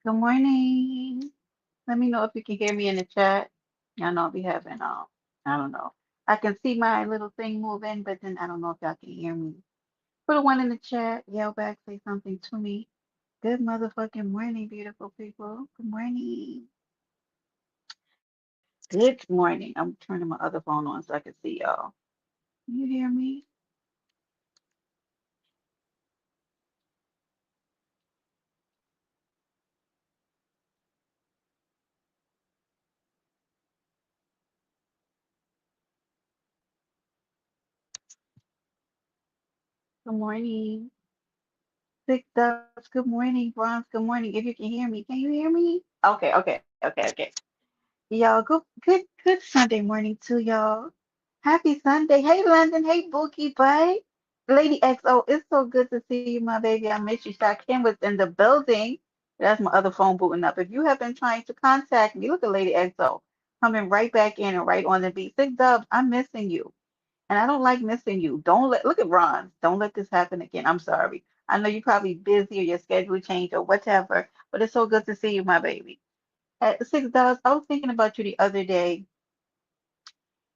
Good morning. Let me know if you can hear me in the chat. I know I'll be having I don't know. I can see my little thing moving, but then I don't know if y'all can hear me. Put a one in the chat, yell back, say something to me. Good motherfucking morning, beautiful people. Good morning. Good morning. I'm turning my other phone on so I can see y'all. Can you hear me? Good morning. Six Dubs, good morning. Bronze, good morning. If you can hear me, can you hear me? Okay. Y'all, good Sunday morning to y'all. Happy Sunday. Hey, London. Hey, Bookie Bye. Lady XO, it's so good to see you, my baby. I miss you. Kim was in the building. That's my other phone booting up. If you have been trying to contact me, look at Lady XO coming right back in and right on the beat. Six Dubs, I'm missing you. And I don't like missing you. Look at Ron. Don't let this happen again. I'm sorry. I know you're probably busy or your schedule changed or whatever, but it's so good to see you, my baby. At $6, I was thinking about you the other day,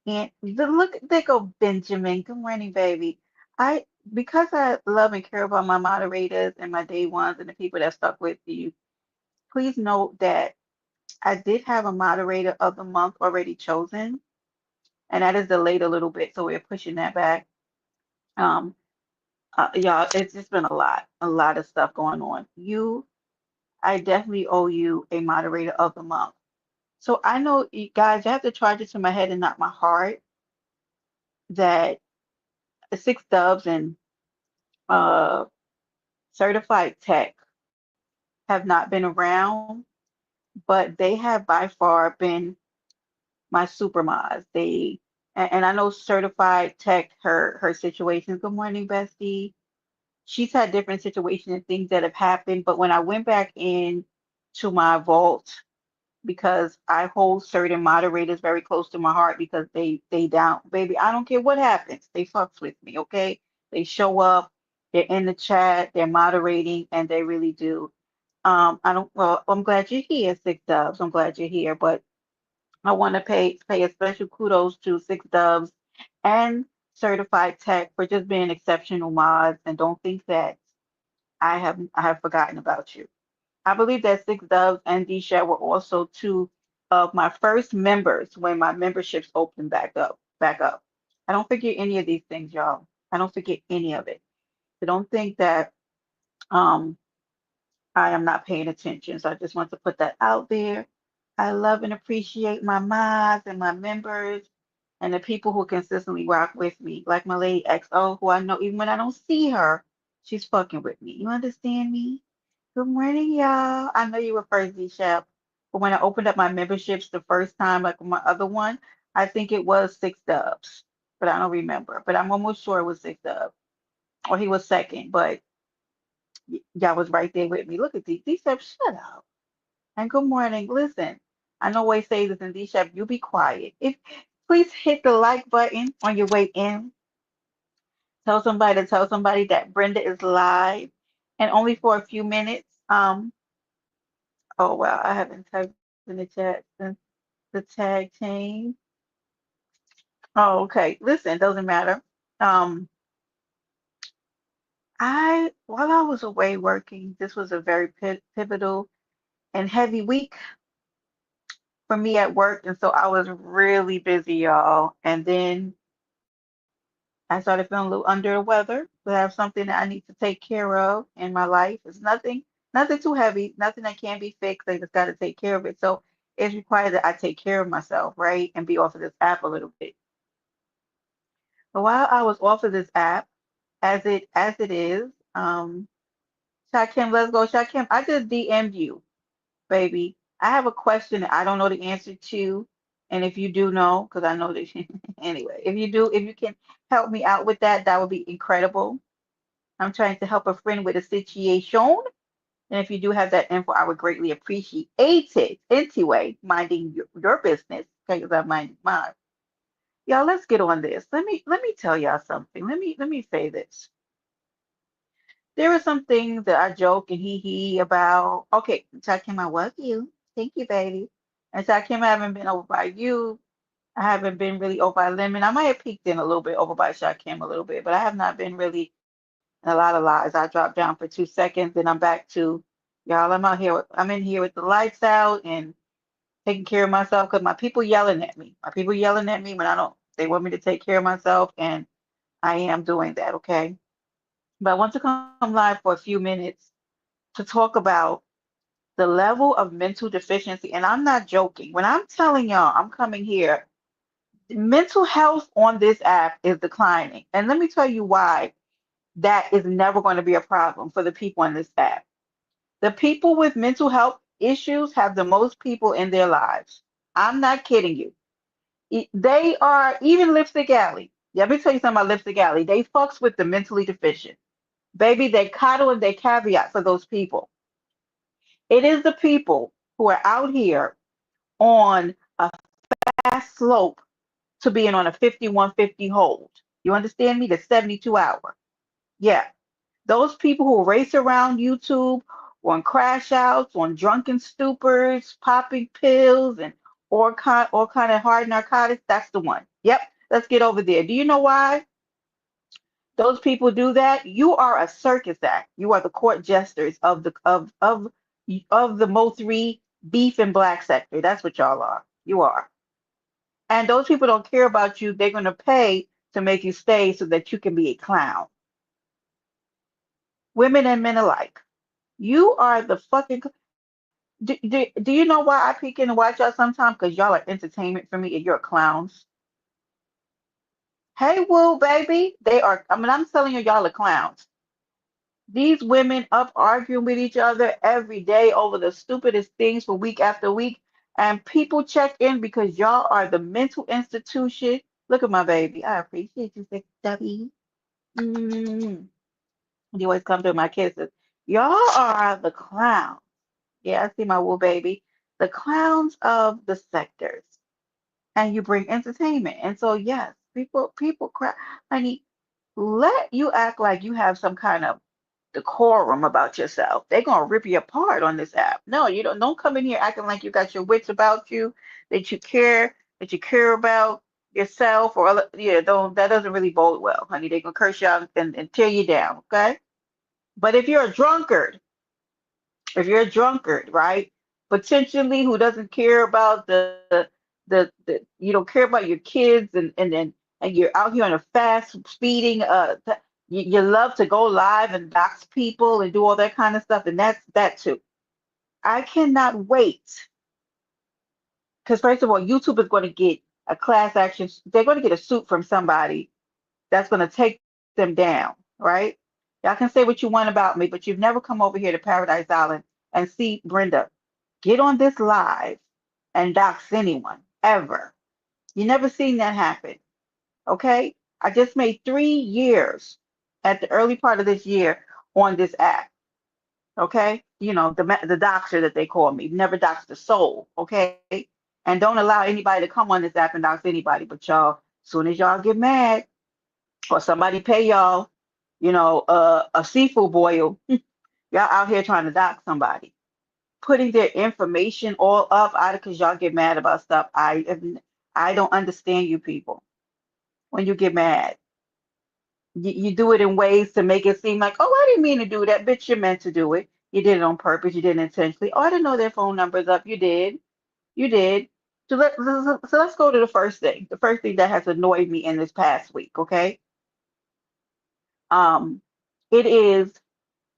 and there go Benjamin. Good morning, baby. I because I love and care about my moderators and my day ones and the people that stuck with you. Please note that I did have a moderator of the month already chosen, and that is delayed a little bit, so we're pushing that back. Um, y'all, it's just been a lot of stuff going on. I definitely owe you a moderator of the month. So I know you guys, you have to charge it to my head and not my heart that Six Dubs and uh, Certified Tech have not been around, but they have by far been my super mods. And I know Certified Tech, her situation. Good morning, Bestie. She's had different situations and things that have happened, but when I went back in to my vault, because I hold certain moderators very close to my heart because they down, baby. I don't care what happens. They fucks with me, okay? They show up, they're in the chat, they're moderating, and they really do. I don't well, I'm glad you're here, Six Dubs. I'm glad you're here, but I want to pay a special kudos to Six Dubs and Certified Tech for just being exceptional mods, and don't think that I have forgotten about you. I believe that Six Doves and Disha were also two of my first members when my memberships opened back up. I don't forget any of these things, y'all. I don't forget any of it. So don't think that um I am not paying attention. So I just want to put that out there. I love and appreciate my mods and my members and the people who consistently rock with me, like my lady XO, who I know even when I don't see her, she's fucking with me. You understand me? Good morning, y'all. I know you were first, Chef, but when I opened up my memberships the first time, like my other one, I think it was Six Dubs, but I don't remember. But I'm almost sure it was Six Dubs, or he was second. But y'all was right there with me. Look at these Chef, shut up. And good morning. Listen, I know I say this in D Chef, you be quiet. If please hit the like button on your way in. Tell somebody that Brenda is live and only for a few minutes. Oh wow, I haven't typed in the chat since the tag team. Oh, okay. Listen, doesn't matter. Um, while I was away working, this was a very pivotal and heavy week for me at work, and so I was really busy, y'all. And then I started feeling a little under the weather. We have something that I need to take care of in my life. It's nothing too heavy, nothing that can't be fixed. I just got to take care of it. So it's required that I take care of myself, right, and be off of this app a little bit. But while I was off of this app, as it is, Shakim, let's go. Shakim, I just DM'd you, baby. I have a question that I don't know the answer to, and if you do know, because I know that anyway, if you can help me out with that, that would be incredible. I'm trying to help a friend with a situation, and if you do have that info, I would greatly appreciate it. Anyway, minding your business, because I mind mine. Y'all, let's get on this. Let me tell y'all something. Let me say this. There are some things that I joke and hee about. Okay, Kim, I love you. Thank you, baby. And Kim, I haven't been over by you. I haven't been really over by Lemon. I might have peeked in a little bit over by Kim a little bit, but I have not been really in a lot of lies. I dropped down for 2 seconds, then I'm back to y'all. I'm in here with the lights out and taking care of myself because my people yelling at me. My people yelling at me when I don't. They want me to take care of myself, and I am doing that. Okay, but I want to come live for a few minutes to talk about the level of mental deficiency. And I'm not joking. When I'm telling y'all I'm coming here, mental health on this app is declining. And let me tell you why that is never going to be a problem for the people on this app. The people with mental health issues have the most people in their lives. I'm not kidding you. They are even Lipstick Alley. Yeah, let me tell you something about Lipstick Alley. They fucks with the mentally deficient. Baby, they coddle and they caveat for those people. It is the people who are out here on a fast slope to being on a 5150 hold. You understand me? The 72-hour. Yeah. Those people who race around YouTube on crash outs, on drunken stupors, popping pills, and all kind of hard narcotics, that's the one. Yep. Let's get over there. Do you know why those people do that? You are a circus act. You are the court jesters of the Mo3 beef and black sector. That's what y'all are. You are. And those people don't care about you. They're going to pay to make you stay so that you can be a clown. Women and men alike. You are the fucking. Do you know why I peek in and watch y'all sometimes? Because y'all are entertainment for me and you're clowns. Hey, Woo, baby. They are. I mean, I'm telling you, y'all are clowns. These women up arguing with each other every day over the stupidest things for week after week. And people check in because y'all are the mental institution. Look at my baby. I appreciate you, Six W. Mm. You always come to my kisses. Y'all are the clowns. Yeah, I see my little baby. The clowns of the sectors. And you bring entertainment. And so yes, people cry. Honey, let you act like you have some kind of decorum about yourself. They're gonna rip you apart on this app. No, you don't come in here acting like you got your wits about you, that you care about yourself or other, yeah, don't that doesn't really bode well, honey. They're gonna curse you out and tear you down, okay? But if you're a drunkard, right? Potentially who doesn't care about the you don't care about your kids and you're out here on a fast speeding you love to go live and dox people and do all that kind of stuff and that's that too. I cannot wait because first of all, YouTube is going to get a class action. They're going to get a suit from somebody that's going to take them down, right? Y'all can say what you want about me, but you've never come over here to Paradise Island and see Brenda get on this live and dox anyone ever. You never seen that happen, okay? I just made 3 years at the early part of this year on this app, okay? You know, the doxer that they call me. Never doxed a soul, okay? And don't allow anybody to come on this app and dox anybody. But y'all, soon as y'all get mad or somebody pay y'all, a seafood boil, y'all out here trying to dox somebody, putting their information all up out because y'all get mad about stuff. I don't understand you people when you get mad. You do it in ways to make it seem like, oh, I didn't mean to do that, bitch. You meant to do it. You did it on purpose. You did it intentionally. Oh, I didn't know their phone numbers up. You did. You did. So let's go to the first thing. The first thing that has annoyed me in this past week. Okay. Um, it is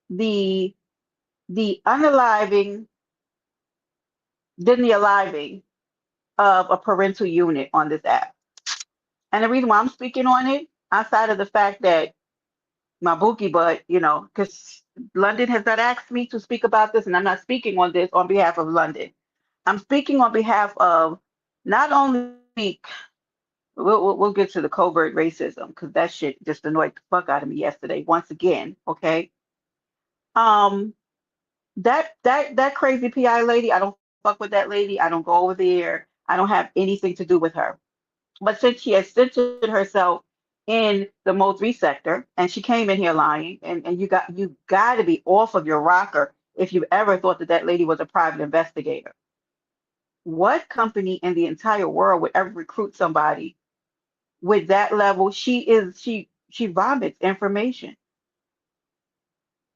the unaliving, then the aliving of a parental unit on this app. And the reason why I'm speaking on it, outside of the fact that my bookie butt, because London has not asked me to speak about this, and I'm not speaking on this on behalf of London. I'm speaking on behalf of not only, we'll get to the covert racism, because that shit just annoyed the fuck out of me yesterday, once again, okay? Um, that crazy PI lady, I don't fuck with that lady. I don't go over there. I don't have anything to do with her. But since she has centered herself in the Mo3 sector, and she came in here lying, and you got to be off of your rocker if you ever thought that that lady was a private investigator. What company in the entire world would ever recruit somebody with that level? She vomits information.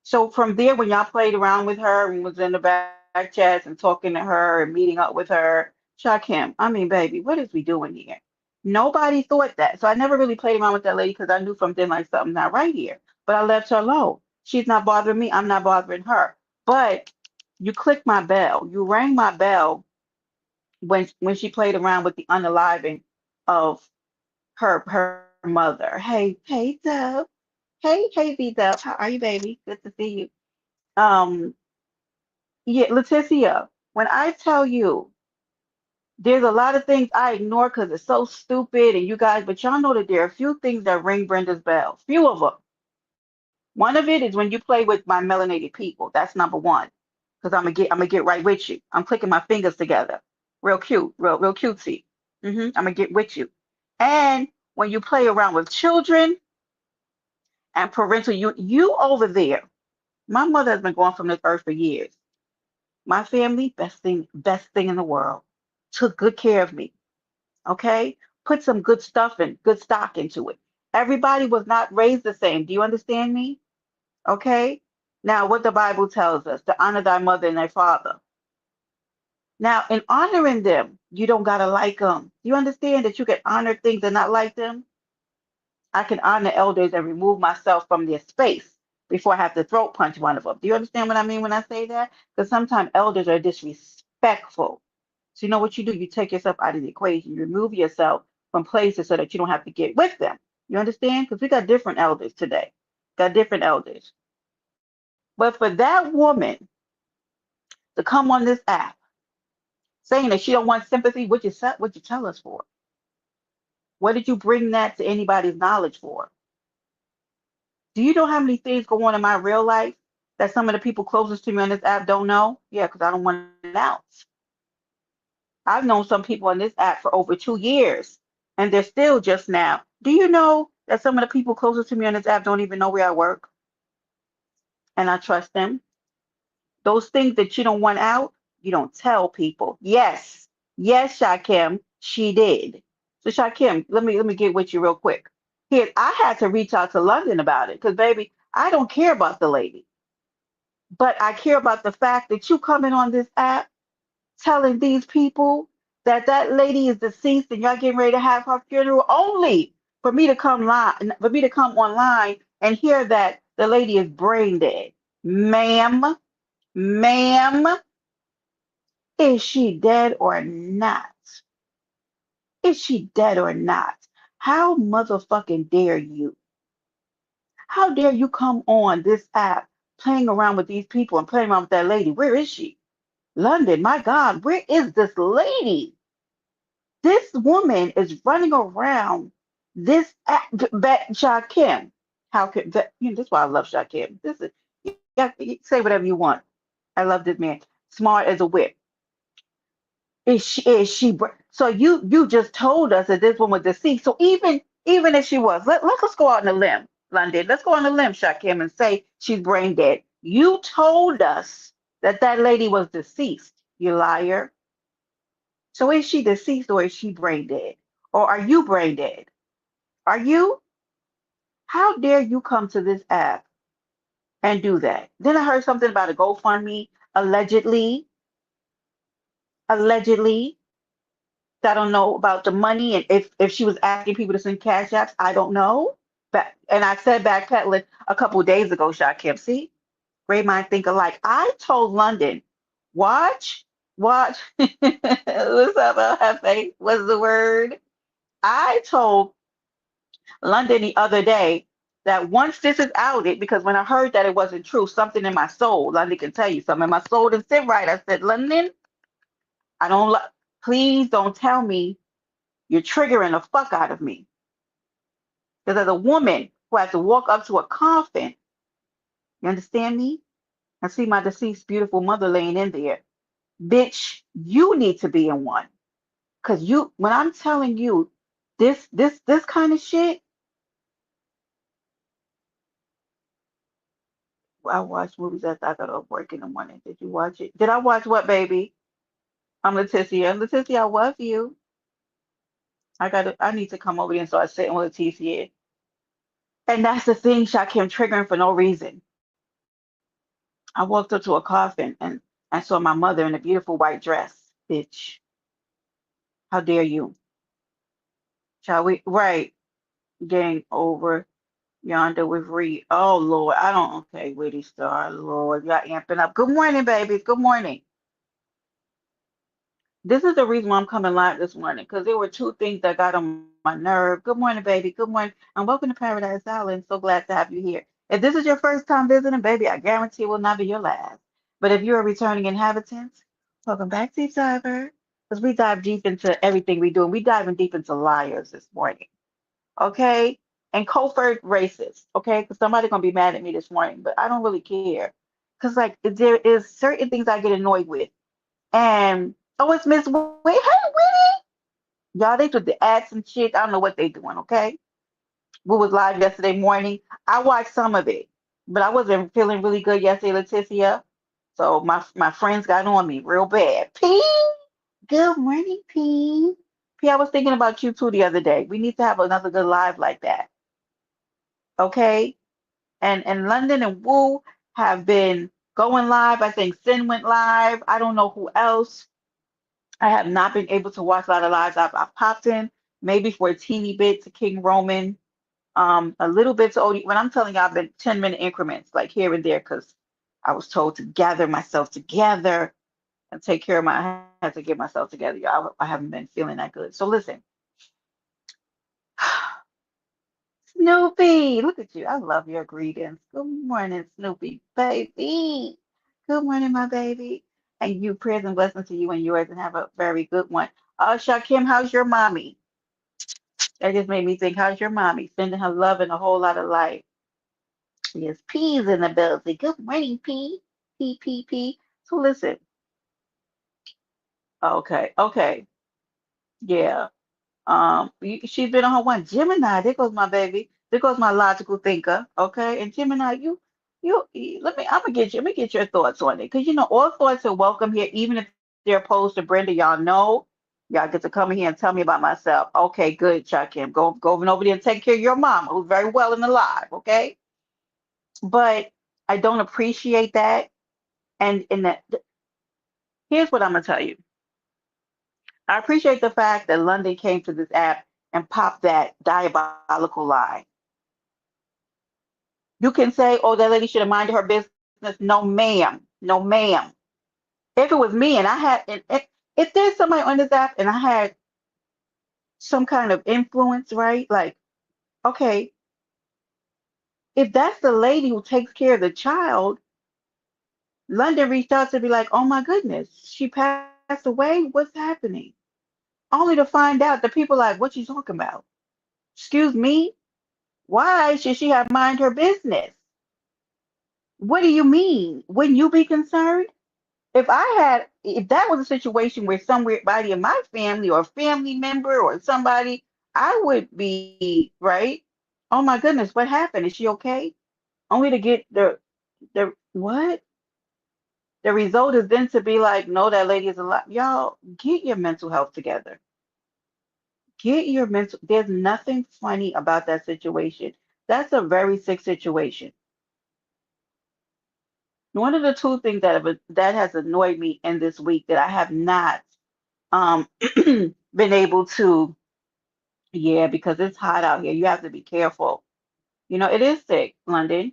So from there, when y'all played around with her and was in the back chats and talking to her and meeting up with her, Shakim, I mean, baby, what is we doing here? Nobody thought that. So I never really played around with that lady because I knew from then like something not right here. But I left her alone. She's not bothering me. I'm not bothering her. But you clicked my bell. You rang my bell when she played around with the unaliving of her mother. Hey, Dub. Hey, V Dub. How are you, baby? Good to see you. Um, yeah, Leticia, when I tell you there's a lot of things I ignore because it's so stupid and you guys, but y'all know that there are a few things that ring Brenda's bell. Few of them. One of it is when you play with my melanated people. That's number one. Because I'm gonna get right with you. I'm clicking my fingers together. Real cute, real cutesy. I'm gonna get with you. And when you play around with children and parental, you over there. My mother has been gone from this earth for years. My family, best thing in the world. Took good care of me. Okay? Put some good stuff and good stock into it. Everybody was not raised the same. Do you understand me? Okay? Now, what the Bible tells us, to honor thy mother and thy father. Now, in honoring them, you don't gotta like them. You understand that you can honor things and not like them? I can honor elders and remove myself from their space before I have to throat punch one of them. Do you understand what I mean when I say that? Because sometimes elders are disrespectful. So you know what you do? You take yourself out of the equation. You remove yourself from places so that you don't have to get with them. You understand? Because we got different elders today. Got different elders. But for that woman to come on this app saying that she don't want sympathy, what you tell us for? What did you bring that to anybody's knowledge for? Do you know how many things go on in my real life that some of the people closest to me on this app don't know? Yeah, because I don't want to announce. I've known some people on this app for over 2 years, and they're still just now. Do you know that some of the people closest to me on this app don't even know where I work, and I trust them? Those things that you don't want out, you don't tell people. Yes, Shakim, she did. So Shakim, let me get with you real quick. Here, I had to reach out to London about it because, baby, I don't care about the lady, but I care about the fact that you coming on this app telling these people that that lady is deceased and y'all getting ready to have her funeral only for me to come online and hear that the lady is brain dead. Ma'am, ma'am, is she dead or not? Is she dead or not? How motherfucking dare you? How dare you come on this app playing around with these people and playing around with that lady? Where is she? London, my God, where is this lady? This woman is running around this Shakim. How can that? You know, that's why I love Shakim. This is you say whatever you want. I love this man. Smart as a whip. So you just told us that this woman was deceased. So even if she was, let's go out on a limb, London. Let's go on a limb, Shakim, and say she's brain dead. You told us that that lady was deceased. You liar. So is she deceased or is she brain dead? Or are you brain dead? Are you? How dare you come to this app and do that? Then I heard something about a GoFundMe, allegedly, allegedly. I don't know about the money and if she was asking people to send cash apps, I don't know. But and I said backpedaling a couple of days ago, Shakim. See, great mind think alike. I told London, watch. What's up, Hefe? What's the word? I told London the other day that once this is outed, because when I heard that it wasn't true, something in my soul, London can tell you something in my soul didn't sit right. I said, London, I don't please don't tell me you're triggering the fuck out of me. Because as a woman who has to walk up to a coffin, you understand me? I see my deceased beautiful mother laying in there. Bitch, you need to be in one. Cause when I'm telling you this kind of shit, I watch movies after I go to work in the morning. Did you watch it? Did I watch what, baby? I'm Leticia. Leticia, I love you. I need to come over there and start sitting with Leticia. And that's the thing, Shakim, triggering for no reason. I walked up to a coffin and I saw my mother in a beautiful white dress. Bitch, how dare you? Shall we? Right. Gang over yonder with Reed. Oh, Lord. I don't. Okay, Witty Star. Lord, y'all amping up. Good morning, babies. Good morning. This is the reason why I'm coming live this morning because there were two things that got on my nerve. Good morning, baby. Good morning. And welcome to Paradise Island. So glad to have you here. If this is your first time visiting, baby, I guarantee it will not be your last. But if you're a returning inhabitant, welcome back, Deep Diver. Because we dive deep into everything we do, and we diving deep into liars this morning. Okay? And covert racist. Okay? Because somebody's gonna be mad at me this morning, but I don't really care. Because like there is certain things I get annoyed with. And oh, it's Miss Whitney. Hey, Whitney. Y'all, they took the ads and shit. I don't know what they doing, okay? We was live yesterday morning. I watched some of it, but I wasn't feeling really good yesterday, Leticia. So my friends got on me real bad. P, good morning, P. P, I was thinking about you too the other day. We need to have another good live like that, okay? And London and Woo have been going live. I think Sin went live. I don't know who else. I have not been able to watch a lot of lives. I've popped in maybe for a teeny bit to King Roman, a little bit to Odie. When I'm telling you, I've been 10-minute increments, like here and there, because I was told to gather myself together and take care of my. I had to get myself together. Y'all. I haven't been feeling that good. So listen, Snoopy, look at you. I love your greetings. Good morning, Snoopy, baby. Good morning, my baby. And you, prayers and blessings to you and yours, and have a very good one. Shakim, how's your mommy? That just made me think, how's your mommy? Sending her love and a whole lot of light. Yes, P's in the building. Good morning, P. P, P, P. So listen. Okay, okay. Yeah. She's been on her one. Gemini, there goes my baby. There goes my logical thinker. Okay. And Gemini, let me, let me get your thoughts on it. Because, all thoughts are welcome here, even if they're opposed to Brenda. Y'all know. Y'all get to come in here and tell me about myself. Okay, good, Chuck Kim. Go over there and take care of your mama, who's very well and alive. Okay. But I don't appreciate that. And here's what I'm gonna tell you. I appreciate the fact that London came to this app and popped that diabolical lie. You can say, oh, that lady should have minded her business. No, ma'am. No, ma'am. If it was me and I had, if there's somebody on this app and I had some kind of influence, right? Like, okay, if that's the lady who takes care of the child, London reached out to be like, oh my goodness, she passed away. What's happening? Only to find out the people like, what you talking about? Excuse me? Why should she have mind her business? What do you mean? Wouldn't you be concerned? If that was a situation where somebody in my family or a family member or somebody, I would be, right? Oh my goodness, what happened? Is she okay? Only to get the what? The result is then to be like, no, that lady is alive. Y'all, get your mental health together. There's nothing funny about that situation. That's a very sick situation. One of the two things that has annoyed me in this week that I have not um been able to, yeah, because it's hot out here. You have to be careful. It is sick, London.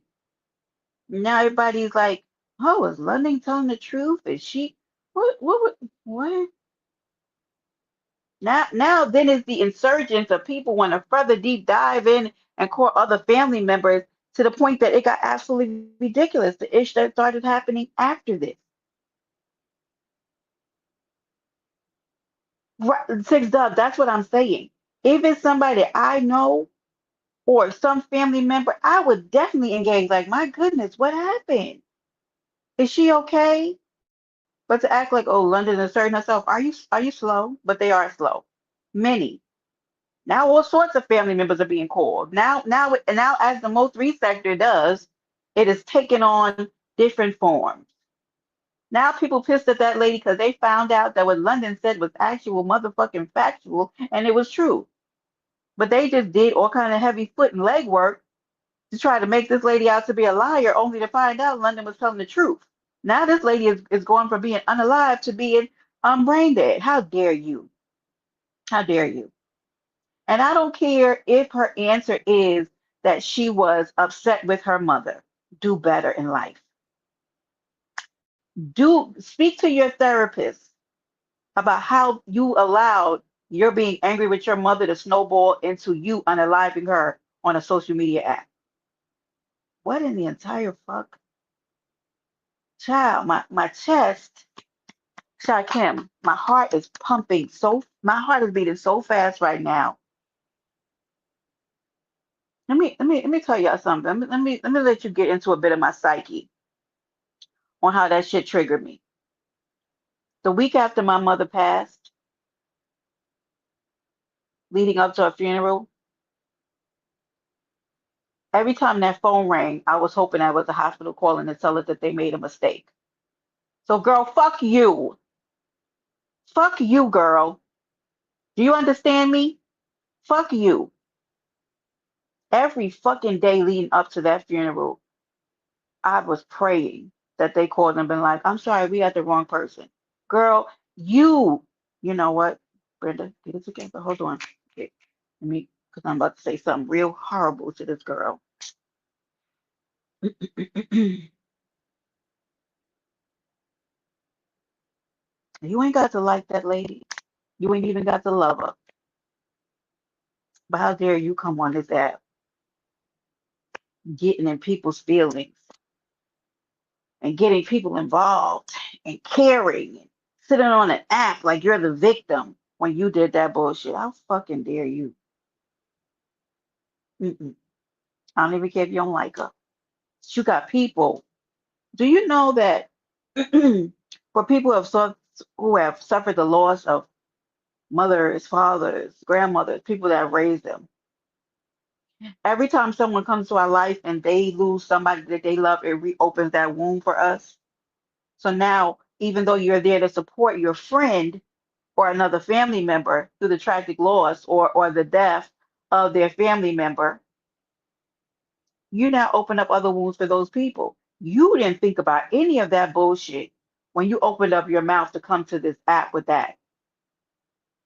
Now everybody's like, oh, is London telling the truth? Is she what? Now then is the insurgence of people want to further deep dive in and court other family members to the point that it got absolutely ridiculous. The ish that started happening after this. Right, Six Dub, that's what I'm saying. If it's somebody I know or some family member, I would definitely engage. Like, my goodness, what happened? Is she okay? But to act like, oh, London asserting herself, are you slow? But they are slow. Many. Now all sorts of family members are being called. Now as the most 3 sector does, It has taken on different forms. Now people pissed at that lady because they found out that what London said was actual motherfucking factual and it was true. But they just did all kind of heavy foot and leg work to try to make this lady out to be a liar, only to find out London was telling the truth. Now this lady is going from being unalive to being brain dead. How dare you? How dare you? And I don't care if her answer is that she was upset with her mother. Do better in life. Do speak to your therapist about how you allowed your being angry with your mother to snowball into you unaliving her on a social media app. What in the entire fuck? Child, my chest, Kim, my heart is pumping my heart is beating so fast right now. Let me tell y'all something. Let me let you get into a bit of my psyche on how that shit triggered me. The week after my mother passed, leading up to her funeral, every time that phone rang, I was hoping that was the hospital calling to tell us that they made a mistake. So, girl, fuck you. Fuck you, girl. Do you understand me? Fuck you. Every fucking day leading up to that funeral, I was praying that they called and been like, I'm sorry, we had the wrong person. Girl, you know what, Brenda, get it together. Hold on. Okay. Let me, because I'm about to say something real horrible to this girl. You ain't got to like that lady. You ain't even got to love her. But how dare you come on this app getting in people's feelings and getting people involved and caring and sitting on an app like you're the victim when you did that bullshit. How fucking dare you? Mm-mm. I don't even care if you don't like her. You got people. Do you know that for people who have suffered the loss of mothers, fathers, grandmothers, people that have raised them, every time someone comes to our life and they lose somebody that they love, it reopens that wound for us. So now, even though you're there to support your friend or another family member through the tragic loss or the death of their family member, you now open up other wounds for those people. You didn't think about any of that bullshit when you opened up your mouth to come to this app with that.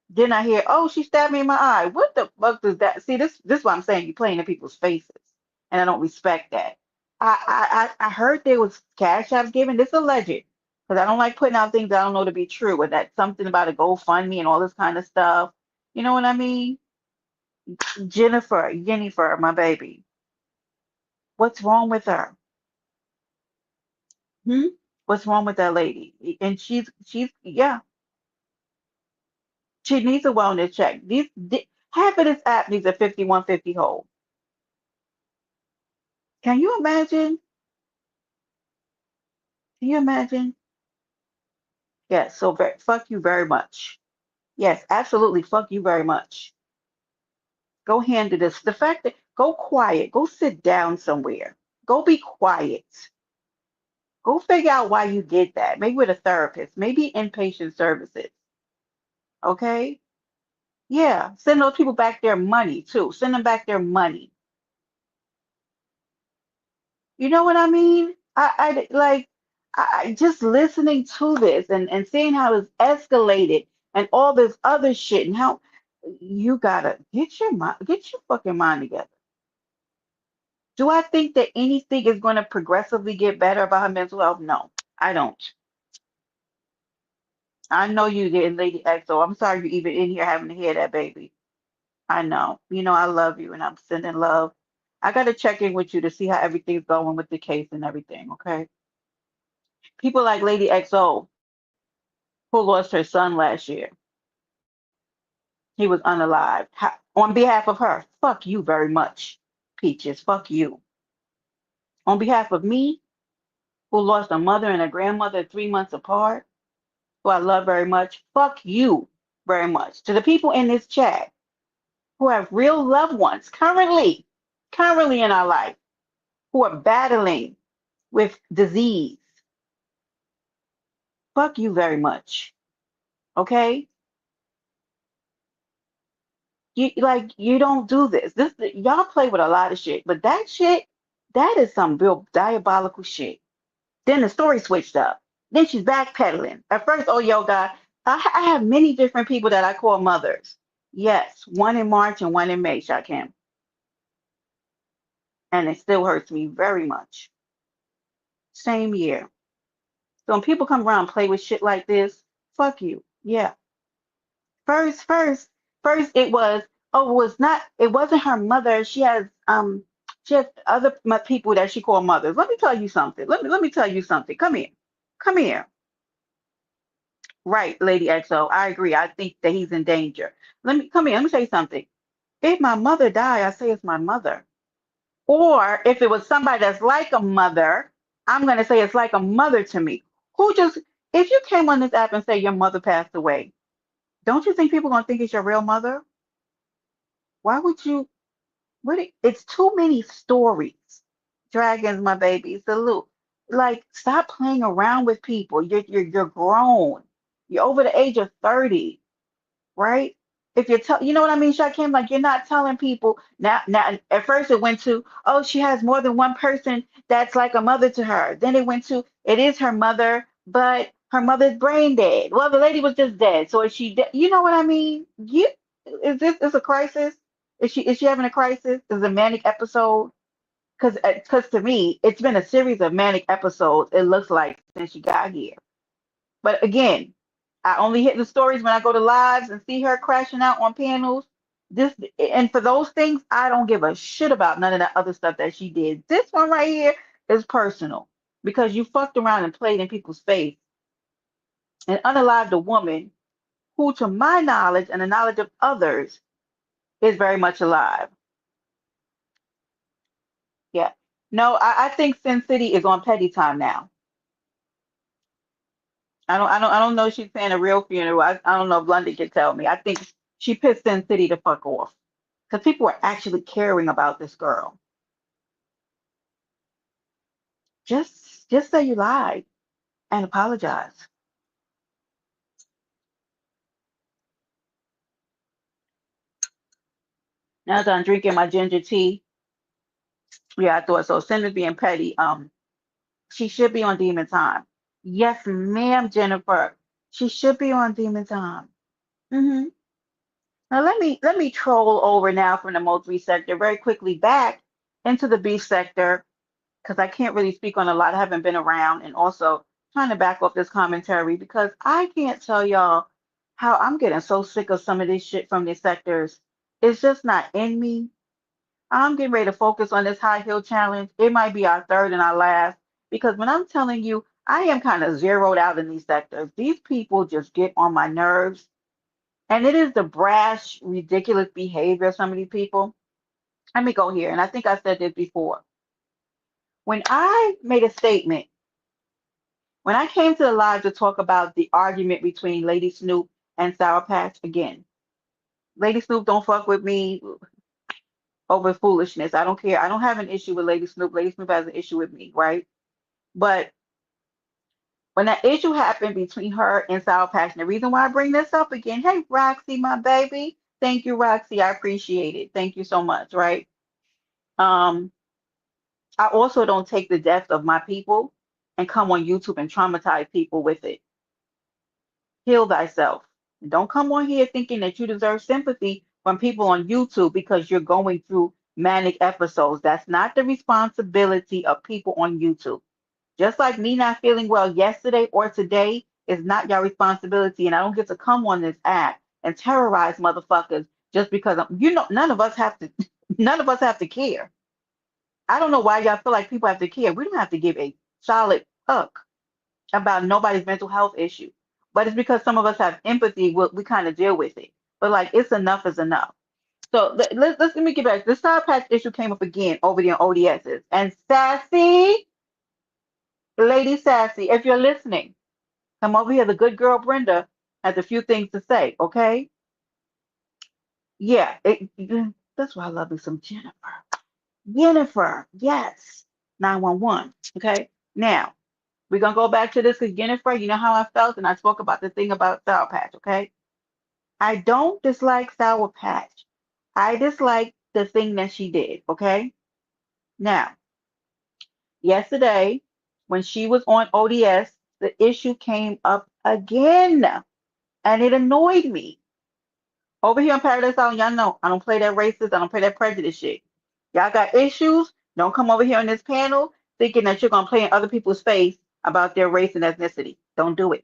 Then I hear, oh, she stabbed me in my eye. What the fuck does that? See, this is what I'm saying. You playing in people's faces, and I don't respect that. I heard there was cash apps given. This alleged because I don't like putting out things I don't know to be true. Or that something about a GoFundMe and all this kind of stuff. You know what I mean? Jennifer, my baby. What's wrong with her? Hmm? What's wrong with that lady? And she's yeah, she needs a wellness check. Half of this app needs a 5150 hold. Can you imagine? Can you imagine? Yes, so fuck you very much. Yes, absolutely fuck you very much. Go handle this. The fact that go quiet, go sit down somewhere. Go be quiet. Go figure out why you did that. Maybe with a therapist, maybe inpatient services. Okay? Yeah, send those people back their money too. Send them back their money. You know what I mean? I like just listening to this and seeing how it's escalated and all this other shit and how you gotta get your fucking mind together. Do I think that anything is going to progressively get better about her mental health? No, I don't. I know you did, Lady XO. I'm sorry you even in here having to hear that, baby. I know. You know I love you and I'm sending love. I gotta check in with you to see how everything's going with the case and everything, okay? People like Lady XO, who lost her son last year. He was unalived. On behalf of her, fuck you very much, Peaches. Fuck you. On behalf of me, who lost a mother and a grandmother 3 months apart, who I love very much, fuck you very much. To the people in this chat who have real loved ones currently in our life, who are battling with disease, fuck you very much. Okay? You don't do this. This y'all play with a lot of shit, but that shit, that is some real diabolical shit. Then the story switched up. Then she's backpedaling. At first, oh yo God, I have many different people that I call mothers. Yes, one in March and one in May, Shakim. And it still hurts me very much. Same year. So when people come around and play with shit like this, fuck you. Yeah. First, first, first it was, oh, it wasn't her mother. She has other people that she called mothers. Let me tell you something. Let me tell you something. Come here. Come here. Right, Lady XO. I agree. I think that he's in danger. Let me come here. Let me say something. If my mother died, I say it's my mother. Or if it was somebody that's like a mother, I'm gonna say it's like a mother to me. Who just if you came on this app and say your mother passed away, don't you think people gonna think it's your real mother? Why would you it's too many stories. Dragons, my baby, salute. Like, stop playing around with people. You're grown. You're over the age of 30, right? If you're you know what I mean, Shakim, like you're not telling people now at first it went to, oh, she has more than one person that's like a mother to her. Then it went to it is her mother, but her mother's brain dead. Well, the lady was just dead. So is she dead? You know what I mean? Is this is a crisis? Is she having a crisis? Is it a manic episode? Because to me, it's been a series of manic episodes, it looks like, since she got here. But again, I only hit the stories when I go to lives and see her crashing out on panels. This and for those things, I don't give a shit about none of that other stuff that she did. This one right here is personal because you fucked around and played in people's face and unalived a woman who, to my knowledge and the knowledge of others, is very much alive. Yeah. No, I think Sin City is on petty time now. I don't know if she's paying a real funeral. I don't know if London can tell me. I think she pissed Sin City to fuck off. Because people are actually caring about this girl. Just say you lied and apologize. Now that I'm drinking my ginger tea, yeah, I thought so. Sin is being petty. She should be on Demon Time. Yes, ma'am, Jennifer. She should be on Demon Time. Hmm. Now let me troll over now from the multi sector very quickly back into the beef sector because I can't really speak on a lot. I haven't been around, and also trying to back off this commentary because I can't tell y'all how I'm getting so sick of some of this shit from these sectors. It's just not in me. I'm getting ready to focus on this high heel challenge. It might be our third and our last because when I'm telling you, I am kind of zeroed out in these sectors. These people just get on my nerves. And it is the brash, ridiculous behavior of some of these people. Let me go here. And I think I said this before. When I made a statement, when I came to the live to talk about the argument between Lady Snoop and Sour Patch, again, Lady Snoop don't fuck with me over foolishness. I don't care. I don't have an issue with Lady Snoop. Lady Snoop has an issue with me, right? But when that issue happened between her and Sour Patch, and the reason why I bring this up again, hey, Roxy, my baby. Thank you, Roxy. I appreciate it. Thank you so much, right? Um, I also don't take the death of my people and come on YouTube and traumatize people with it. Heal thyself. Don't come on here thinking that you deserve sympathy from people on YouTube because you're going through manic episodes. That's not the responsibility of people on YouTube. Just like me not feeling well yesterday or today is not your responsibility. And I don't get to come on this app and terrorize motherfuckers just because none of us have to none of us have to care. I don't know why y'all feel like people have to care. We don't have to give a solid fuck about nobody's mental health issue. But it's because some of us have empathy, we kind of deal with it. But like, it's enough is enough. So let me get back. The Star Patch issue came up again over the ODSs. And Sassy, Lady Sassy, if you're listening, come over here. The good girl Brenda has a few things to say, okay? Yeah, that's why I love me some Jennifer. Jennifer, yes. 911. Okay. Now, we're going to go back to this because Jennifer, you know how I felt, and I spoke about the thing about Sour Patch. Okay. I don't dislike Sour Patch. I dislike the thing that she did. Okay. Now, yesterday, when she was on ODS, the issue came up again, and it annoyed me. Over here on Paradise Island, y'all know I don't play that racist, I don't play that prejudice shit. Y'all got issues, don't come over here on this panel thinking that you're gonna play in other people's face about their race and ethnicity. Don't do it.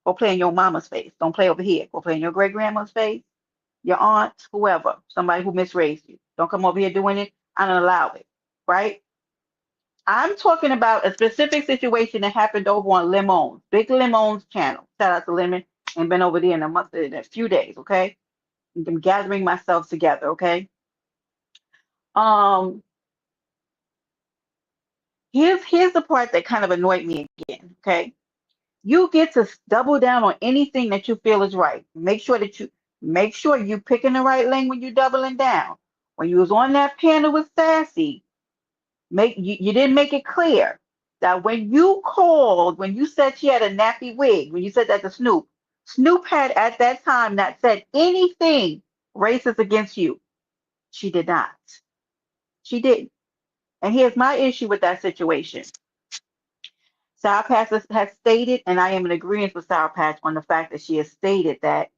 Go play in your mama's face. Don't play over here. Go play in your great grandma's face, your aunt, whoever, somebody who misraised you. Don't come over here doing it. I don't allow it. Right? I'm talking about a specific situation that happened over on Lemon's, Big Lemon's channel. Shout out to Lemon. And been over there in a few days, okay? I'm gathering myself together, okay? Um, here's the part that kind of annoyed me again, okay? You get to double down on anything that you feel is right. Make sure you picking the right lane when you doubling down. When you was on that panel with Sassy, you didn't make it clear that when you said she had a nappy wig, when you said that to Snoop, Snoop had at that time not said anything racist against you. She did not. She didn't. And here's my issue with that situation. Sour Patch has stated, and I am in agreement with Sour Patch on the fact that she has stated that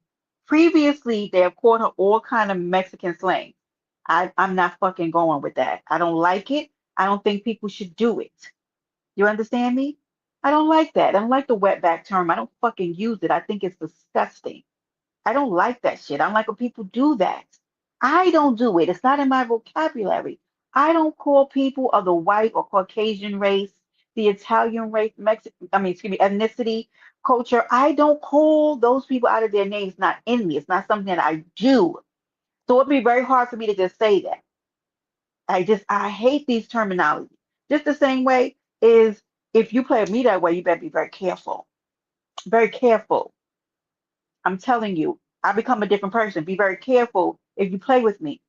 previously they have called her all kind of Mexican slang. I'm not fucking going with that. I don't like it. I don't think people should do it. You understand me? I don't like that. I don't like the wetback term. I don't fucking use it. I think it's disgusting. I don't like that shit. I don't like when people do that. I don't do it. It's not in my vocabulary. I don't call people of the white or Caucasian race, the Italian race, excuse me, ethnicity, culture. I don't call those people out of their names, not in me. It's not something that I do. So it'd be very hard for me to just say that. I hate these terminology. Just the same way is if you play with me that way, you better be very careful. Very careful. I'm telling you, I become a different person. Be very careful if you play with me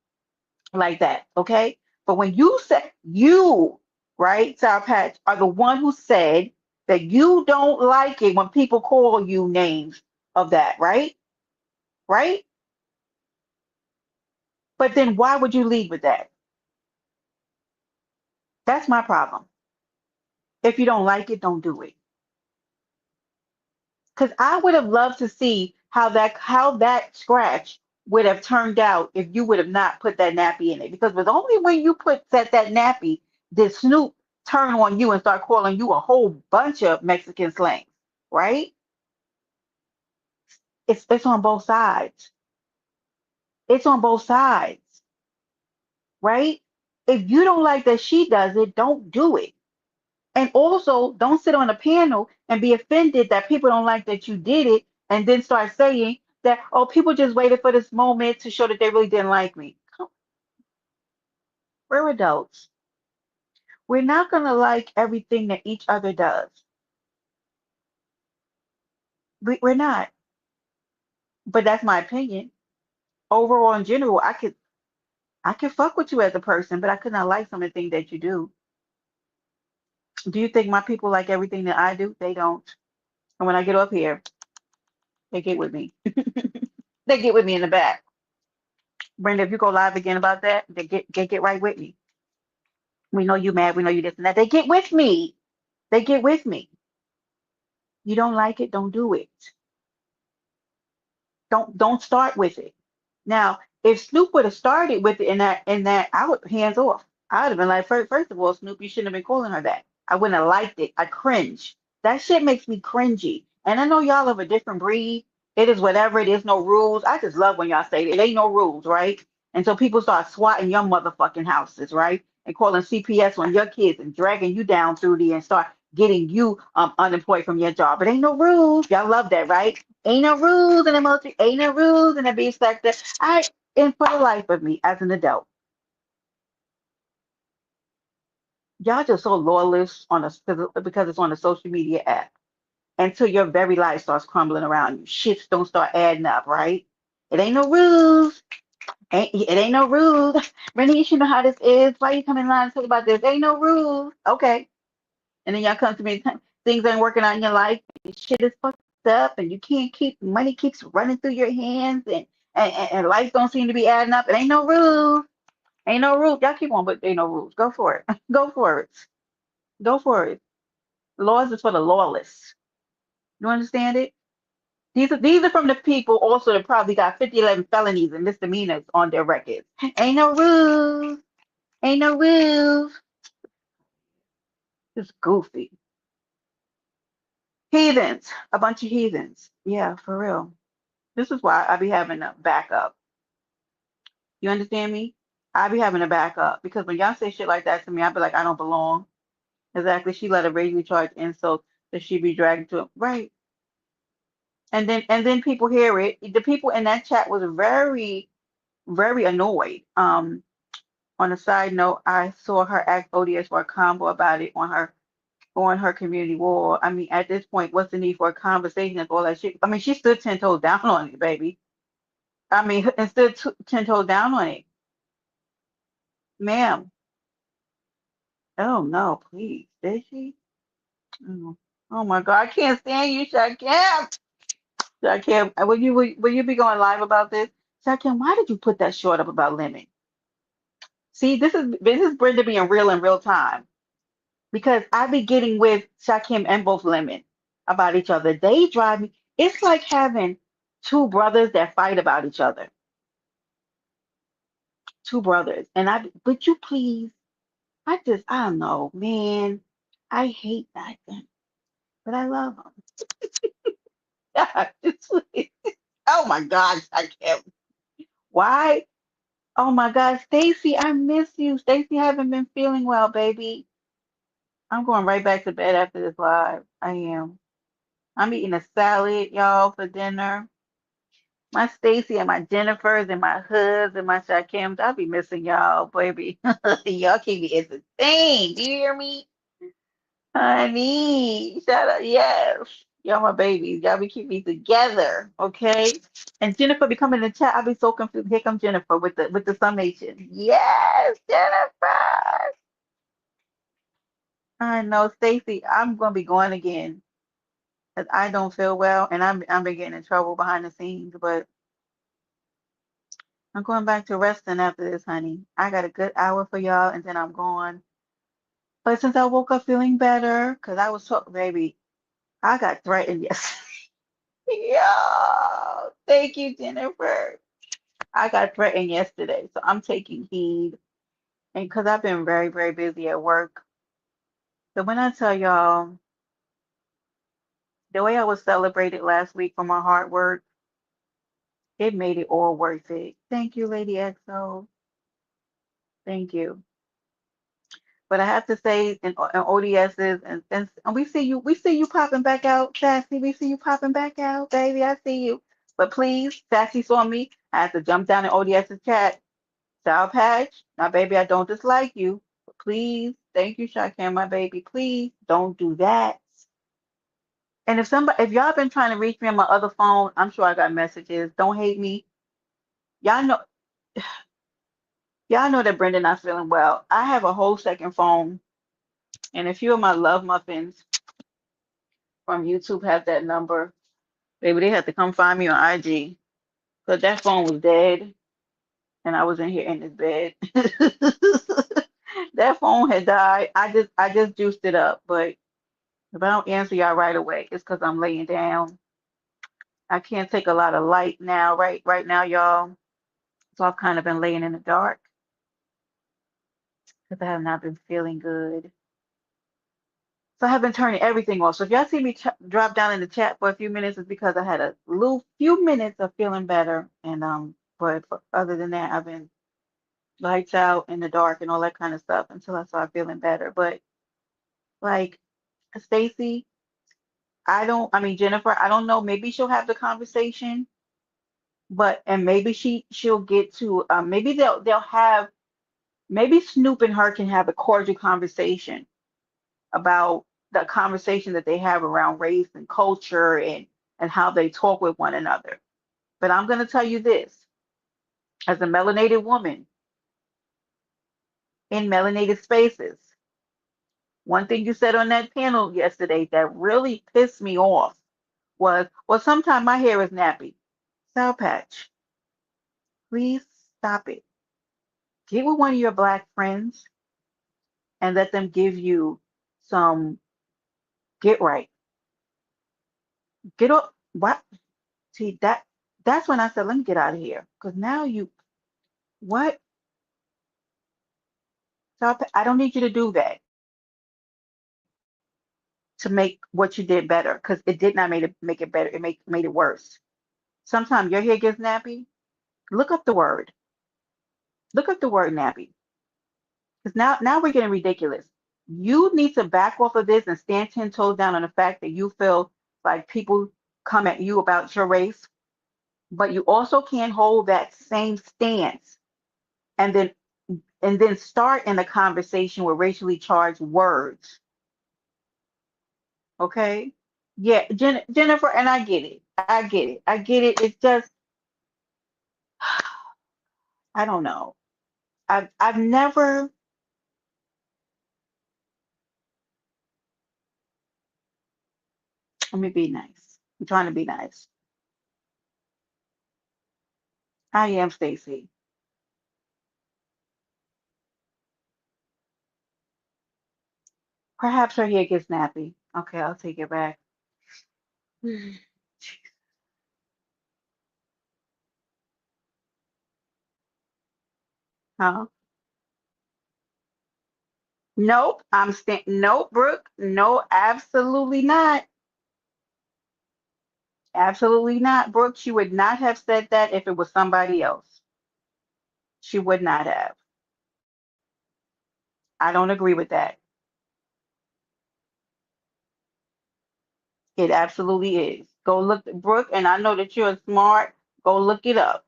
like that, okay? But when you said you, right, Sour Patch, are the one who said that you don't like it when people call you names of that, right? Right? But then why would you lead with that? That's my problem. If you don't like it, don't do it. Because I would have loved to see how that scratch would have turned out if you would have not put that nappy in it. Because it was only when you put that nappy did Snoop turn on you and start calling you a whole bunch of Mexican slangs, right? It's on both sides. It's on both sides, right? If you don't like that she does it, don't do it. And also, don't sit on a panel and be offended that people don't like that you did it and then start saying that, oh, people just waited for this moment to show that they really didn't like me. We're adults. We're not going to like everything that each other does. We're not. But that's my opinion. Overall, in general, I could fuck with you as a person, but I could not like some of the things that you do. Do you think my people like everything that I do? They don't. And when I get up here, they get with me. They get with me in the back. Brenda, if you go live again about that, they get right with me. We know you mad. We know you this and that. They get with me. They get with me. You don't like it, don't do it. Don't start with it. Now, if Snoop would have started with it in that, I would hands off. I would have been like, first of all, Snoop, you shouldn't have been calling her that. I wouldn't have liked it. I cringe. That shit makes me cringy. And I know y'all of a different breed. It is whatever. It is no rules. I just love when y'all say it ain't no rules, right? And so people start swatting your motherfucking houses, right? And calling CPS on your kids and dragging you down through the and start getting you unemployed from your job. It ain't no rules. Y'all love that, right? Ain't no rules in the military. Ain't no rules in the beef sector. And for the life of me, as an adult, y'all just so lawless on us because it's on a social media app until your very life starts crumbling around you. Shits don't start adding up, right? It ain't no rules. It ain't no rules. Bernice, you know how this is. Why you coming in line and talk about this? Ain't no rules. Okay. And then y'all come to me, things ain't working out in your life, and shit is fucked up, and you can't keep money keeps running through your hands, and life don't seem to be adding up. It ain't no rules. Ain't no rules. Y'all keep on, but ain't no rules. Go for it. Go for it. Go for it. Laws is for the lawless. You understand it? These are from the people also that probably got 50, 11 felonies and misdemeanors on their records. Ain't no rules. Ain't no rules. It's goofy. Heathens. A bunch of heathens. Yeah, for real. This is why I be having a backup. You understand me? I be having a backup because when y'all say shit like that to me, I be like, I don't belong. Exactly. She let a racially charged insult that she be dragged to. Right. And then people hear it. The people in that chat was very, very annoyed. On a side note, I saw her ask ODS for a combo about it on her community wall. I mean, at this point, what's the need for a conversation and all that shit? I mean, she stood 10 toes down on it, baby. I mean, and stood 10 toes down on it, ma'am. Oh no, please, did she? Oh, oh my God, I can't stand you, Shakim. Shakim, will you be going live about this? Shakim, why did you put that short up about lemon? See, this is Brenda being real in real time because I be getting with Shakim and both lemon about each other. They drive me. It's like having two brothers that fight about each other. Two brothers, and would you please? I don't know, man. I hate that, but I love them. Oh my gosh, I can't. Why? Oh my God, Stacy, I miss you. Stacy, haven't been feeling well, baby. I'm going right back to bed after this live. I am. I'm eating a salad, y'all, for dinner. My Stacy and my Jennifers and my Hoods and my Shakims, I'll be missing y'all, baby. Y'all keep me entertained. Do you hear me? Honey, shout out, yes. Y'all my babies. Y'all be keep me together, okay? And Jennifer be coming in the chat. I'll be so confused. Here comes Jennifer with the summation. Yes, Jennifer. I know, Stacy. I'm gonna be going again because I don't feel well, and I'm been getting in trouble behind the scenes. But I'm going back to resting after this, honey. I got a good hour for y'all, and then I'm gone. But since I woke up feeling better, because I was talking, baby, I got threatened yesterday. Yeah, thank you, Jennifer. I got threatened yesterday, so I'm taking heed. And because I've been very, very busy at work. So when I tell y'all the way I was celebrated last week for my hard work, it made it all worth it. Thank you, Lady XO. Thank you. But I have to say, in ODSs, and we see you popping back out, Sassy. We see you popping back out, baby. I see you. But please, Sassy saw me. I had to jump down in ODS's chat. Sour Patch, now baby, I don't dislike you. But please, thank you, Shakan, my baby. Please don't do that. And if y'all been trying to reach me on my other phone, I'm sure I got messages. Don't hate me. Y'all know, y'all know that Brenda not feeling well. I have a whole second phone, and a few of my love muffins from YouTube have that number. Baby, they had to come find me on IG because that phone was dead, and I was in here in this bed. That phone had died. I just juiced it up, but if I don't answer y'all right away, it's because I'm laying down. I can't take a lot of light now, right now, y'all. So I've kind of been laying in the dark because I have not been feeling good. So I have been turning everything off. So if y'all see me drop down in the chat for a few minutes, it's because I had a little few minutes of feeling better. And but other than that, I've been lights out in the dark and all that kind of stuff until I start feeling better. But like Stacy, I mean Jennifer, I don't know. Maybe she'll have the conversation, but and maybe she'll get to maybe they'll have maybe Snoop and her can have a cordial conversation about the conversation that they have around race and culture and how they talk with one another. But I'm gonna tell you this. as a melanated woman in melanated spaces. One thing you said on that panel yesterday that really pissed me off was, well, sometimes my hair is nappy. Sour Patch, please stop it. Get with one of your black friends and let them give you some get right. Get up. What? See, that's when I said, let me get out of here. Because now you, what? Sour Patch, I don't need you to do that to make what you did better. Because it did not make it better. Made it worse. Sometimes your hair gets nappy. Look up the word. Look up the word nappy. Because now we're getting ridiculous. You need to back off of this and stand 10 toes down on the fact that you feel like people come at you about your race, but you also can't hold that same stance and then start in a conversation with racially charged words. Okay? Yeah, Jennifer, and I get it. I get it. I get it. It's just I don't know. I've never let me be nice. I'm trying to be nice. I am Stacy. Perhaps her hair gets nappy. Okay, I'll take it back. Huh? Nope. Nope, Brooke. No, absolutely not. Absolutely not, Brooke. She would not have said that if it was somebody else. She would not have. I don't agree with that. It absolutely is. Go look, Brooke, and I know that you're smart. Go look it up.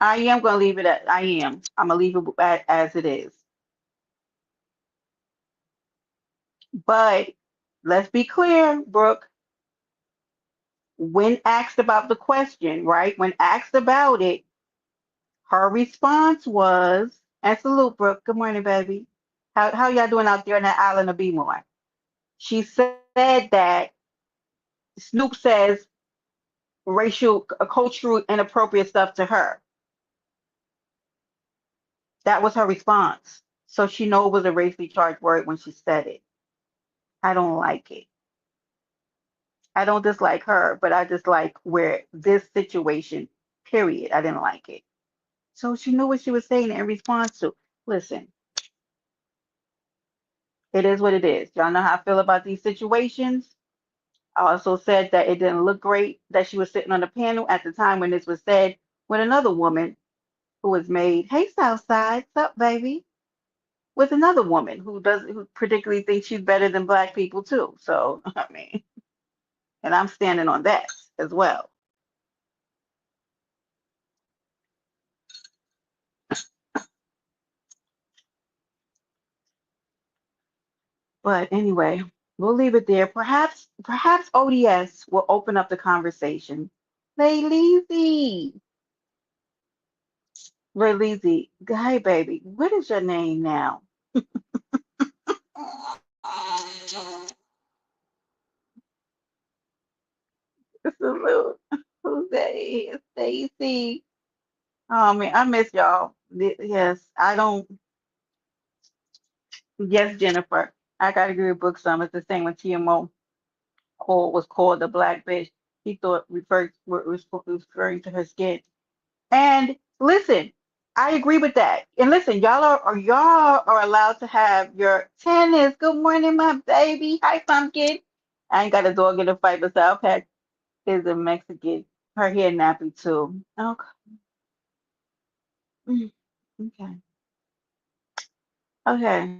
I am gonna leave it at I am. I'm gonna leave it as it is. But let's be clear, Brooke. When asked about the question, right? When asked about it, her response was, and salute, Brooke. Good morning, baby. How y'all doing out there on that island of Bmore? She said that Snoop says cultural, inappropriate stuff to her. That was her response. So she know it was a racially charged word when she said it. I don't like it. I don't dislike her, but I dislike where this situation, period. I didn't like it. So she knew what she was saying in response to. Listen, it is what it is. Y'all know how I feel about these situations. I also said that it didn't look great that she was sitting on the panel at the time when this was said with another woman who was made, hey Southside, what's up, baby? With another woman who particularly thinks she's better than black people too. So I mean, and I'm standing on that as well. But anyway, we'll leave it there. Perhaps ODS will open up the conversation. Lay Lazy. Lay Lazy. Hi baby. What is your name now? Salute. Who's that? Stacy. Oh man, I miss y'all. Yes, I don't. Yes, Jennifer. I gotta agree with Book Some. It's the same when TMO was called the black bitch. He thought was referring to her skin. And listen, I agree with that. And listen, y'all are allowed to have your tennis. Good morning, my baby. Hi, pumpkin. I ain't got a dog in a fight, but South Pack is a Mexican. Her hair nappy too. Okay. Mm, okay. Okay.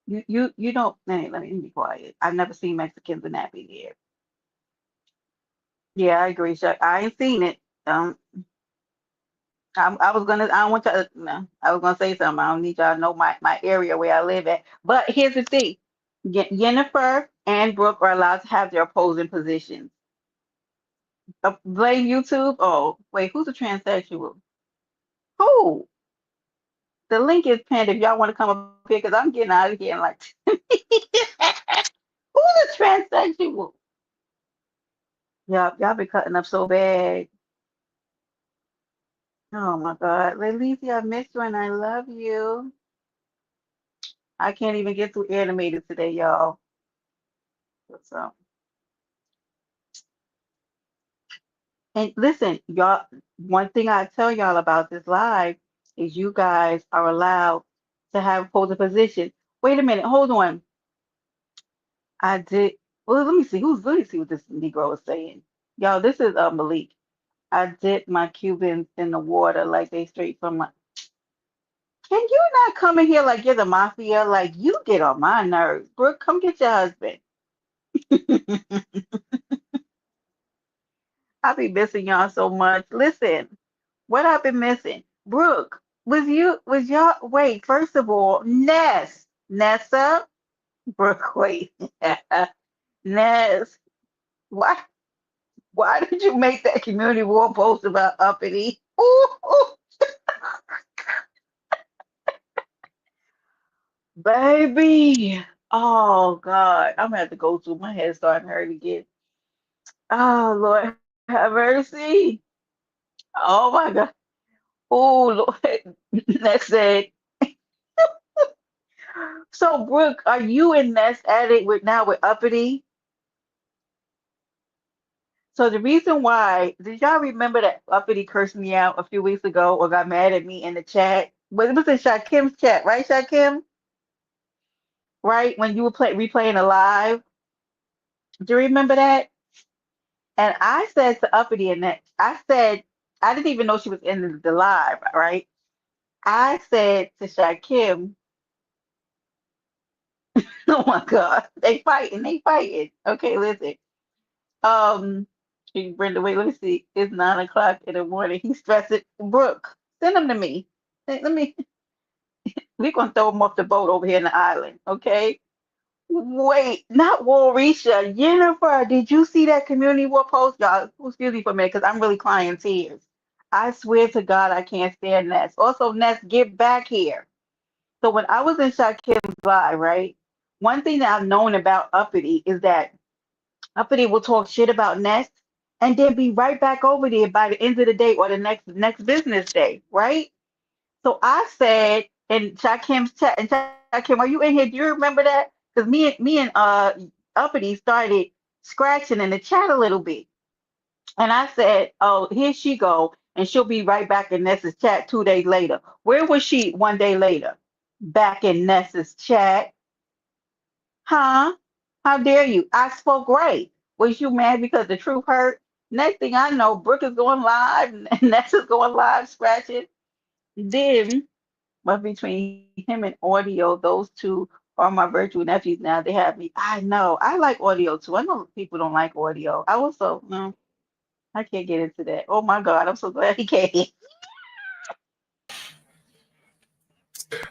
You don't let me be quiet. I've never seen Mexicans in nappy hair. Yeah, I agree, Chuck. I ain't seen it. Um, I was gonna. I don't want to. No, I was gonna say something. I don't need y'all to know my area where I live at. But here's the thing: Jennifer and Brooke are allowed to have their opposing positions. Blame YouTube. Oh, wait, who's a transsexual? Who? The link is pinned if y'all want to come up here because I'm getting out of here. Like, who's a transsexual? Y'all been cutting up so bad. Oh my God. Lacey, I missed you and I love you. I can't even get through animated today, y'all. So, and listen, y'all, one thing I tell y'all about this live is you guys are allowed to have hold a position. Wait a minute, hold on. I did. Well, let me see what this Negro is saying. Y'all, this is Malik. I dipped my Cubans in the water like they straight from my. Can you not come in here like you're the mafia? Like you get on my nerves. Brooke, come get your husband. I be missing y'all so much. Listen, what I've been missing. Brooke, was y'all wait, first of all, Nessa, Brooke, wait. Ness, why why did you make that community war post about uppity? Ooh, ooh, baby. Oh God. I'm gonna have to go through my head starting to hurt again. Oh Lord have mercy. Oh my God. Oh Lord. Next said. So Brooke, are you and Ness at it with now with uppity? So the reason why, did y'all remember that uppity cursed me out a few weeks ago or got mad at me in the chat? Well, it was in Shakim's chat, right, Shakim? Right? When you were replaying a live. Do you remember that? And I said to uppity and that I said I didn't even know she was in the live, right? I said to Shakim, oh my God, they fighting. Okay, listen. Um, Brenda, wait, let me see. It's 9 o'clock in the morning. He's stressing. Brooke, send him to me. Let me. We're gonna throw him off the boat over here in the island. Okay. Wait, not Warisha. Jennifer, did you see that community war post? Y'all, excuse me for a minute, because I'm really crying tears. I swear to God, I can't stand Ness. Also, Ness, get back here. So when I was in Shakim's live, right? One thing that I've known about Uppity is that Uppity will talk shit about Ness and then be right back over there by the end of the day or the next business day, right? So I said in Shakim's chat, and Shakim, are you in here? Do you remember that? Because me and Uppity started scratching in the chat a little bit. And I said, oh, here she go. And she'll be right back in Nessa's chat 2 days later. Where was she 1 day later? Back in Nessa's chat. Huh? How dare you? I spoke right. Was you mad because the truth hurt? Next thing I know, Brooke is going live, and Nessa's going live scratching. Then, but between him and audio, those two are my virtual nephews now. They have me. I know. I like audio too. I know people don't like audio. I also, no, I can't get into that. Oh my God, I'm so glad he came.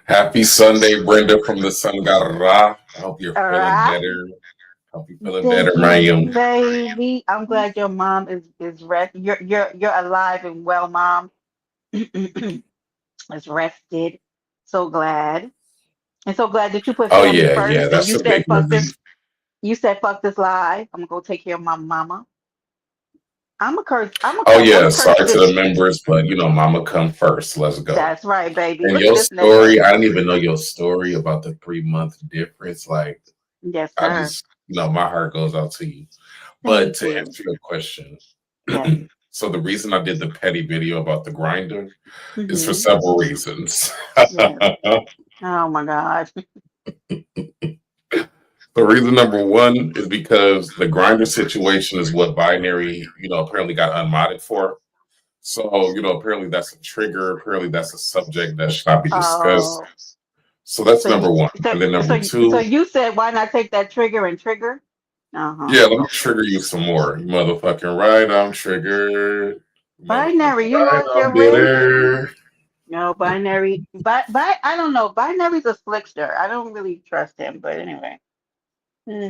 Happy Sunday, Brenda from the Sun God Ra. I hope you're All feeling right. better. Hope you're feeling better, Thank you, Mayim. baby. I'm glad your mom is rest. You're alive and well, mom. Is rested. So glad. And so glad that you put Oh family yeah, yeah, first and that's you a big said fuck this. relief. You said fuck this live. I'm gonna go take care of my mama. I'm a curse. I'm a Oh curse. I'm yeah, a curse sorry to this. the members, but Mama come first. Let's go. That's right, baby. And Look at your this nigga. story, I didn't even know your story about the 3 month difference. Like Yes, I sir. just, my heart goes out to you. But Thank to you. answer your question, Yes. so the reason I did the petty video about the grinder is for Hmm. several reasons. Yes. Oh my God. So reason number one is because the grinder situation is what binary, apparently got unmodded for. So, apparently that's a trigger. Apparently that's a subject that should not be discussed. Oh. So that's So you number one. so And then so number so two, you said why not take that trigger and trigger? Uh-huh. yeah, let me Okay. trigger you some more. You motherfucking right, I'm triggered. You motherfucking Binary, you right, lost I'm your race. bitter. No, binary. But I don't know. Binary's a slickster. I don't really trust him, but anyway. Hmm.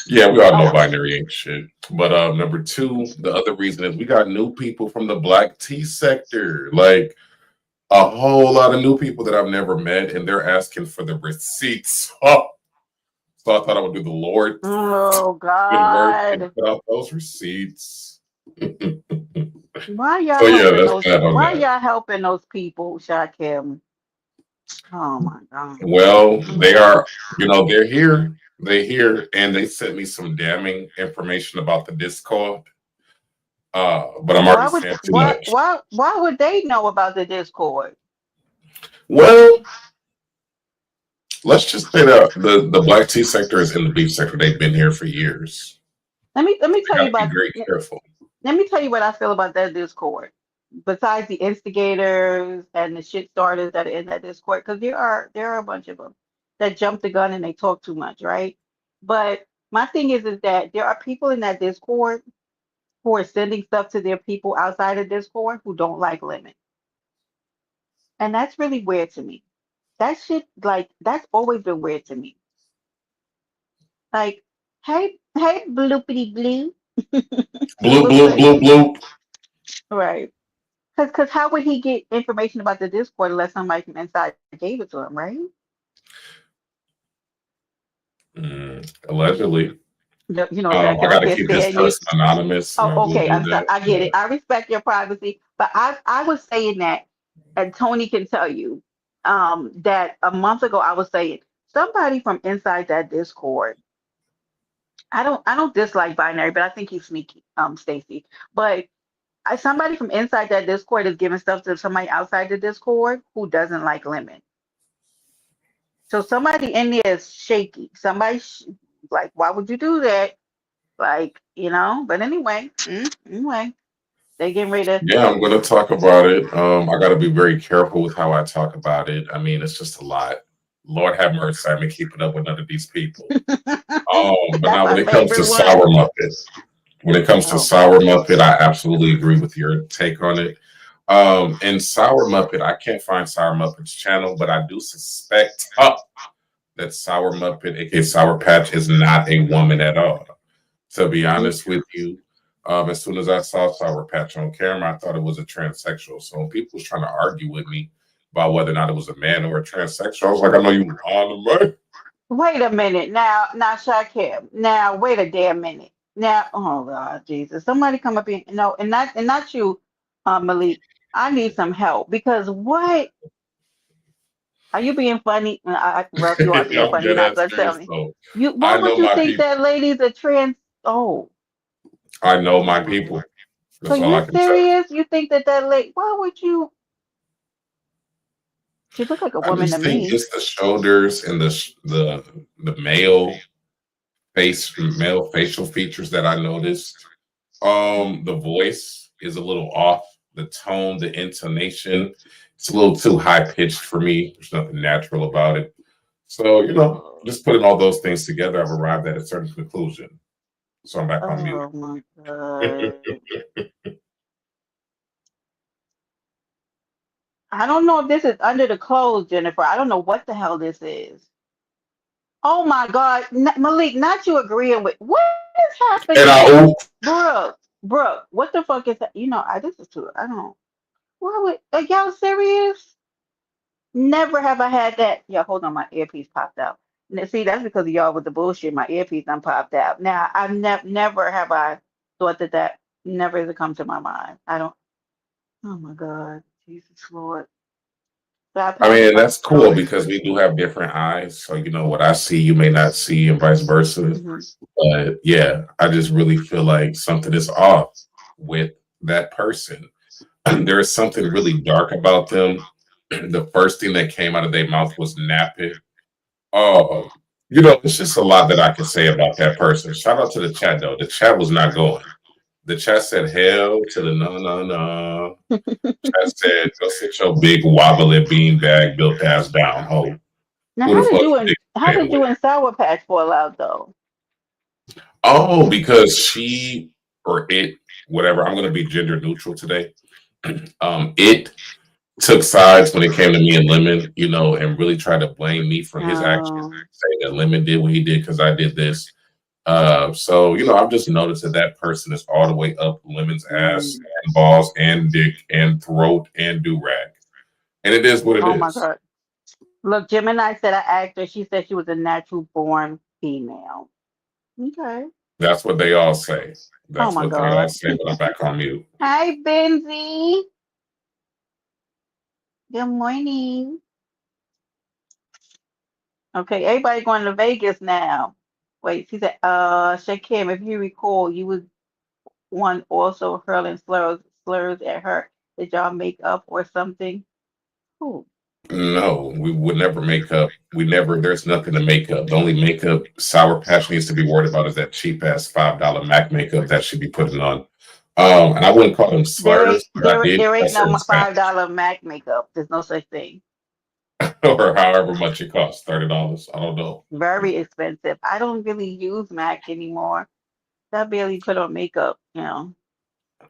Yeah, we all know Okay. binary ain't shit. But number two, the other reason is we got new people from the black tea sector. Like a whole lot of new people that I've never met, and they're asking for the receipts. Oh, so I thought I would do the Lord's Oh good work and God. put out those receipts. So Why y'all yeah, helping that's those? that on Why that. y'all helping those people, Shakim? Oh my God. Well, they Mm. are, they're here. They're here, and they sent me some damning information about the Discord. But I'm Why already would saying too why much. why why would they know about the Discord? Well, let's just say that the black tea sector is in the beef sector. They've been here for years. Let me We tell got you to be about very careful. let me tell you what I feel about that Discord. Besides the instigators and the shit starters that are in that Discord, because there are a bunch of them that jump the gun and they talk too much, right? But my thing is that there are people in that Discord who are sending stuff to their people outside of Discord who don't like lemon, and that's really weird to me. That shit, like, that's always been weird to me. Like, hey, bloopity blue, Bloop, what's bloop, good? bloop, bloop. Right. Because how would he get information about the Discord unless somebody from inside gave it to him, right? Allegedly. I Shaq, I got to can't keep his stand you. person anonymous. Oh, We'll okay, do I'm sorry. that. I get it. But I respect your privacy, but I was saying that, and Tony can tell you, that a month ago I was saying somebody from inside that Discord. I don't dislike binary, but I think he's sneaky, Stacy. But somebody from inside that Discord is giving stuff to somebody outside the Discord who doesn't like lemon. So somebody in there is shaky. Like, why would you do that? Like, But anyway, anyway, they getting ready to. yeah, I'm going to talk about it. I got to be very careful with how I talk about it. I mean, it's just a lot. Lord have mercy. I been keeping up with none of these people. But That's now when my it comes to favorite one. Sour Muppet, when it comes to Oh Sour God. Muppet, I absolutely agree with your take on it. And Sour Muppet, I can't find Sour Muppet's channel, but I do suspect that Sour Muppet, aka Sour Patch, is not a woman at all. To be Mm. honest with you, as soon as I saw Sour Patch on camera, I thought it was a transsexual. So when people was trying to argue with me about whether or not it was a man or a transsexual, I was like, I know you on the mic. Wait a minute. Now, Shakim. Now, wait a damn minute. Now, oh God, Jesus! Somebody come up here. No, and not you, Malik. I need some help because what? Are you being funny? Well, if you are being I'm funny, you're dead not ass gonna tell serious me. though. Why I would know you my think people. that lady's a trans? Oh, I know oh my my God. people. So That's all you I can tell you. serious? You think that lady? Why would you? She look like a I woman to just think me. it's the shoulders and the male facial features that I noticed. The voice is a little off. The tone, the intonation, it's a little too high pitched for me. There's nothing natural about it. So, Oh, just putting all those things together, I've arrived at a certain conclusion. So I'm back on mute. oh my God. I don't know if this is under the clothes, Jennifer. I don't know what the hell this is. Oh my God, Malik, not you agreeing with what is And I happening, oh, Brooke, what the fuck is that? This is too. I don't. Why would are y'all serious? Never have I had that. Yeah, hold on, my earpiece popped out. See, that's because of y'all with the bullshit. My earpiece done popped out. Now, I've never have I thought that never has it come to my mind. I don't. Oh my God, Jesus Lord, stop I having mean, my that's cool thoughts. because we do have different eyes. So, what I see, you may not see, and vice versa. Hmm. But yeah, I just really feel like something is off with that person. There is something really dark about them. The first thing that came out of their mouth was nappy. Oh, it's just a lot that I can say about that person. Shout out to the chat though. The chat was not going. The chat said hell to the no no no. Chat said go sit your big wobbly beanbag built ass down, ho. Now, Who the how did fuck you you and think how you're playing did with? you and Sour Patch fall out though? Oh, because she or it, whatever. I'm gonna be gender neutral today. It took sides when it came to me and Lemon, and really tried to blame me for his actions. Um, Say that Lemon did what he did because I did this. So I've just noticed that that person is all the way up Lemon's ass Mm. and balls and dick and throat and do rag, and it is what it Oh my is. God. Look, Gemini said I asked her. She said she was a natural born female. Okay. That's what they all say. Oh That's my what they all God. say. But I'm back on mute. Hi, Benzie. Good morning. Okay, everybody going to Vegas now. Wait, she said, Shakim, if you recall, you was one also hurling slurs at her. Did y'all make up or something? Who? No, we would never make up. We never. There's nothing to make up. The only makeup Sour Patch needs to be worried about is that cheap ass $5 Mac makeup that should be putting on. And I wouldn't call them There ain't slurs, but I there did there ain't cuss her in no Spanish, $5 Mac makeup. There's no such thing. or however much it costs, $30. I don't know. Very expensive. I don't really use Mac anymore. I barely put on makeup, you know.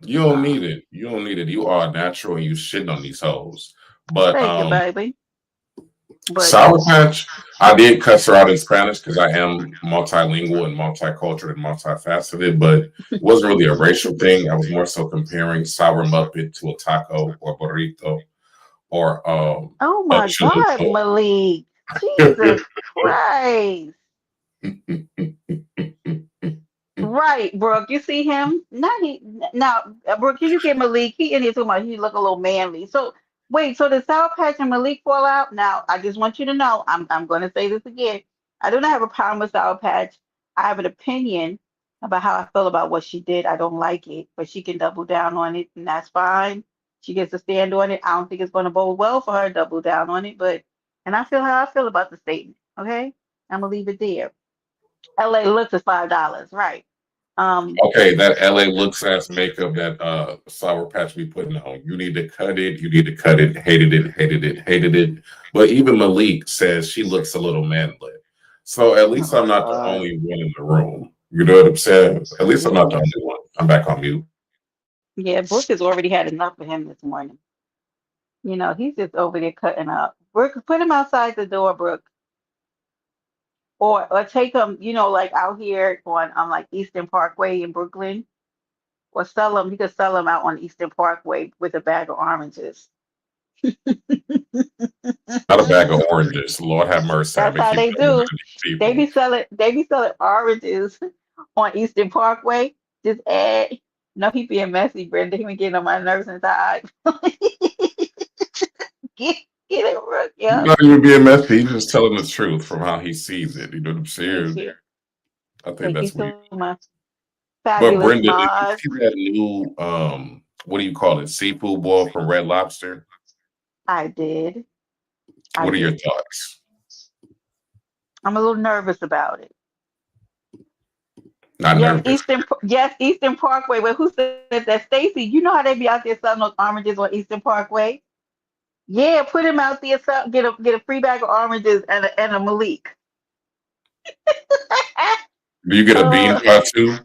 You don't Uh, need it. You don't need it. You are natural and you shitting on these hoes. But Thank you, baby. But Sour Patch, I did cuss her out in Spanish because I am multilingual and multicultural and multifaceted, but it wasn't really a racial thing. I was more so comparing Sour Muppet to a taco or burrito or oh a my God, chalupa. Malik. Jesus Christ. Right, Brooke. You see him? Now, Brooke, you get Malik. He in here talking about he look a little manly. So wait, so the Sour Patch and Malik fall out? Now, I just want you to know, I'm gonna say this again. I do not have a problem with Sour Patch. I have an opinion about how I feel about what she did. I don't like it, but she can double down on it, and that's fine. She gets to stand on it. I don't think it's gonna bode well for her to double down on it, but and I feel how I feel about the statement. Okay, I'm gonna leave it there. LA looks is $5, right? Um, Okay, that LA looks ass makeup that Sour Patch be putting on. You need to cut it. You need to cut it. Hated it. Hated it. Hated it. But even Malik says she looks a little manly. So at least oh I'm not the God. only one in the room. You know what I'm saying? At least I'm not the Mm. only one. I'm back on mute. Yeah, Brooke has already had enough of him this morning. You know, he's just over there cutting up. Brooke, put him outside the door, Brooke. Or take him, like out here on like Eastern Parkway in Brooklyn. Or sell him, you could sell him out on Eastern Parkway with a bag of oranges. Not a bag of oranges. Lord have mercy. I That's may how keep they coming do. to these They people. be selling oranges on Eastern Parkway. Just add, no, he being messy, Brenda. He been getting on my nerves since I get get it, Brooke. He's Yep. not even being messy. He's just telling the truth from how he sees it. You know what I'm Thank saying? you. I think Thank you that's what he. so much. But Fabulous Brenda, did you Boz. see that new what do you call it? Seafood boil from Red Lobster? I did. I What are your did. thoughts? I'm a little nervous about it. Not nervous. Yes, Eastern Parkway. Well, who said that? Stacy, you know how they be out there selling those oranges on Eastern Parkway? Yeah, put him out there. Get a free bag of oranges and a Malik. Do you get a bean uh, pot too?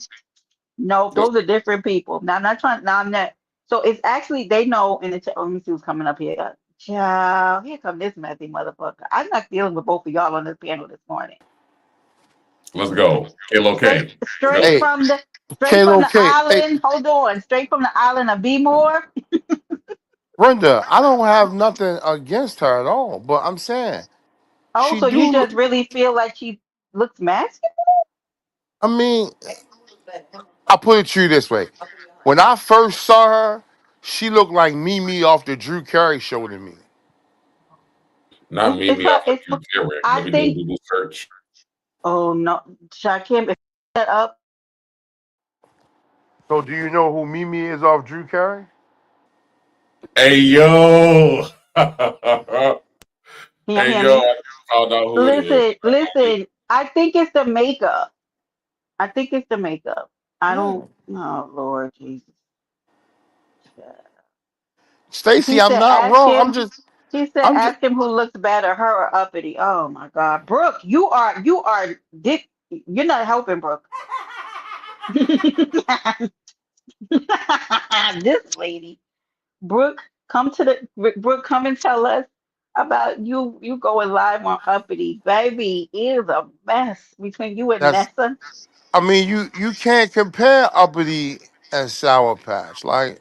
no, That's those are different people. Now I'm not trying. Now I'm not. So it's actually they know in the. Let me see who's coming up here. Child, here come this messy motherfucker. I'm not dealing with both of y'all on this panel this morning. let's go. Kalo Straight, K. Let's straight go. Hey, from the, straight from Kalo the K. Hey, island. Hold on, straight from the island of Bmore. Brenda, I don't have nothing against her at all, but I'm saying Oh, she so you do just look. really feel like she looks masculine? I mean, I'll put it to you this way: when I first saw her, she looked like Mimi off the Drew Carey show to me. Not me, It's me her. off of It's. Drew Carey. I Let me do a think. Google search. Oh no, Shakim, if you shut up, So, do you know who Mimi is off Drew Carey? Hey yo. Hey can you hear yo, me? I just found out who it is. Listen, listen. I think it's the makeup. I think it's the makeup. I don't. No, Oh Lord Jesus. Stacy, She I'm said, not ask wrong. him. She said, I'm just. ask him who looks better, her or uppity. Oh my God, Brooke, you are dick. You're not helping, Brooke. This lady, Brooke, Brooke, come and tell us about you going live on uppity, baby. It is a mess between you and That's Nessa. I mean, you can't compare uppity and sour patch. Like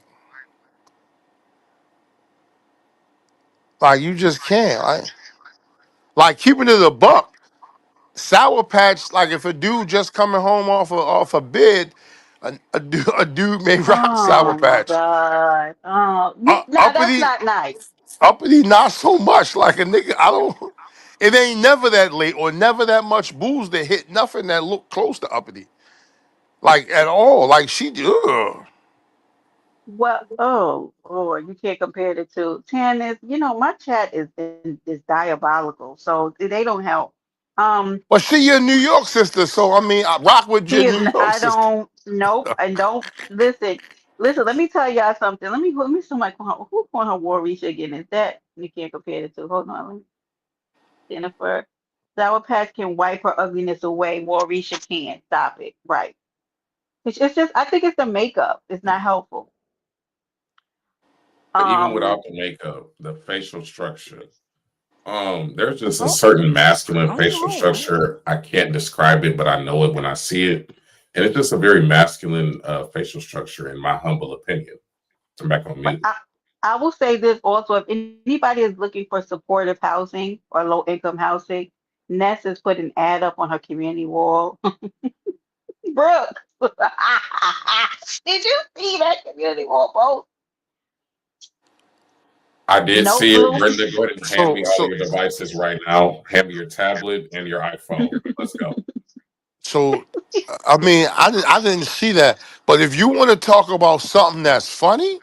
you just can't. Like keeping it a buck. Sour Patch, like if a dude just coming home off a bid, a dude may rock Sour Oh my Patch. God. Oh, nah, that's Uppity, not nice. uppity, not so much. Like a nigga, I don't. It ain't never that late or never that much booze that hit nothing that look close to uppity, like at all. Like she, ugh. Well, oh, Lord, you can't compare the two. Tennis, my chat is diabolical, so they don't help. Um, But she your New York sister, so I mean, I rock with your she is, New York I sister. don't, nope, and don't listen. Listen, let me tell y'all something. Let me somebody call her, who's calling her Warisha again? Is that you can't compare the two? Hold on, Jennifer. Sour Patch can wipe her ugliness away. Warisha can't. Stop it. Right. It's just, I think it's the makeup. It's not helpful. But even without Um, the makeup, the facial structure, there's just a oh, certain masculine facial oh, structure. I can't describe it, but I know it when I see it. And it's just a very masculine facial structure, in my humble opinion. I'm back on but mute. I will say this also, if anybody is looking for supportive housing or low income housing, Ness has put an ad up on her community wall. Brooke, did you see that community wall post? I did No see it. blue. Brenda, go ahead and hand So me all so your devices right now. Hand me your tablet and your iPhone. Let's go. so. I mean, I didn't see that. But if you want to talk about something that's funny,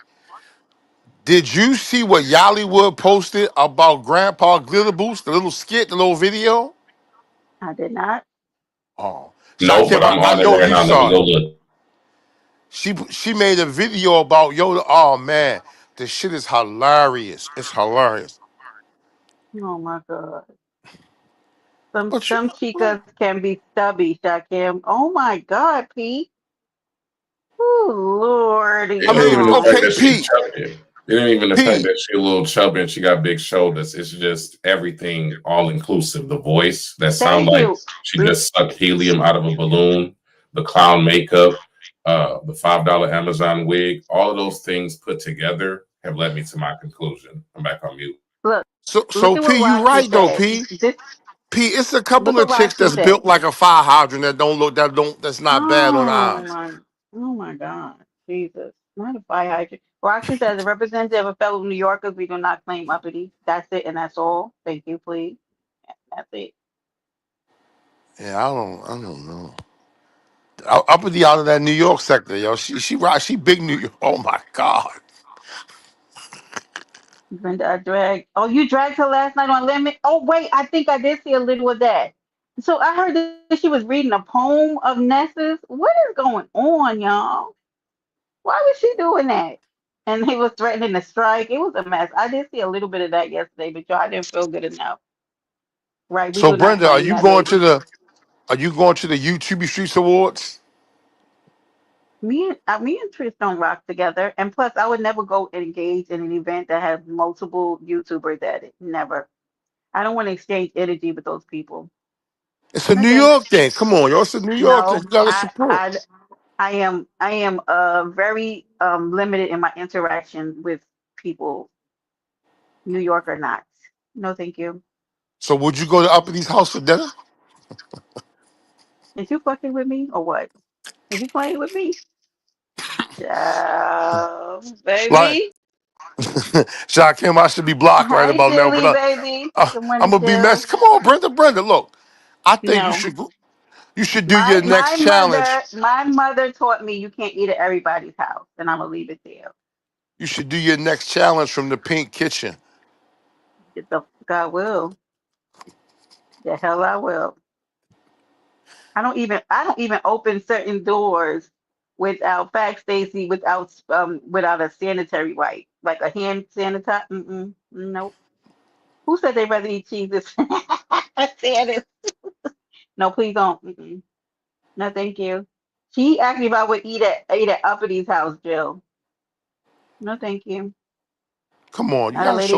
did you see what Yollywood posted about Grandpa Glitter Boost, the little skit, the little video? I did not. Oh, No, but Shakim, I'm I on it know right you now. Let me saw go it. look. She made a video about Yoda. Oh man, the shit is hilarious. It's hilarious. Oh my God. Some But you some know what? chicas can be stubby, Shakim. Oh my God, Pete. Oh Lordy. I It ain't mean, even the fact okay, that she's Pete, chubby. It ain't even the fact Pete. that she a little chubby and she got big shoulders. It's just everything all inclusive. The voice that sound Thank like you. she just sucked helium out of a balloon, the clown makeup, the $5 Amazon wig, all of those things put together have led me to my conclusion. I'm back on mute. Look, So look at P, what you Roxy right though, said. P. This P, it's a look couple what of chicks Roxy that's said. built like a fire hydrant that's not bad on the Oh eyes. my, oh my God, Jesus! Not a fire hydrant. Roxy says, a representative of fellow New Yorkers, we do not claim uppity. That's it, and that's all. Thank you, please. That's it. Yeah, I don't know. Up at the out of that New York sector, yo. She right, she big New York. Oh my God. Brenda, I dragged. Oh, you dragged her last night on Lemon. Oh wait, I think I did see a little of that. So I heard that she was reading a poem of Ness's. What is going on, y'all? Why was she doing that? And he was threatening to strike. It was a mess. I did see a little bit of that yesterday, but y'all, I didn't feel good enough. Right, we So do not Brenda, claim that, lady. are you going to the YouTube Streets Awards? Me and Trish don't rock together, and plus, I would never go engage in an event that has multiple YouTubers at it. Never. I don't want to exchange energy with those people. It's a No New thanks. York thing. Come on, yo. It's a New York thing. No, You gotta support. I am very limited in my interaction with people, New York or not. No, thank you. So would you go to Uppity house for dinner? Is you fucking with me or what? Is you playing with me? Like, Baby. Shakim, I should be blocked right Hi, about now, but Philly, baby. Good I'm morning, gonna be Phil. messy. Come on, Brenda. Look, I think No. you should do My your my next challenge. mother my mother taught me you can't eat at everybody's house, and I'm gonna leave it there. You should do your next challenge from the Pink Kitchen. Get the fuck I will. The hell I will. I don't even open certain doors without fact Stacy without a sanitary wipe like a hand sanitizer. Nope. Who said they'd rather eat cheese? I said it. No, please don't. No, thank you. She asked me if I would eat at Uppity house, Jill. No, thank you. Come on, you Not a lady.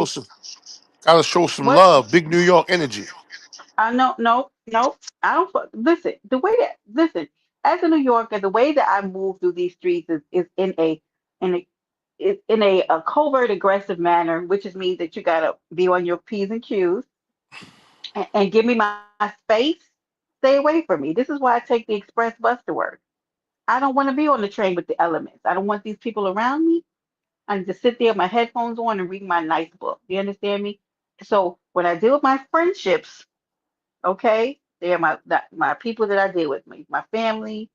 gotta show some What? love. Big New York energy. I know. No, no. I don't. Listen. The way that listen. as a New Yorker, the way that I move through these streets is in a in a covert aggressive manner, which is means that you gotta be on your P's and Q's and give me my space. Stay away from me. This is why I take the express bus to work. I don't want to be on the train with the elements. I don't want these people around me. I need to sit there with my headphones on and read my nice book. You understand me? So when I deal with my friendships, okay, they are my people that I deal with, my family,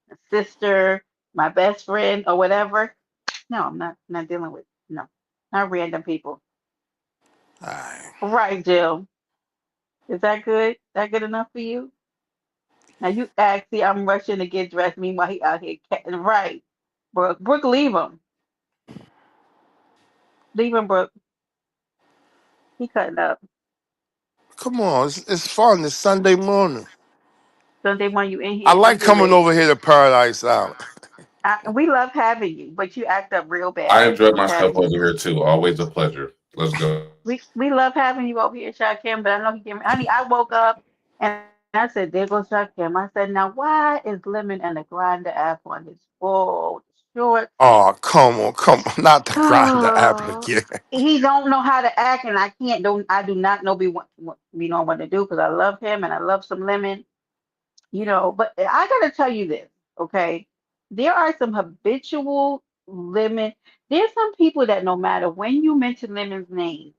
my sister, my best friend, or whatever. No, I'm not dealing with no, not random people. Alright. Right, Jill. Is that good? That good enough for you? Now you ask, see, I'm rushing to get dressed. Meanwhile, he out here catting right. Brooke, leave him. Leave him, Brooke. He cutting up. Come on, it's fun. It's Sunday morning. Sunday when you in I here, I'm like getting coming ready. over here to Paradise Island. We love having you, but you act up real I bad. enjoyed Okay. myself over here too. Always a pleasure. Let's go. We love having you over here, Shakim, but I know he gave me. Honey, I woke up and I said, "There goes Shakim." I said, "Now why is lemon and the grinder apple on this bowl short?" Oh, come on, not the grinder apple again. He don't know how to act, and I do not know be know what to do because I love him and I love some lemon, But I gotta tell you this, okay? There are some habitual lemon. There's some people that no matter when you mention lemon's name,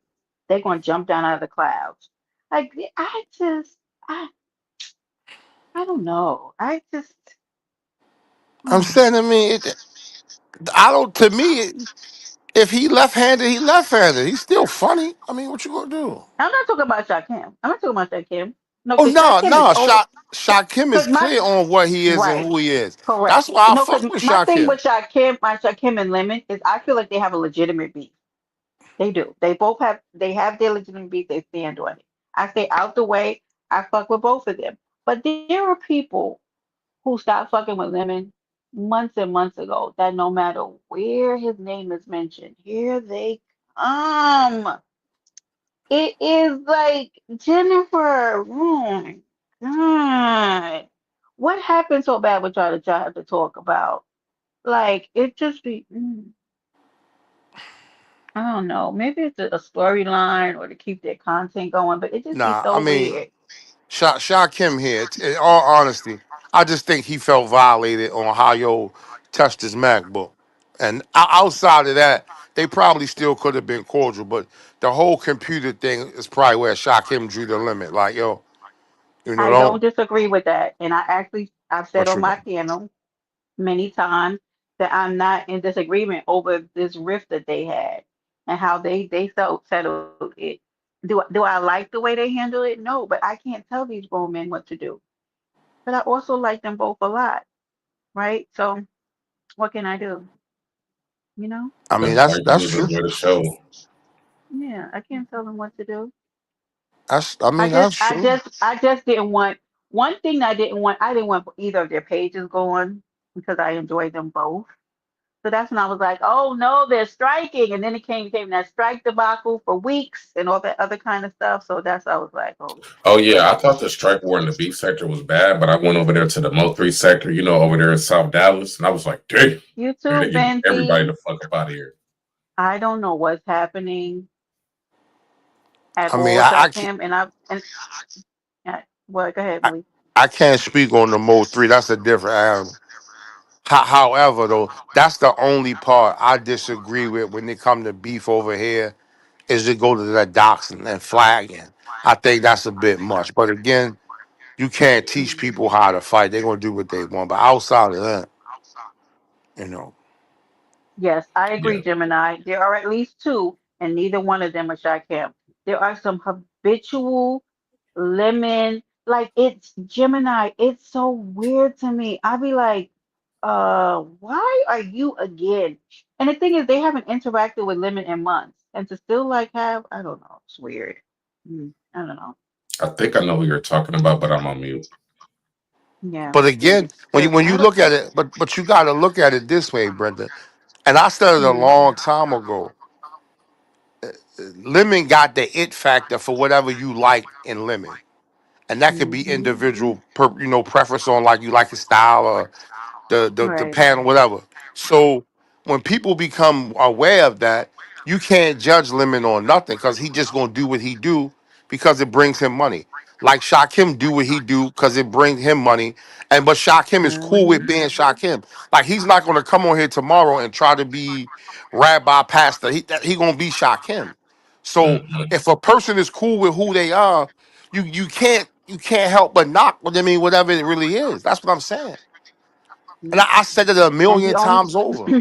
they're gonna jump down out of the clouds. Like I I don't know. I'm saying, I mean, I don't. To me, if he left-handed, he left-handed. He's still funny. I mean, what you gonna do? I'm not talking about Shakim. I'm not talking about Shakim. No, Oh because no, Shakim is no, over. Shakim is Because my clear on what he is and Right. who he is. Correct. That's why I No, fuck because with my thing Shakim. with Shakim and Lemon is I feel like they have a legitimate beef. They do. They have their legitimate beef. They stand on it. I stay out the way. I fuck with both of them. But there are people who stopped fucking with Lemon months and months ago that no matter where his name is mentioned, here they come. It is like Jennifer. Oh my God. What happened so bad with y'all that y'all have to talk about? Like it just be I don't know. Maybe it's a storyline or to keep their content going, but it just be Nah, I so mean, weird. Shakim here. In all honesty, I just think he felt violated on how yo touched his MacBook, and outside of that, they probably still could have been cordial. But the whole computer thing is probably where Shakim drew the limit. Like yo, I don't don't disagree with that. And I've said what on you my know. panel many times that I'm not in disagreement over this rift that they had and how they felt settled it. Do I like the way they handle it? No, but I can't tell these grown men what to do. But I also like them both a lot, right? So what can I do? You know? I mean, That's why you that's need to true. enjoy the show. Yeah, I can't tell them what to do. That's true. I just didn't want one thing I didn't want either of their pages going because I enjoyed them both. So that's when I was like, oh no, they're striking. And then it came that strike debacle for weeks and all that other kind of stuff. So that's I was like, oh Oh yeah, I shit. thought the strike war in the beef sector was bad, but I went over there to the Mo3 sector, over there in South Dallas, and I was like, dang, You they're too, getting everybody Fancy. the fuck up out of here. I don't know what's happening at I mean, all, Shakim. Well, go ahead, I, Willie. I can't speak on the Mo 3. That's a different animal. However, though, that's the only part I disagree with when it come to beef over here is to go to the doxing and flagging. I think that's a bit much. But again, you can't teach Mm. people how to fight. They're gonna do what they want. But outside of that, you know, Yes, I agree, Yeah. Gemini. There are at least two, and neither one of them are Shakim. There are some habitual lemon, like it's Gemini. It's so weird to me. I'll be like, why are you again? And the thing is, they haven't interacted with lemon in months, and to still like have, I don't know, it's weird. I don't know. I think I know who you're talking about, but I'm on mute. Yeah, but again, when you because when I you don't. look at it, but you got to look at it this way, Brenda. And I said it a Mm, long time ago. Lemon got the it factor for whatever you like in lemon. and that could be Mm-hmm. individual, preference on like you like his style or the Right. panel, whatever. So when people become aware of that, you can't judge Lemon on nothing because he just gonna do what he do because it brings him money. Like Shakim do what he do because it brings him money, and but Shakim is cool with Mm-hmm. being Shakim. Like he's not gonna come on here tomorrow and try to be rabbi pastor. He gonna be Shakim. So Mhm. if a person is cool with who they are, you can't help but knock what I mean, whatever it really is. That's what I'm saying. And I said it a And the million only times over.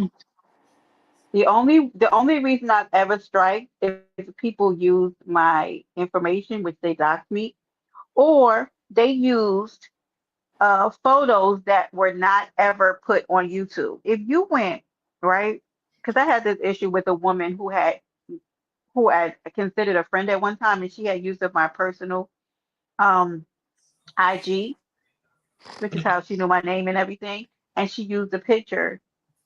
the only reason I've ever striked is people use my information, which they doxed me, or they used photos that were not ever put on YouTube. If you went, right, because I had this issue with a woman who I considered a friend at one time, and she had used up my personal um IG, which is how she knew my name and everything, and she used the picture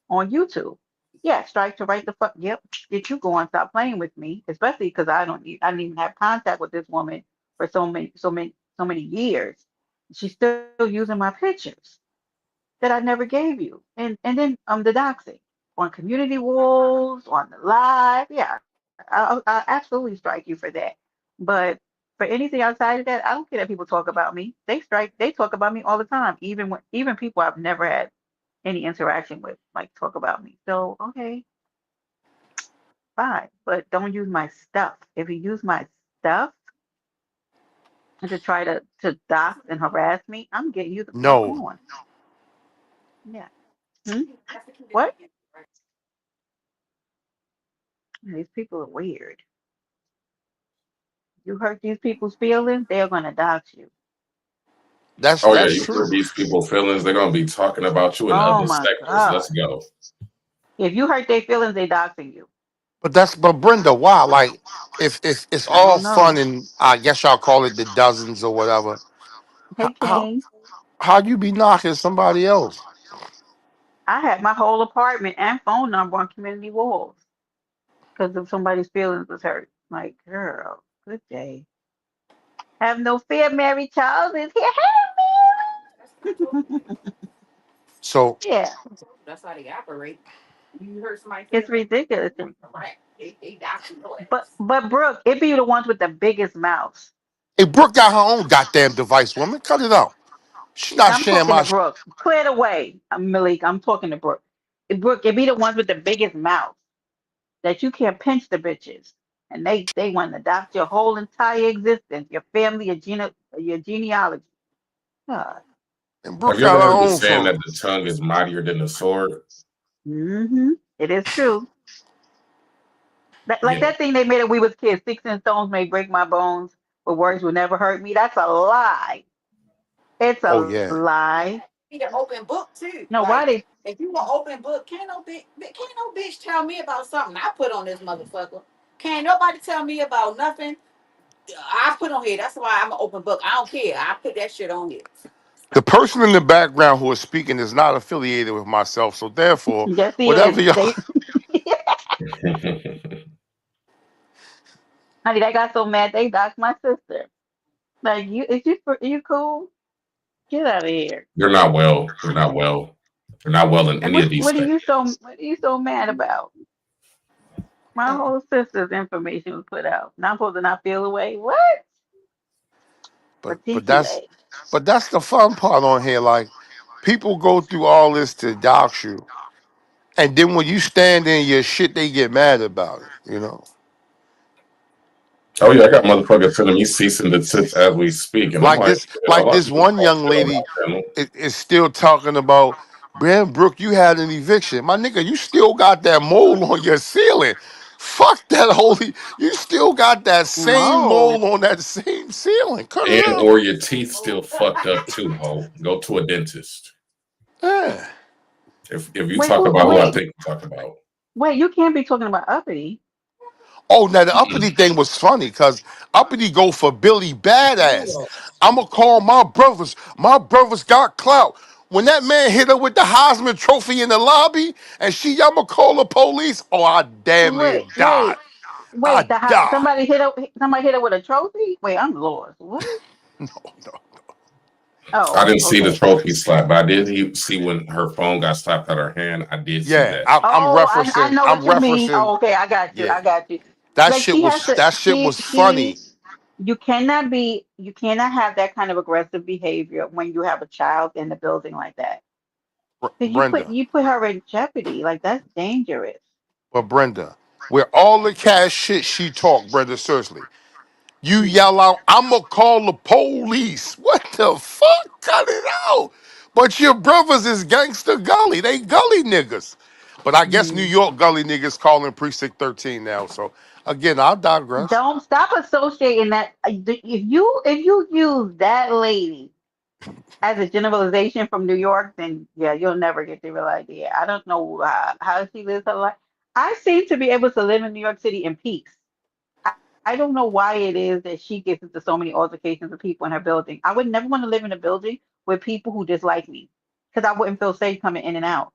on YouTube. Yeah, strike to right the fuck. Yep, get you going. Stop playing with me, especially because I didn't even have contact with this woman for so many years. She's still using my pictures that I never gave you, and then the doxing on community walls, on the live. Yeah, I'll absolutely strike you for that. But for anything outside of that, I don't care that people talk about me. They talk about me all the time, even people I've never had any interaction with, like talk about me. So okay, fine, but don't use my stuff. If you use my stuff and to try to dox and harass me, I'm getting you the fuck No, on. Yeah. Hmm? What? These people are weird. You hurt these people's feelings, they're gonna dox you. that's Oh yeah, that's you hurt true. these people's feelings. They're gonna be talking about you in Oh other my sectors. Let's God. go. If you hurt their feelings, they doxing you. But Brenda, why? Like if it's I all don't fun know. and I guess y'all call it the dozens or whatever. How Hey how, King, how you be knocking somebody else? I had my whole apartment and phone number on community walls because of somebody's feelings was hurt. Like, girl, good day. Have no fear, Mary Charles is here. Hey, Mary. So Yeah, it's ridiculous. But Brooke, it be the ones with the biggest mouths. hey, Brooke got her own goddamn device, woman. Cut it out. She not I'm sharing talking my to Brooke. Clear the way, Malik. I'm talking to Brooke. Brooke, it be the ones with the biggest mouths that you can't pinch the bitches, and they want to adopt your whole entire existence, your family, your genealogy. God. and Have Brooke you ever got her heard the own saying that phone. the tongue is mightier than the sword? Mm-hmm. It is true. Like Yeah. that thing they made it we was kids. Sticks and stones may break my bones, but words will never hurt me. That's a lie. It's a Oh yeah. lie. No, why they The person in the background who is speaking is not affiliated with myself, so therefore, yes he is. whatever y'all They honey, they got so mad they doxed my sister. Like you cool? Get out of here. They're not well. They're not well. They're not well in And any of these sectors. what are you so mad about? My whole sister's information was put out. Now I'm supposed to not feel away. What? but that's Particularly. but that's the fun part on here. Like people go through all this to dox you, and then when you stand in your shit, they get mad about it. Oh yeah, I got motherfuckers telling me cease and desist as we speak, and I'm Like like, this, hell, like I this can just one talk young shit on lady my channel. is still talking about, man, Brooke, you had an eviction. My nigga, you still got that mold on your ceiling. Fuck that holy. You still got that same Oh. mold on that same ceiling. Cut it And out. or your teeth still fucked up too, ho. Go to a dentist. Yeah. If you Wait, talk who about who I wait, think you talk about. wait, you can't be talking about uppity. Oh, now the uppity thing was funny because uppity go for Billy Badass. I'ma call my brothers. My brothers got clout. When that man hit her with the Heisman Trophy in the lobby and I'ma call the police. Oh, I damn near Wait, died. wait, I wait. died. Somebody hit her with a trophy? Wait, I'm lost. What? No, no. I Oh, didn't see the okay. trophy slap, but I did see when her phone got slapped out of her hand. I did see Yeah, that. I'm Oh, I referencing. know I'm what you mean. referencing. Oh, okay, I got you. Yeah, I got you. that Like shit she has was to. that shit was She. funny, You cannot be. You cannot have that kind of aggressive behavior when you have a child in the building like that. Because Brenda. you put her in jeopardy. Like that's dangerous. But Brenda, with all the cash shit she talked, Brenda, seriously, you Mm, yell out, "I'ma call the police." What the fuck? Cut it out. But your brothers is gangster gully. They gully niggas. But I guess New mm. York gully niggas calling precinct 13 now. So again, I'll digress. Don't stop associating that. If you use that lady as a generalization from New York, then yeah, you'll never get the real idea. I don't know how she lives her life. I seem to be able to live in New York City in peace. I don't know why it is that she gets into so many altercations with people in her building. I would never want to live in a building with people who dislike me because I wouldn't feel safe coming in and out.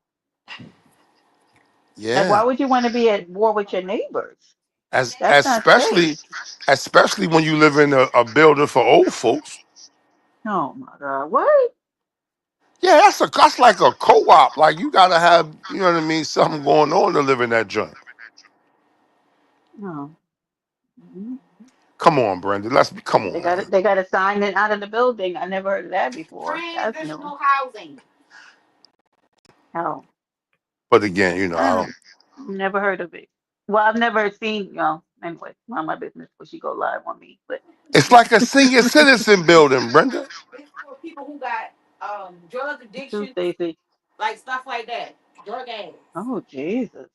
Like, why Yeah. would you want to be at war with your neighbors? As That's not safe. especially when you live in a building for old folks. Oh my God, what? Yeah, that's like a co-op. Like you gotta have, you know what I mean, something going on to live in that joint. No. Mhm. Come on, Brenda. Come They on, got it. man. They got a sign it out of the building. I never heard of that before. That's new. Oh, But again, I ah, don't. never heard of it. Well, I've never seen. Anyway, mind my business before she go live on me. But It's like a senior citizen building, Brenda. Sue Stacy. Oh Jesus.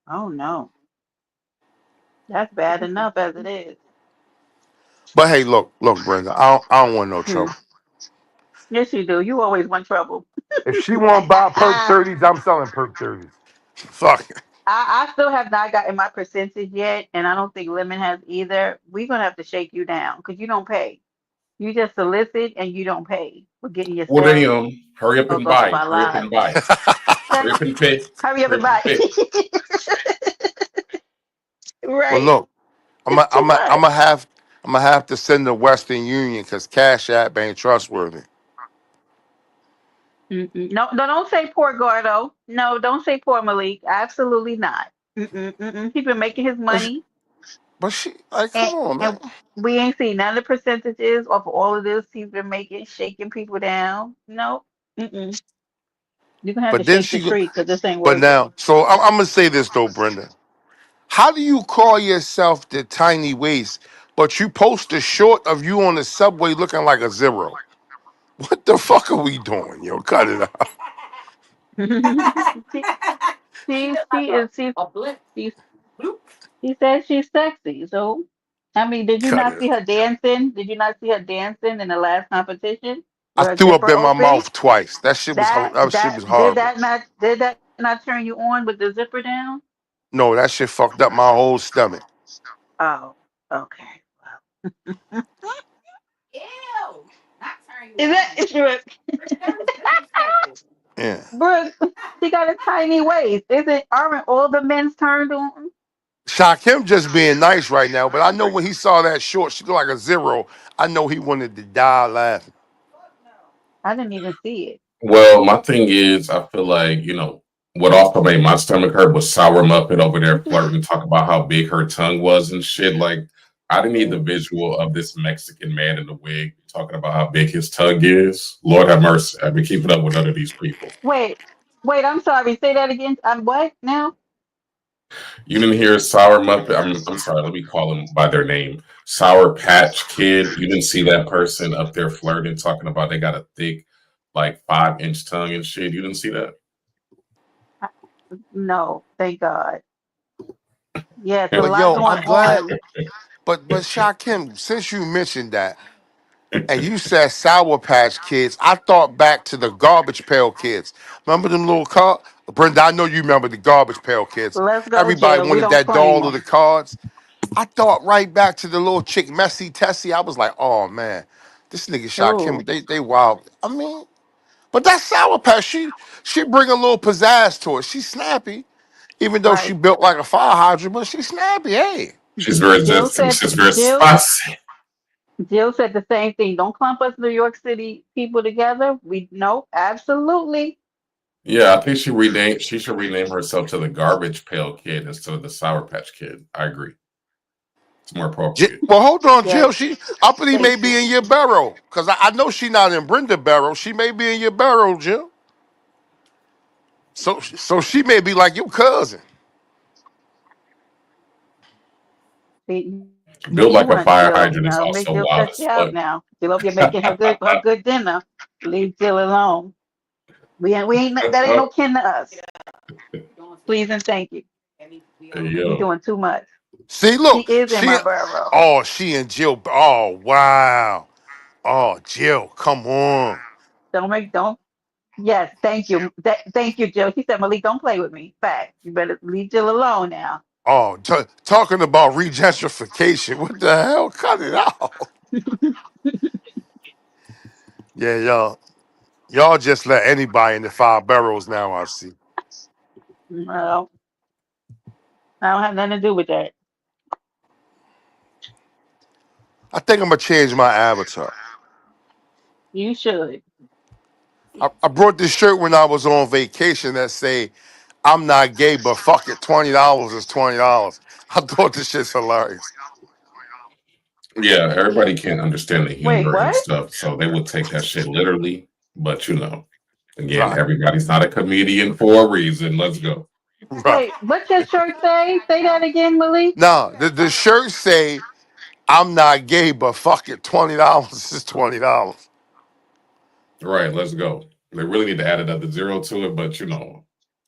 Oh no. That's bad enough as it is. But hey, look, Brenda. I don't want no Hmm. trouble. Yes, you do. You always want trouble. If she want to buy perk 30s, I'm selling perk 30s. Fuck it. I still have not gotten my percentage yet, and I don't think Lemon has either. We're gonna have to shake you down because you don't pay. You just solicit and you don't pay for getting your Well, stuff. then, hurry up Oh, and God, if buy. I Hurry up lied. and buy. Hurry up and pay. Hurry up Hurry and up and buy. pay. Well, Right. look, I'm It's i too I'm i I'm much. gonna have I'm gonna have to send the Western Union because Cash App ain't trustworthy. Mm-mm. No, no, don't say poor Gordo. No, don't say poor Malik. Absolutely not. Mm-mm, mm-mm. He's been making his But she, money, but she, like, come and on, man. and we ain't seen none of the percentages of all of this he's been making, shaking people down. No, mm-mm. You're gonna have to But then shake the she go. tree because this ain't But working. now, so I'm gonna say this though, Brenda. How do you call yourself the tiny waist, but you post a short of you on the subway looking like a zero? What the fuck are we doing, yo? Cut it out. she, she's she says she's sexy. So, I mean, did you Cut not it. see her dancing? Did you not see her dancing in the last competition I with her threw up zipper in my open? mouth twice. That shit was horrible. Did that not turn you on with the zipper down? No, that shit fucked up my whole stomach. Oh, okay. Well, is that is Brooke? Yeah. Brooke, she got a tiny waist. Aren't all the men's turned on? Shakim just being nice right now, but I know when he saw that short, she looked like a zero. I know he wanted to die laughing. I didn't even see it. Well, my thing is, I feel like, what also made my stomach hurt was Sour Muppet over there flirting, talking about how big her tongue was and shit. Like, I didn't need the visual of this Mexican man in the wig talking about how big his tongue is. Lord have mercy. I've been keeping up with none of these people. Wait, wait, I'm sorry. Say that again. I'm what now? You didn't hear Sour Muppet? I'm sorry, let me call them by their name. Sour Patch Kid. You didn't see that person up there flirting, talking about they got a thick, like 5-inch tongue and shit. You didn't see that? No, thank God. Yes, a But lot yo, going I'm glad. on. But Shakim, since you mentioned that, and you said Sour Patch Kids, I thought back to the Garbage Pail Kids. Remember them little cards? Brenda, I know you remember the Garbage Pail Kids. Let's go, Everybody Jill. We wanted don't that claim doll of the them. cards. I thought right back to the little chick, Messy Tessie. I was like, oh man, this nigga Shakim, Ooh, they wild. I mean, but that Sour Patch, she bring a little pizzazz to it. She's snappy, even though she right. built like a fire hydrant, but she's snappy. Hey, She's very Jill just said she's very Jill spicy. Jill said the same thing. Don't clump us New York City people together. We no, absolutely. Yeah, I think she should rename herself to the Garbage Pail Kid instead of the Sour Patch Kid. I agree. It's more appropriate. Well, hold on, Yes, Jill. She uppity may thank you. be in your barrel because I know she not in Brenda barrel. She may be in your barrel, Jill. So she may be like your cousin. See, Built you like a want fire Jill. hydrant is Now make also Jill wild cut as you out fuck. now. Jill over here making her good dinner. Leave Jill alone. We ain't that ain't no kin to us. Please and thank you. Hey, You yo. doing too much. See, She look, is in my borough. she and Jill. Oh wow. Oh, Jill, come on. Don't. Yes, thank you. Thank you, Jill. She said, Malik, don't play with me. Fact. You better leave Jill alone now. Oh, talking about regentrification. What the hell? Cut it out. Yeah, y'all just let anybody in the five barrels now. I see. Well, I don't have nothing to do with that. I think I'm gonna change my avatar. You should. I brought this shirt when I was on vacation that say, "I'm not gay, but fuck it, $20 is $20." I thought this shit's hilarious. Yeah, everybody can't understand the Wait, humor and what? stuff, so they would take that shit literally. But again, Right, everybody's not a comedian for a reason. Let's go. right. Wait, what's your shirt say? Say that again, Malik. No, the shirt say, "I'm not gay, but fuck it, $20 is $20." Right, let's go. They really need to add another zero to it, but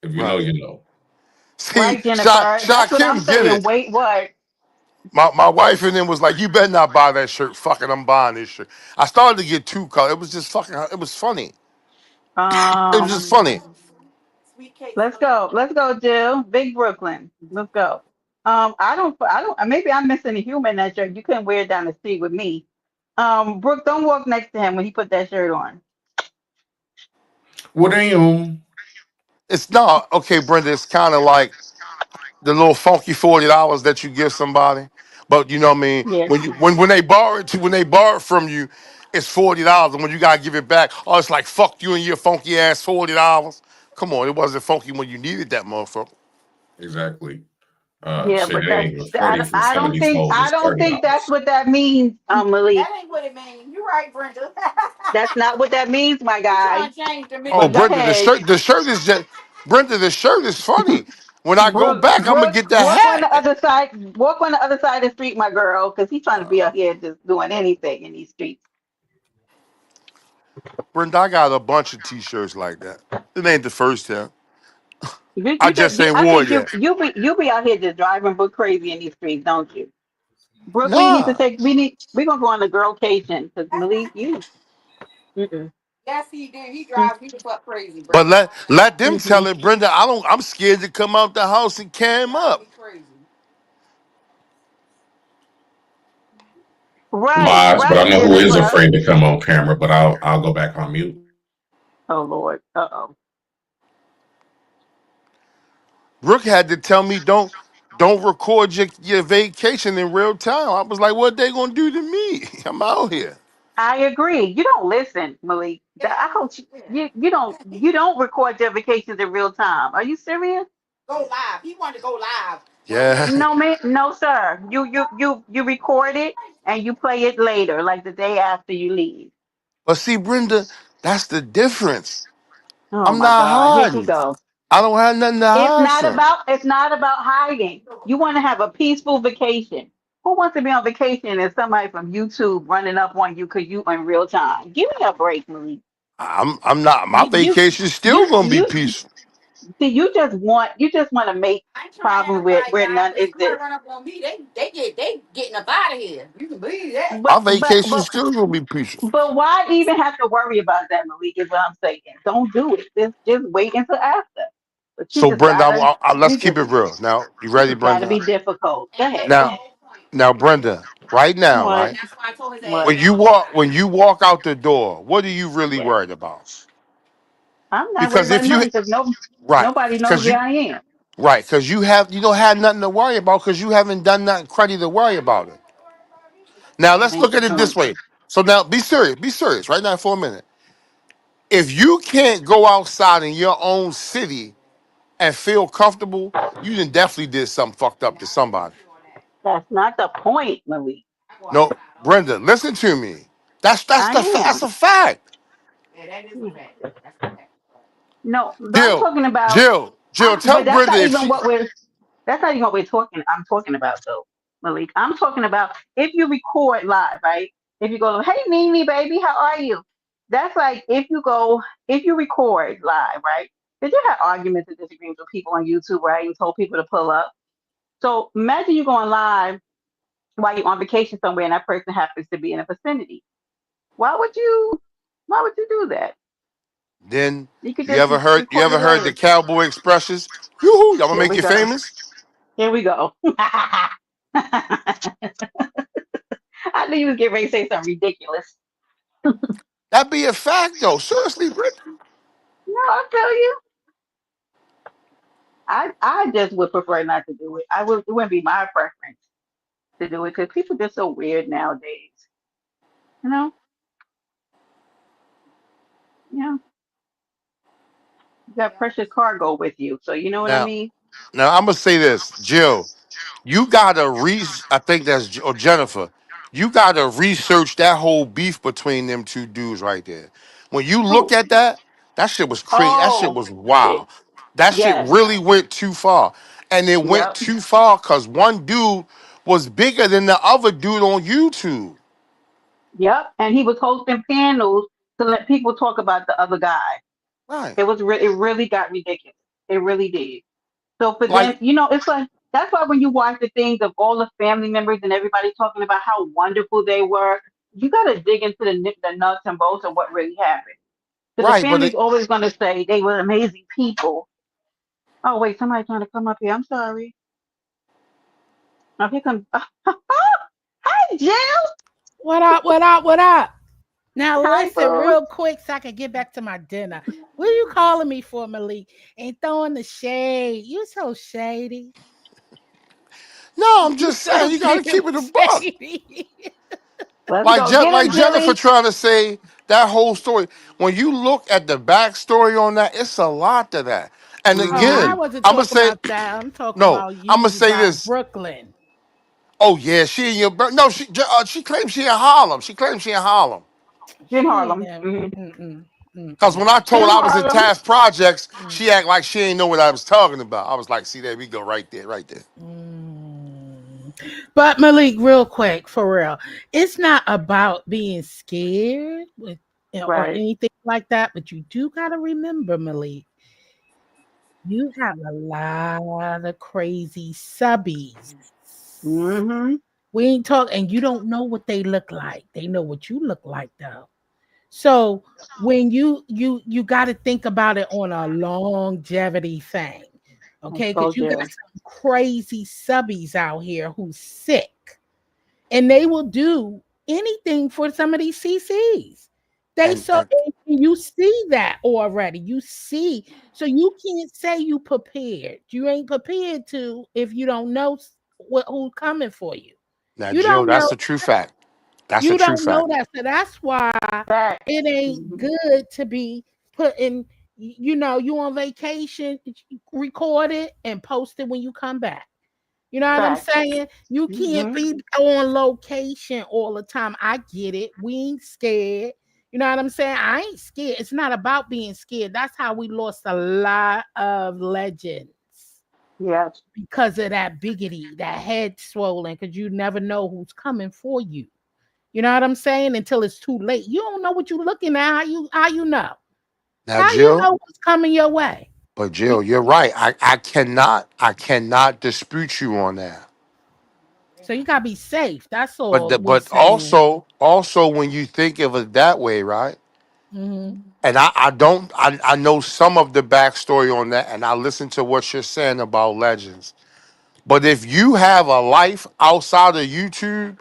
if you know, Right. you know. See, Right, Jennifer. That's Shot what I'm Kim get saying. it. Wait, what? My wife and then was like, "You better not buy that shirt. Fucking, I'm buying this shirt." I started to get two colors. It was just fucking. It was funny. It was just Um, funny. let's go. Let's go, Jill. Big Brooklyn. Let's go. I don't, maybe I'm missing a human that shirt. You couldn't wear it down the street with me. Brooke, don't walk next to him when he put that shirt on. Well, damn. It's not okay, Brenda. It's kind of like the little funky $40 that you give somebody, but you know what I mean. Yes. When they borrow it when they borrow it from you, it's $40, and when you gotta give it back, oh, it's like fuck you and your funky ass $40. Come on, it wasn't funky when you needed that motherfucker. Exactly. Yeah, Shit, but it ain't even 40 for I some of don't these think hoes. It's that's $30. what that means, Malik. That's not what that means, my guy. Oh, But go Brenda, ahead. the shirt is just Brenda. The shirt is funny. When I go back, I'm gonna Brooke, get the walk on the hat. other side. Walk on the other side of the street, my girl, because he's trying to be out here just doing anything in these streets. Brenda, I got a bunch of T-shirts like that. It ain't the first time. I You just, just ain't I wore it think yet. you be out here just driving Brooke crazy in these streets, don't you? Brooke, Nah, we're gonna go on the girlcation because Malik, you, mm-mm, but let them tell mm-mm. it, Brenda. I don't. I'm scared to come out the house and cam up. Mods, but I Right, know who is Jennifer. afraid to come on camera, but I'll go back on mute. Oh Lord, uh-oh. Brooke had to tell me don't record your vacation in real time. I was like, what they gonna do to me? I'm out here. I agree. You don't listen, Malik. I hope you don't record your vacations in real time. Are you serious? Yeah, No, man, no, sir. You record it and you play it later, like the day after you leave. but see, Brenda, that's the difference. Oh I'm my not God, here he hiding. goes. I don't have nothing to hide from. It's not about hiding. You want to have a peaceful vacation. Who wants to be on vacation and somebody from YouTube running up on you because you in real time? Give me a break, Malik. I'm not. My You you vacation's still you gonna be you peaceful. see you just want to make problems where none exist. My But but vacation's but still gonna be peaceful. but why even have to worry about that, Malik? Is what I'm saying. Don't do it. Just wait until after. But So, Brenda, let's keep it real. Now, you you ready, just gotta Brenda? be difficult. Go ahead. Now, Brenda, right now, What? right? What? When you walk out the door, what are you really Yes. worried about? I'm not worried Because about if you nothing because right, nobody knows because where I am. you don't have nothing to worry about because you haven't done nothing cruddy to worry about it. Now let's Thank look you at it so this much. way. So now be serious right now for a minute. If you can't go outside in your own city and feel comfortable, you then definitely did something fucked up to somebody. That's not the point, Malik. No, Brenda, listen to me. I That's am. a fact. No, but I'm Jill, talking about. Jill, tell But that's Brenda not if even she what we're. That's not even what we're talking. I'm talking about though, Malik. I'm talking about if you record live, right? If you go, hey Nene, baby, how are you? That's like if you record live, right? Did you have arguments and disagreements with people on YouTube, right? And told people to pull up. So imagine you going live while you're on vacation somewhere, and that person happens to be in a vicinity. Why would you? Why would you do that? then You could you just you record ever it heard the later. cowboy expressions? Yoo-hoo, I'm gonna Here make we you go. famous. Here we go. I knew you was getting ready to say something ridiculous. That be a fact though. Seriously, Brenda. No, I feel you. I just would prefer not to do it. It wouldn't be my preference to do it because people just so weird nowadays. You know, you know, you got precious cargo with you, so you know what I Now, mean. now I'm gonna say this, Jill. You gotta I think that's or Jennifer. You gotta research that whole beef between them two dudes right there. When you look Who? at that, that shit was crazy. That shit Oh, was wild. That shit yes, really went too far, and it went yep, too far because one dude was bigger than the other dude on YouTube. yep. And he was hosting panels to let people talk about the other guy. Right. It really got ridiculous. It really did. So for them, Like, it's like that's why when you watch the things of all the family members and everybody talking about how wonderful they were, you got to dig into the nuts and bolts of what really happened. Because the right, but family's always going to say they were amazing people. Oh wait, somebody trying to come up here. I'm sorry. Oh, here comes. Hi, Jill. What up? What up? What up? Now Hi, listen boo. real quick so I can get back to my dinner. What are you calling me for, Malik? Ain't throwing the shade. You so shady. no, I'm You just saying so you gotta damn keep it a buck. shady. Let's go. Get Like him, Jennifer Jilly. trying to say that whole story. When you look at the backstory on that, it's a lot to that. And Oh, I again, Mm-hmm. wasn't I'm gonna talking say about that. I'm talking no. about I'm gonna you say by this. Brooklyn. Oh yeah, she in your no. She claims she in Harlem. She claims she in Harlem. In She Harlem. ain't. Mm-hmm. Cause when I told In her I was in Harlem. Task Projects, Mm-mm. she act like she ain't know what I was talking about. I was like, see there we go, right there, right there. Mm. But Malik, real quick, for real, it's not about being scared or Right. anything like that. But you do gotta remember, Malik, you have a lot of crazy subbies. Mm-hmm. We ain't talking, and you don't know what they look like. They know what you look like, though. So when you got to think about it on a longevity thing, Let's okay? go, Because you got Jill. some crazy subbies out here who's sick, and they will do anything for some of these CCs. They And so you see that already. You see, so you can't say you prepared. You ain't prepared to if you don't know who's coming for you. now, You Jill, don't know that's a true fact. That's a you true don't know fact. that. So that's why Facts. it ain't Mm-hmm. good to be putting, you on vacation, record it and post it when you come back. You know what I'm Facts. saying? You can't Mm-hmm. be on location all the time. I get it. We ain't scared. You know what I'm saying? I ain't scared. It's not about being scared. That's how we lost a lot of legends Yes. because of that biggity, that head swollen, because you never know who's coming for you. You know what I'm saying? Until it's too late. You don't know what you're looking at. How you know? Now, How you Jill, know what's coming your way? but You, Jill, you're right. I cannot dispute you on that. so you gotta be safe. That's But all we but saying. also when you think of it that way, right? Hmm. And I know some of the backstory on that, and I listen to what you're saying about legends. But if you have a life outside of YouTube,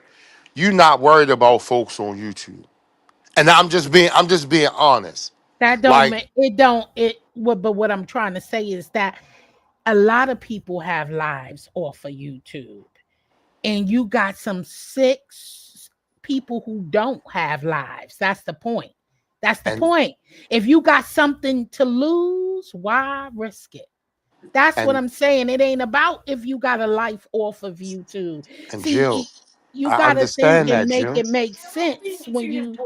you're not worried about folks on YouTube. And I'm just being honest. That don't Like, make it don't it. But what I'm trying to say is that a lot of people have lives off of YouTube, and you got some sick people who don't have lives. That's the point. That's the and point. If you got something to lose, why risk it? That's what and I'm saying. It ain't about if you got a life off of YouTube. and See, Jill, you I got to think understand and that, make Jill. it make sense when you.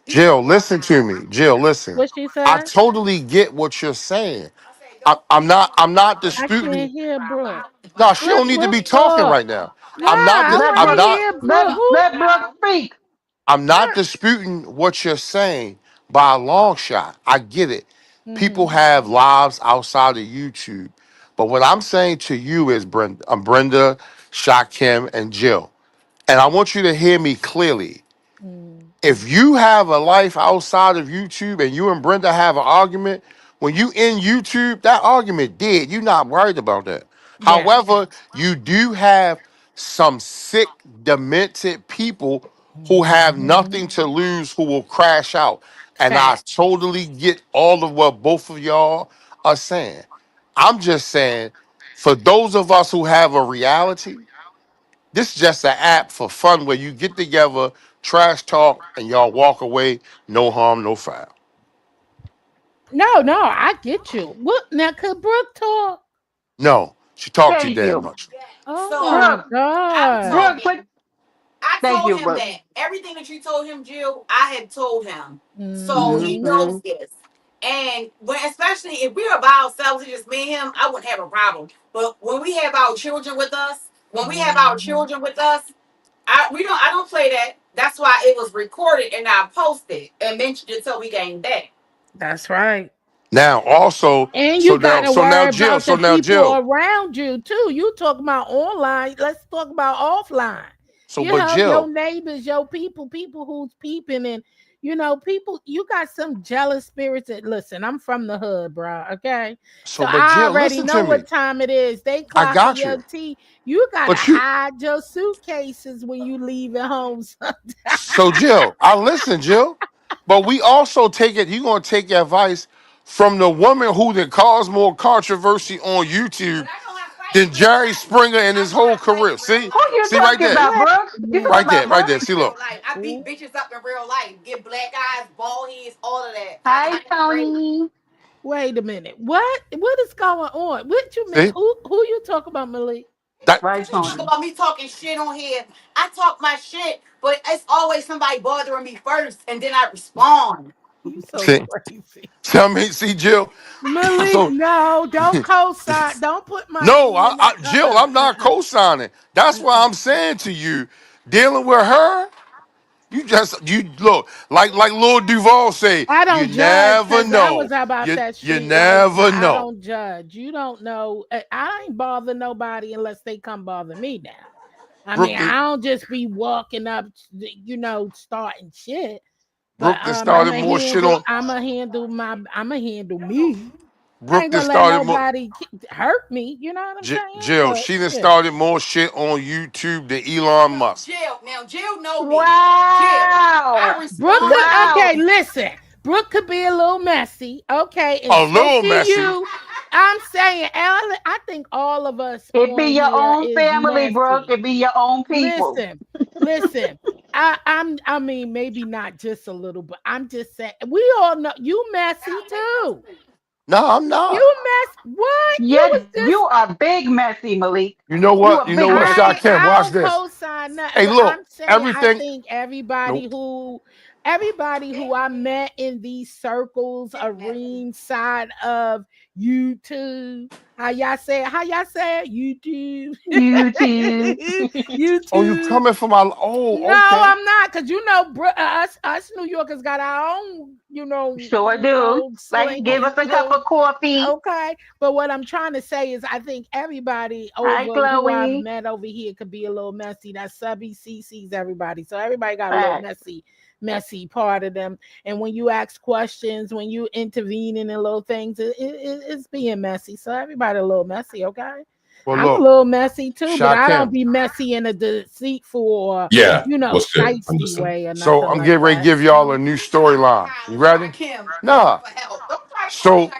Jill, listen to me. Jill, listen. What she I said? totally get what you're saying. I'm not I disputing. can't hear Brooke. No, she Let don't need to Brooke be talking talk. right now. Nah, I'm not. I Let want I'm to Brooke not. hear let Brooke. Who? let Brooke speak. I'm not What? disputing what you're saying by a long shot. I get it. People Hmm. have lives outside of YouTube. But what I'm saying to you is Brenda, Shakim, and Jill. And I want you to hear me clearly. Mm. If you have a life outside of YouTube and you and Brenda have an argument, when you in YouTube, that argument dead. You're not worried about that. Yes. However, you do have some sick, demented people who have Hmm. nothing to lose who will crash out. And I Fact. totally get all of what both of y'all are saying. I'm just saying, for those of us who have a reality, this is just an app for fun where you get together, trash talk, and y'all walk away, no harm, no foul. No, no, I get you. What now? Could Brooke talk? No, she talked too Thank damn you. much. Oh my Brooke, god. Brooke, put thank you, Brooke. Hmm. Mm-hmm. Hmm. That's right. Now, also, And so you now, gotta so now, worry Jill, about so the now, people Jill, around you too. You talk about online. Let's talk about offline. so You but know, your Jill, neighbors, your people who's peeping, and people. You got some jealous spirits. That listen. I'm from the hood, bro. Okay, so so but I Jill, already listen know to me. what time it is. They I clocking got your you, tea. You gotta but you, hide your suitcases when you leave at home. so Jill, I listen, Jill, but we also take it. You gonna take advice from the woman who did cause more controversy on YouTube than Jerry Springer in his whole career. See, Who you see right talking there. about, Wait Brooke? a You talking Right minute. there, about right Brooke? there. See, look. Ooh, Hi, Tony. wait a minute. What is going on? What you mean? See Who you talk about, Malik? that. Right, Tony. You so See, crazy. tell me, see, Jill. Malik, So no, don't co-sign. Don't put my no, name in that. Jill, I'm not co-signing. That's why I'm saying to you, dealing with her, you look like Lil Duval say, I you don't judge never because I was know. about that You street life. never I know. don't judge. You don't know. I ain't bother nobody unless they come bother me now. I mean, Brooke, I don't just be walking up, starting shit. But Brooke that started more shit on. I'ma handle me. I Brooke ain't that gonna let started more. nobody hurt me. You know what I'm saying? Jill, But she done shit. started more shit on YouTube than Elon Musk. Wow. Brooke could Wow. okay, listen. Brooke could be a little messy, okay, and A so little can messy. you. I'm saying, I think all of us It be on your here own is family, Brooke. messy. It be your own people. Listen, listen. I mean, maybe not just a little, but I'm just saying we all know you messy too. No, I'm not. You what? You Yeah, was you just are big messy, Malik. You know You what? a You know big what, I messy. Shakim? I Watch don't this. co-sign nothing, Hey, but look, I'm saying I everything. think Nope. everybody who I met in these circles, a ring side of YouTube. How y'all say it? YouTube. You too. Oh, you YouTube. coming from my? No, Oh, okay. I'm not, because us New Yorkers got our own, Sure do. Like, give us slang a cup too. of coffee. Okay, but what I'm trying to say is, I think everybody Hi, over who I've Chloe. met over here could be a little messy. That subby CC's everybody, so everybody got a little Facts. messy part of them. And when you ask questions, when you intervene in little things, it's being messy. So everybody a little messy. Okay, Well, I'm a look, little messy too, but I don't Shakim. be messy in a deceitful or Yeah, what's good? shisty Understood. way or So nothing I'm like getting ready to that. give y'all a new storyline. You ready? Nah. So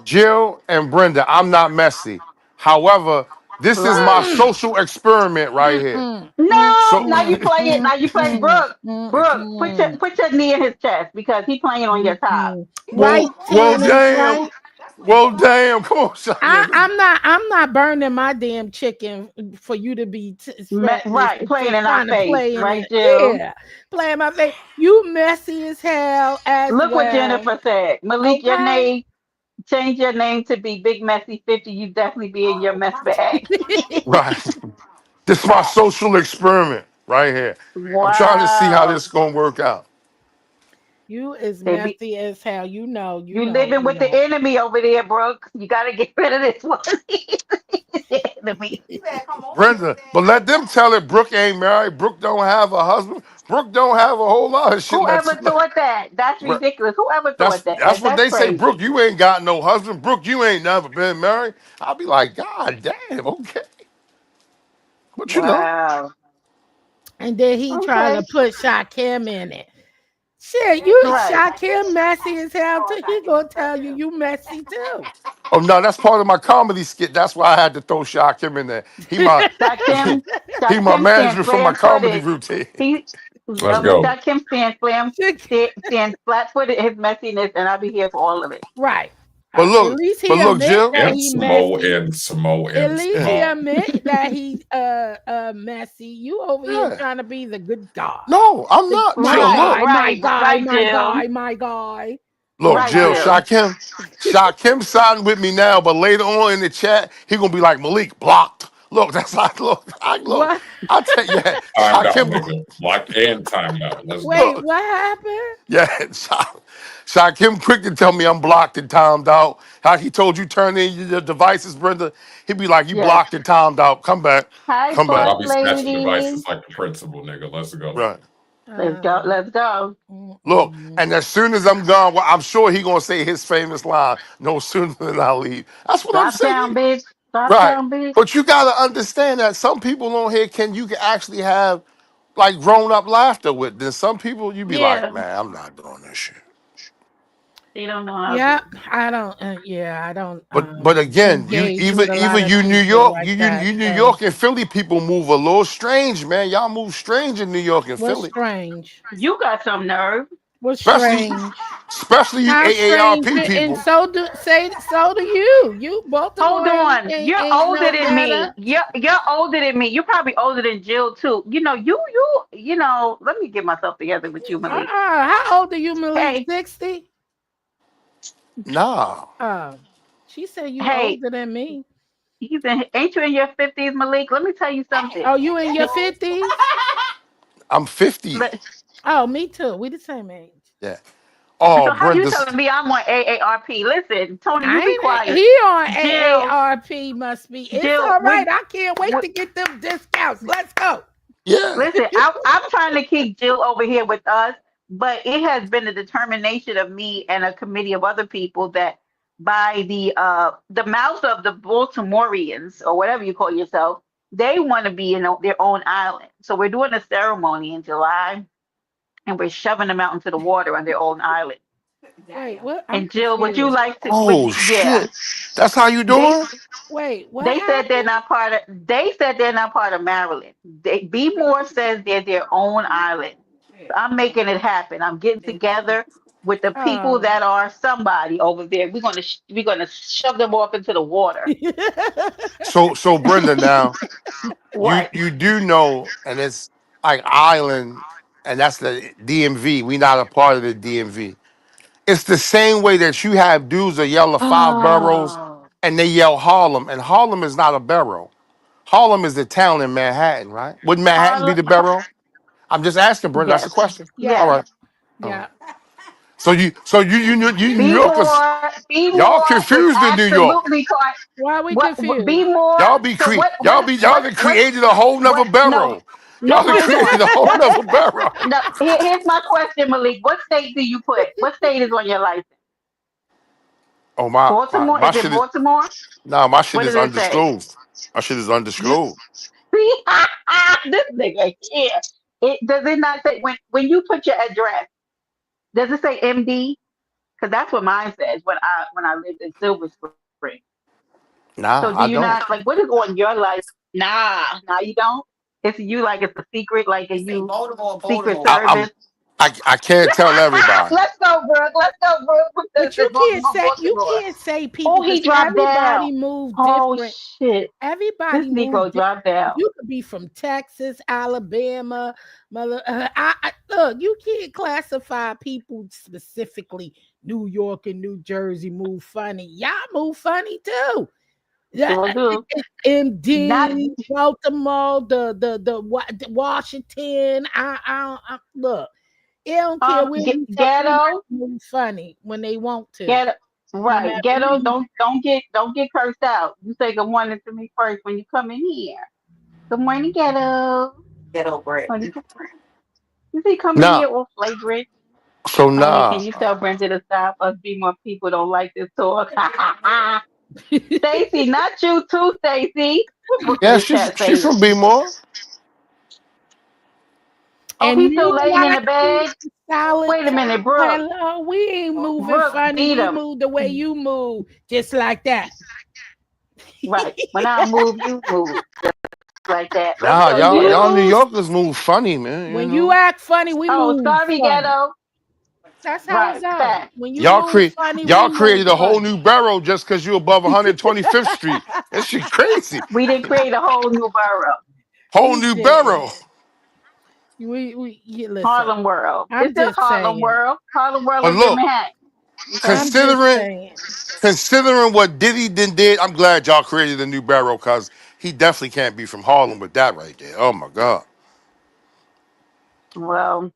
Jill and Brenda, I'm not messy. However, This is my Right. social experiment right here. Mm-mm, No, So now you mm-mm, play it. Now you play mm-mm, Brooke. Brooke, mm-mm, put your knee in his chest because he playing on your top. mm-mm. Right, well Tanny, damn. right? Well damn. Come on, I, Shotgun. I'm not burning my damn chicken for you to be Right, playing in our trying to face, play in right, it. Jill? Yeah, play in my face. You messy as hell as Look what well. Jennifer said. Malik, your Okay. name, change your name to be Big Messy 50. You definitely be in your mess bag. Right. This is my Fact. social experiment right here. I'm trying to see how Wow. this gonna work out. You is They be messy as hell. you living You with the know. enemy over there, Brooke. You gotta get rid of this one. The enemy. Brenda, but let them tell it. Brooke ain't married. Brooke don't have a husband. Brooke don't have a whole lot of shit. Whoever thought that? That's ridiculous. Whoever That's thought that? that's what That's they say. crazy. Brooke, you ain't got no husband. Brooke, you ain't never been married. I'll be like, God damn, okay, but you know, Wow. And then he trying Okay. to put Shakim in it. Shit, you Right. Shakim messy as hell too. He gonna tell you you messy too. oh no, that's part of my comedy skit. That's why I had to throw Shakim in there. Shakim, He my Shakim stands management for my slam comedy footed. routine. He Let's go. Shakim stands flat footed his messiness, and I'll be here for all of it. Right. But At look, least but he look, admit Jill. that And he Samo messy. and Samo At and least he Yeah, Samo. admit that he messy. You over here yeah. trying to be the good guy. No, I'm The, not, my Jill. Right, Look, guy, my right, guy, right, my Jill. guy, my guy. look, Right, Jill. Jill. Shakim siding with me now, but later on in the chat, he gonna be like Malik blocked. Look, that's how I look. I look. What? I tell you, yeah, Timed out, Shakim. nigga. Blocked and timed out. Let's Wait, go. Look, what happened? yeah, Shakim quick to tell me I'm blocked and timed out. How he told you turn in your devices, Brenda. He'd be like, you Yes. blocked and timed out. Come back, Hi, come Nigga, back. boss I'll be snatching lady. devices like the principal, nigga. Let's go. Right. Let's go. Um, Let's go. Look, mm-mm. and as soon as I'm gone, well, I'm sure he gonna say his famous line, no sooner than I leave. That's what I'm Drop down, saying. bitch. Drop Right. down, bitch. But you gotta understand that some people on here you can actually have like grown up laughter with. Then some people you be like, Yeah. man, I'm not doing this shit. They don't know how Yeah, to. I don't. Yeah, I don't But again, you engage with even a lot even of you New people York, like you that. New So York and Philly people move a little strange, man. Y'all move strange in New York and what's Philly, strange? You got some nerve. What's especially strange? especially you How strange? AARP And people. so do you. You Hold Baltimore on. You're ain't older no than better. me. You're older than me. You're probably older than Jill too. Let me get myself together with you, Malik. How old are you, Malik? Hey, 60? Nah, Oh, she said you hey, older than me. ain't you in your 50s, Malik? Let me tell you something. Oh, you in your 50s? I'm 50. Let- Oh, me too. We the same age. Yeah. Oh, So how you Brenda's. telling me I'm on AARP? Listen, Tony, you be I ain't quiet. he on Jill, AARP must be. It's Jill, all right. I can't wait when to get them discounts. Let's go. Yeah. listen, I'm trying to keep Jill over here with us, but it has been a determination of me and a committee of other people that by the mouth of the Baltimoreans or whatever you call yourself, they want to be in their own island. So we're doing a ceremony in July, and we're shoving them out into the water on their own island. Wait, what? I'm And Jill, would you confused. like to? Oh Yeah, shit. That's how you they doing? Wait, what they said they're happened? not part of. They said they're not part of Maryland. B More says they're their own island. I'm making it happen. I'm getting together with the people Oh. that are somebody over there. We're gonna shove them off into the water. So Brenda, now you What? you do know, and it's like island, and that's the DMV. We not a part of the DMV. It's the same way that you have dudes that yell the five boroughs Oh, and they yell Harlem, and Harlem is not a borough. Harlem is the town in Manhattan, right? Would Manhattan be Harlem. the borough? I'm just asking, Brenda. That's the Yes, question. All Yeah, yes. right, all right. yeah. So you New Be Yorkers, more. Be y'all more is confused in New York. absolutely part. Why we What? Be confused? more. Y'all be So what? y'all that What? created a whole nother What? No. borough. No. Y'all that Hold created on. a whole What? nother borough. No. Here's my question, Malik. What state do you put? What state is on your license? Oh my Baltimore. Is it shit is Baltimore? my shit What is does it say? undisclosed. My shit is You undisclosed. see, this nigga here. Does it not say when you put your address? Does it say MD? Because that's what mine says when I lived in Silver Spring. Nah, So do I you don't. not like what is on your life? Nah, you don't. It's you like it's a secret, like a you secret I, I'm service. I can't tell everybody. Let's go, Brooke. Let's go, Brooke. Put But the you can't say book in order. people Oh, because he dropped down. everybody move Oh different. shit. This Everybody move Negro different. dropped down. You could be from Texas, Alabama, mother. Look, you can't classify people specifically. New York and New Jersey move funny. Y'all move funny too. Yeah, Sure do. Not MD, Baltimore, the Washington. Look. It don't care where you from. Everybody ghetto. move funny when they want to, Ghetto. no Right. matter where Ghetto. you. Don't get cursed out. You say good morning to me first when you come in here. Good morning, ghetto. When you see come in Nah, here all flagrant. so Honey, can nah. you tell Brenda to stop? Us be more people don't like this talk. Stacy, not you too, Stacy. What Brooke in Yeah, the chat she's saying? from B-more. Oh, And he's you still laying in the like bed. solid Wait a minute, time. Brooke. Hello, we ain't moving Brooke, funny. beat We him. move the way you move, just like that. Right. When I move, you move like that. Let's Nah, go, When you y'all ghetto. New move, Yorkers move funny, man. You when you know, act funny, we Oh, move sorry, funny. ghetto. That's how it Right. goes. Fact. When you y'all move create funny, we y'all move created a whole funny. new borough just because you're above 125th Street. That shit crazy. We didn't create a whole new borough. Whole We new did. borough. Listen. Harlem World. It's I'm still just Harlem saying. World. Harlem World But is in look, Manhattan. Okay. I'm just considering saying. considering what Diddy did, I'm glad y'all created a new borough because he definitely can't be from Harlem with that right there. Oh my God. Well,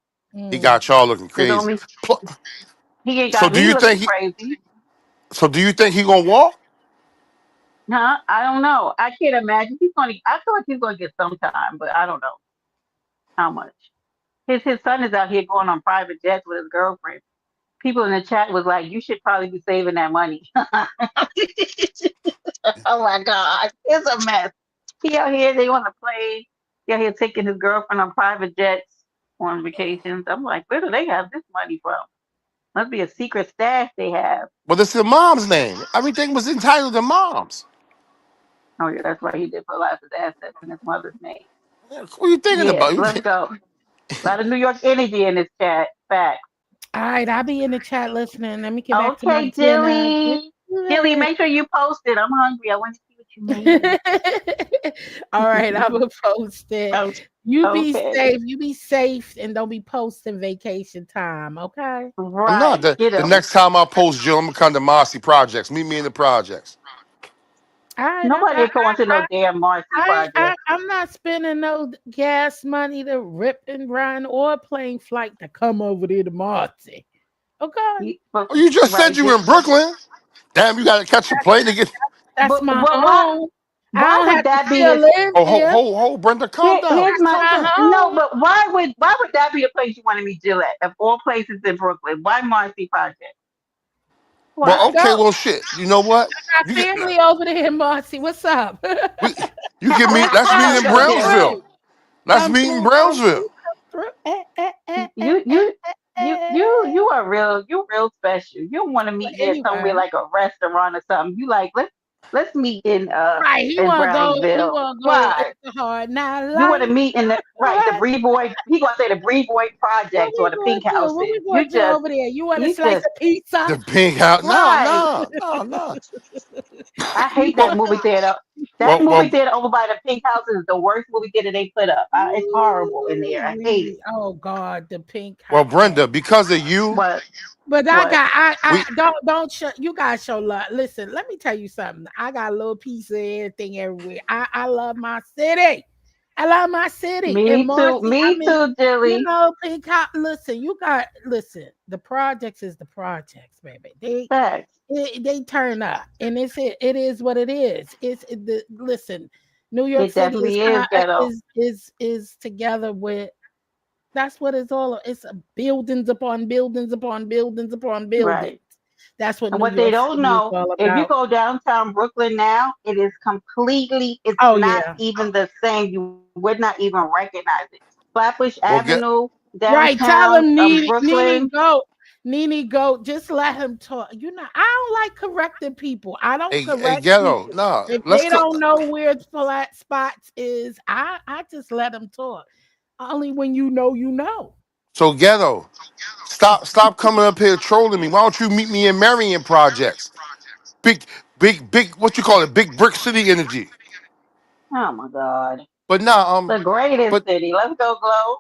He Mm. got y'all looking there's crazy. only Pl- he ain't So got do me you looking think crazy. do you think he gonna walk? Huh? I don't know. I can't imagine. I feel like he's gonna get some time, but I don't know how much. His son is out here going on private jets with his girlfriend. People in the chat was like, "You should probably be saving that money." Oh my God, it's a mess. He out here, they want to play. He out here taking his girlfriend on private jets on vacations. I'm like, where do they have this money from? Must be a secret stash they have. Well, it's the mom's name. Everything was entitled to mom's. Oh yeah, that's right. He did put a lot of his assets in his mother's name. What are you thinking Yes, about? let's go. A lot of New York energy in this chat. Fact. All right, I'll be in the chat listening. Let me get back to my Okay, dinner. Jilly. Jilly, make sure you post it. I'm hungry. I want to see what you made. All right, I'm gonna post it. Oh, You be okay. safe. You be safe, and don't be posting vacation time. Okay. I'm not. Right. Get The him. next time I post, Jill, I'm gonna come to Marcy Projects. Meet me in the projects. All right. Nobody going to no damn Marcy project. I'm not spending no gas money to rip and run or plane flight to come over there to Marcy. Okay. Oh, you just said Right. you were in Brooklyn. Damn, you gotta catch a plane to get. That's my But home. I why don't would have to that be still this? live Oh, there. Brenda, calm down. Here's That's my my no, home. but why would that be the place you want to meet Jill at? Of all places in Brooklyn, why Marcy project? Well, Why? okay, Go. well, shit. You know what? Got You get family over there in Marcy. What's up? we, you give me. Let's meet Let's in go, Brownsville. Jilly. Through. Let's Come meet in through. Come Brownsville. through. Come through. You you you are real. You real special. You don't want to But meet near somewhere anyway. like a restaurant or something. You like let's meet Right. He in wanna go. He Brownsville. wanna go. Why? It's a hard not You want life. to meet in the right the What? Brevoy. He gonna say the Brevoy What projects or we the gonna pink do? What we houses. gonna do over there? You want a You slice just of pizza? The pink house. No, right. no, no, no. I You hate that Well, movie theater. That well, movie well, theater over by the pink house is the worst movie theater they put up. It's horrible in there. I hate it. Ooh-wee. Oh God, the pink well, house. Brenda. Because of you, What? But What? I we. don't show you guys show love. Listen, let me tell you something. I got a little piece of everything everywhere. I love my city. I love my city. And Me too. Marcy, I Me mean, too, Dilly. pink house. Listen, listen. The projects is the projects, baby. Facts. They turn up, and it is what it is. Listen, New York It City is definitely is ghetto. is together with. That's what it's all. It's buildings upon buildings upon buildings upon buildings. Right. That's what And New what they York don't City is know, all if you about. go downtown Brooklyn now, it's Oh not yeah, even the same. You would not even recognize it. Flatbush Well, get. Avenue, right. Tell downtown them need Brooklyn. go. Nene, go. Just let him talk. I don't like correcting people. I don't Hey, correct ghetto. people Nah, if let's they go. don't know where flat spots is. I just let them talk. Only when you know, you know. So ghetto. Stop coming up here trolling me. Why don't you meet me in Marion Projects? Big, big. What you call it? Big brick city energy. Oh my God. But nah, The greatest but city. Let's go, Glow.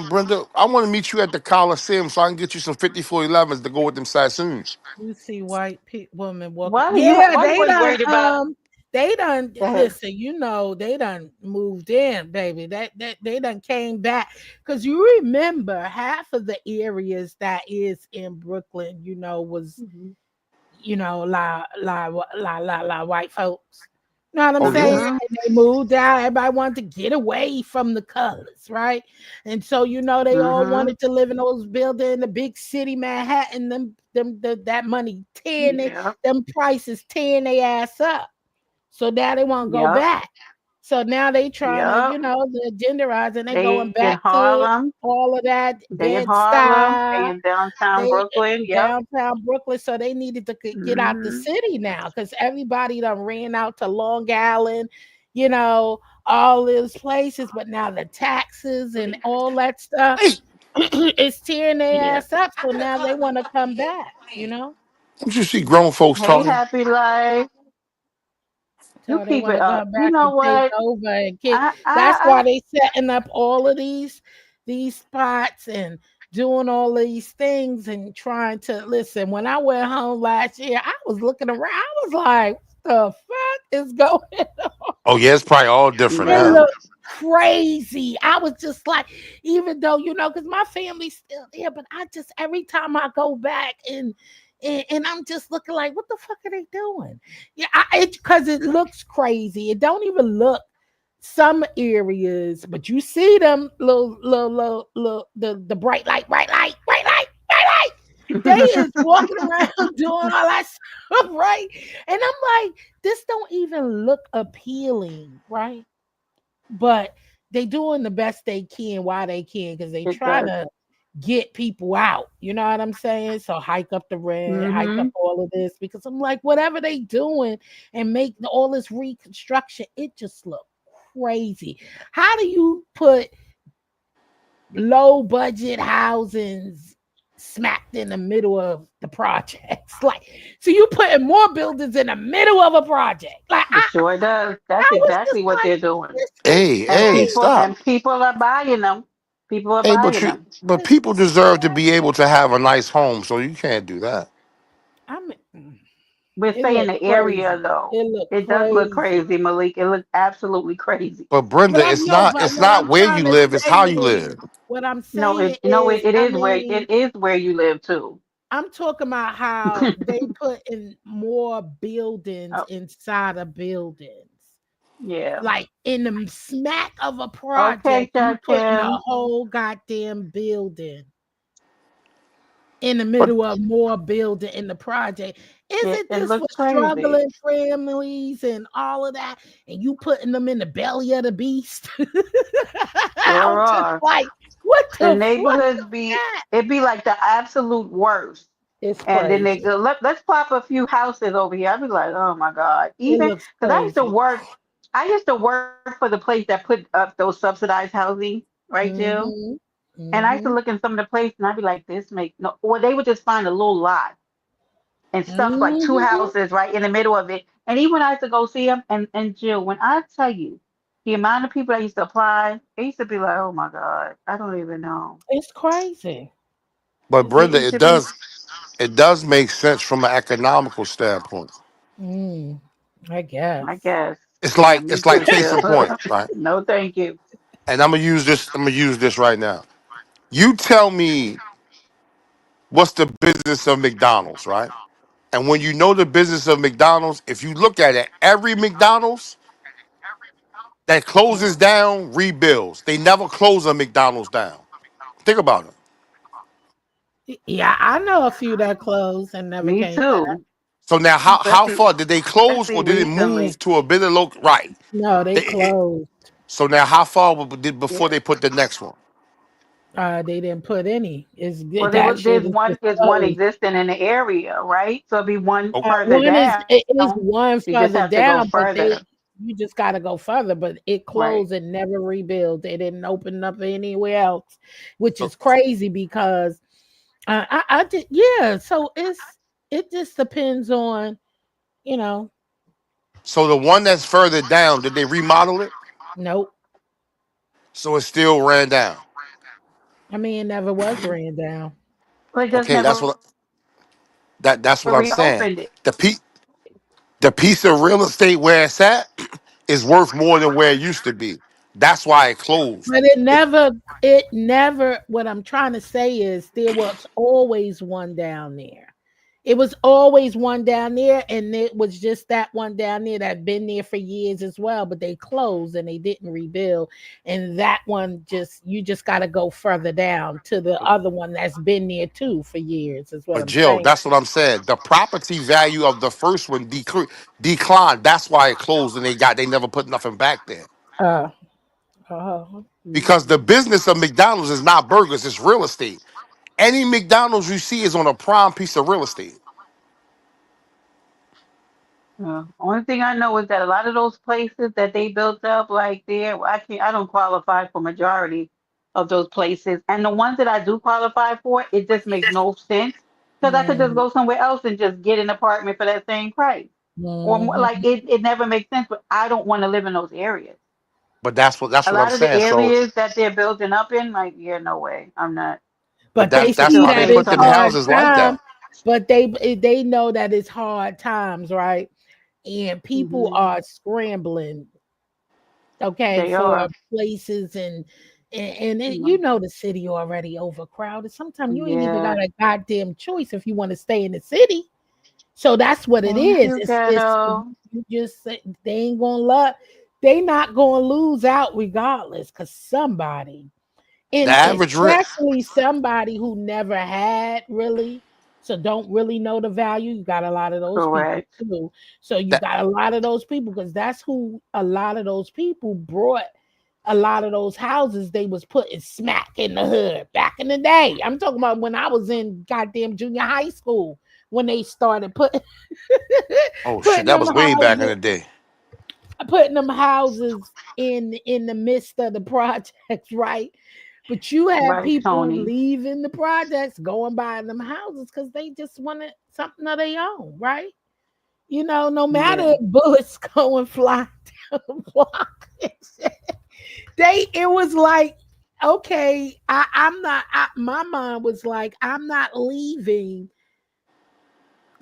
Brenda. I want to meet you at the Coliseum so I can get you some 5411s to go with them Sassoons. You see white woman walking. Why you Yeah, why you always worried about they done that? listen, they done moved in, baby. That they done came back. Cause you remember half of the areas that is in Brooklyn, was Mhm. white folks. You know what I'm Oh saying? yeah. Mhm. And they moved out. Everybody wanted to get away from the colors, right? And so they all Mhm. wanted to live in those buildings in the big city, Manhattan. That money tearing Yep. them prices tearing their ass up. So now they want to go Yep. back. So now they trying to, Yep. the genderize and they going They in back to Harlem. all of that They in bed Harlem. They style. in downtown They Brooklyn. Yep. downtown Brooklyn, so they needed to get out the Mhm. city now because everybody done ran out to Long Island, you know, all those places. But now the taxes and all that stuff Hey, is tearing their Yeah. ass up. So now they want to come back. don't you see grown folks Hey, talking? happy life. You So they keep want it to up. come You back know and take what? over and kick. I That's I why they setting up all of these spots and doing all these things and trying to listen. When I went home last year, I was looking around. I was like, what the fuck is going Oh yeah, it's probably all different it yeah. now. looked crazy. I was just like, even though because my family's still there, but I just every time I go back and I'm just looking like, what the fuck are they doing? Yeah, because it looks crazy. It don't even look some areas, but you see them little the bright light, bright light. They is walking around doing all that stuff, right? And I'm like, this don't even look appealing, right? But they doing the best they can while they can because they It trying does. to get people out. You know what I'm saying? So hike up the rent, hike up Mhm. all of this because I'm like, whatever they doing and make all this reconstruction, it just look crazy. How do you put low budget housings smacked in the middle of the projects? Like, so you putting more buildings in the middle of a project. Like, It sure does. That's I was just exactly what like, they're doing. this is Hey, And hey, people stop. crazy. and people are buying them. People are Hey, buying them. but This people is deserve to be able crazy. to have a nice home, so you can't do that. I mean, We're it saying looked the area crazy. though. It looked It does look crazy. crazy, Malik. It looks absolutely crazy. But But Brenda, I it's know, not but it's what not I'm where you trying to live, it's say how you is, live. what I'm No, saying is, it I is where mean, it is where you live too. I'm talking about how they put in more buildings Oh, inside of buildings. yeah. Like in the smack of a Okay, project, you Chef putting a Kim. whole goddamn building in the But middle of more building in the project. Isn't It this for looks crazy. struggling families and all of that? And you putting them in the belly of the beast? Sure I'm just are. like, what The the fuck neighborhoods is be that? it be like the absolute worst. It's And then they crazy. go, let's pop a few houses over here. I'd be like, oh my God. It Even looks because crazy. I used to work for the place that put up those subsidized housing, right, Jill? Mm-hmm. And I used to Mm-hmm. look in some of the places and I'd be like, this make no, or they would just find a little lot and stuff like two Mm-hmm. houses right in the middle of it. And even when I used to go see them, and Jill, when I tell you the amount of people that used to apply, it used to be like, oh my God, I don't even know. It's crazy. Brenda, It should be, it does make sense from an economical standpoint. Mm, I I guess. guess. It's Yeah, like me it's like too, case Jill. in point, right? No, thank you. And I'm gonna use this right now. You tell me what's the business of McDonald's, right? And when you know the business of McDonald's, if you look at it, every McDonald's that closes down rebuilds. They never close a McDonald's down. Think about it. Yeah, I know a few that closed and never Me came back. too. So now, how Especially far did they close, especially or did it move recently. to a better local? Right. No, they It- it- closed. so now, how far did Yeah. before they put the next one? They didn't put any. Is Well, that shit is there's just one closed. existing in the area, right? So it'll be one Oh, further One is down. it is one You just further have to go down, but further, you just got to go further. But it right? closed and never rebuilt. They didn't open up anywhere else, which so, is crazy because I did, yeah. So it just depends on you know. so the one that's further down, did they remodel it? Nope. So it still ran down. I mean, it never was ran down. They just Okay, never that's what I'm saying. reopened it. The pe- the piece of real estate where it's at is worth more than where it used to be. That's why it closed. But it never, what I'm trying to say is there was always one down there. It was always one down there, and it was just that one down there that been there for years as well, but they closed and they didn't rebuild. And that one you just gotta go further down to the other one that's been there too for years, is what But I'm Jill, saying. that's what I'm saying. The property value of the first one declined. That's why it closed, and they never put nothing back there. Uh uh Because the business of McDonald's is not burgers, it's real estate. Any McDonald's you see is on a prime piece of real estate. Only thing I know is that a lot of those places that they built up like there, well, I don't qualify for majority of those places. And the ones that I do qualify for, it just makes no sense because I could just mm, go somewhere else and just get an apartment for that same price. Or more, like mhm. it never makes sense, but I don't want to live in those areas. But that's A what I'm lot of the saying. So, areas that they're building up in, like, yeah, no way. I'm not. but But they that's Too see why they that big put it's for them me. hard houses like time, that. but they know that it's hard times, right? And people Hmm. are scrambling, okay, They for are. places Mm. you know the city already overcrowded. Sometimes you ain't even got Yeah. a goddamn choice if you want to stay in the city. So that's what it Thank is. you, It's ghetto. you just they ain't gonna love. They not gonna lose out regardless, cause somebody The and average rent. especially somebody who never had really, so don't really know the value. You got a lot of those people Correct. too. So you That got a lot of those people because that's who a lot of those people brought a lot of those houses they was putting smack in the hood back in the day. I'm talking about when I was in goddamn junior high school when they started putting oh shit, putting that them was way back in houses the day. in the midst of the projects, right? But you had Right, people Tony. leaving the projects, going by them houses because they just wanted something of their own, right? No matter Yeah. if bullets going flying down the block, it was like, okay, I'm not. My mind was like, I'm not leaving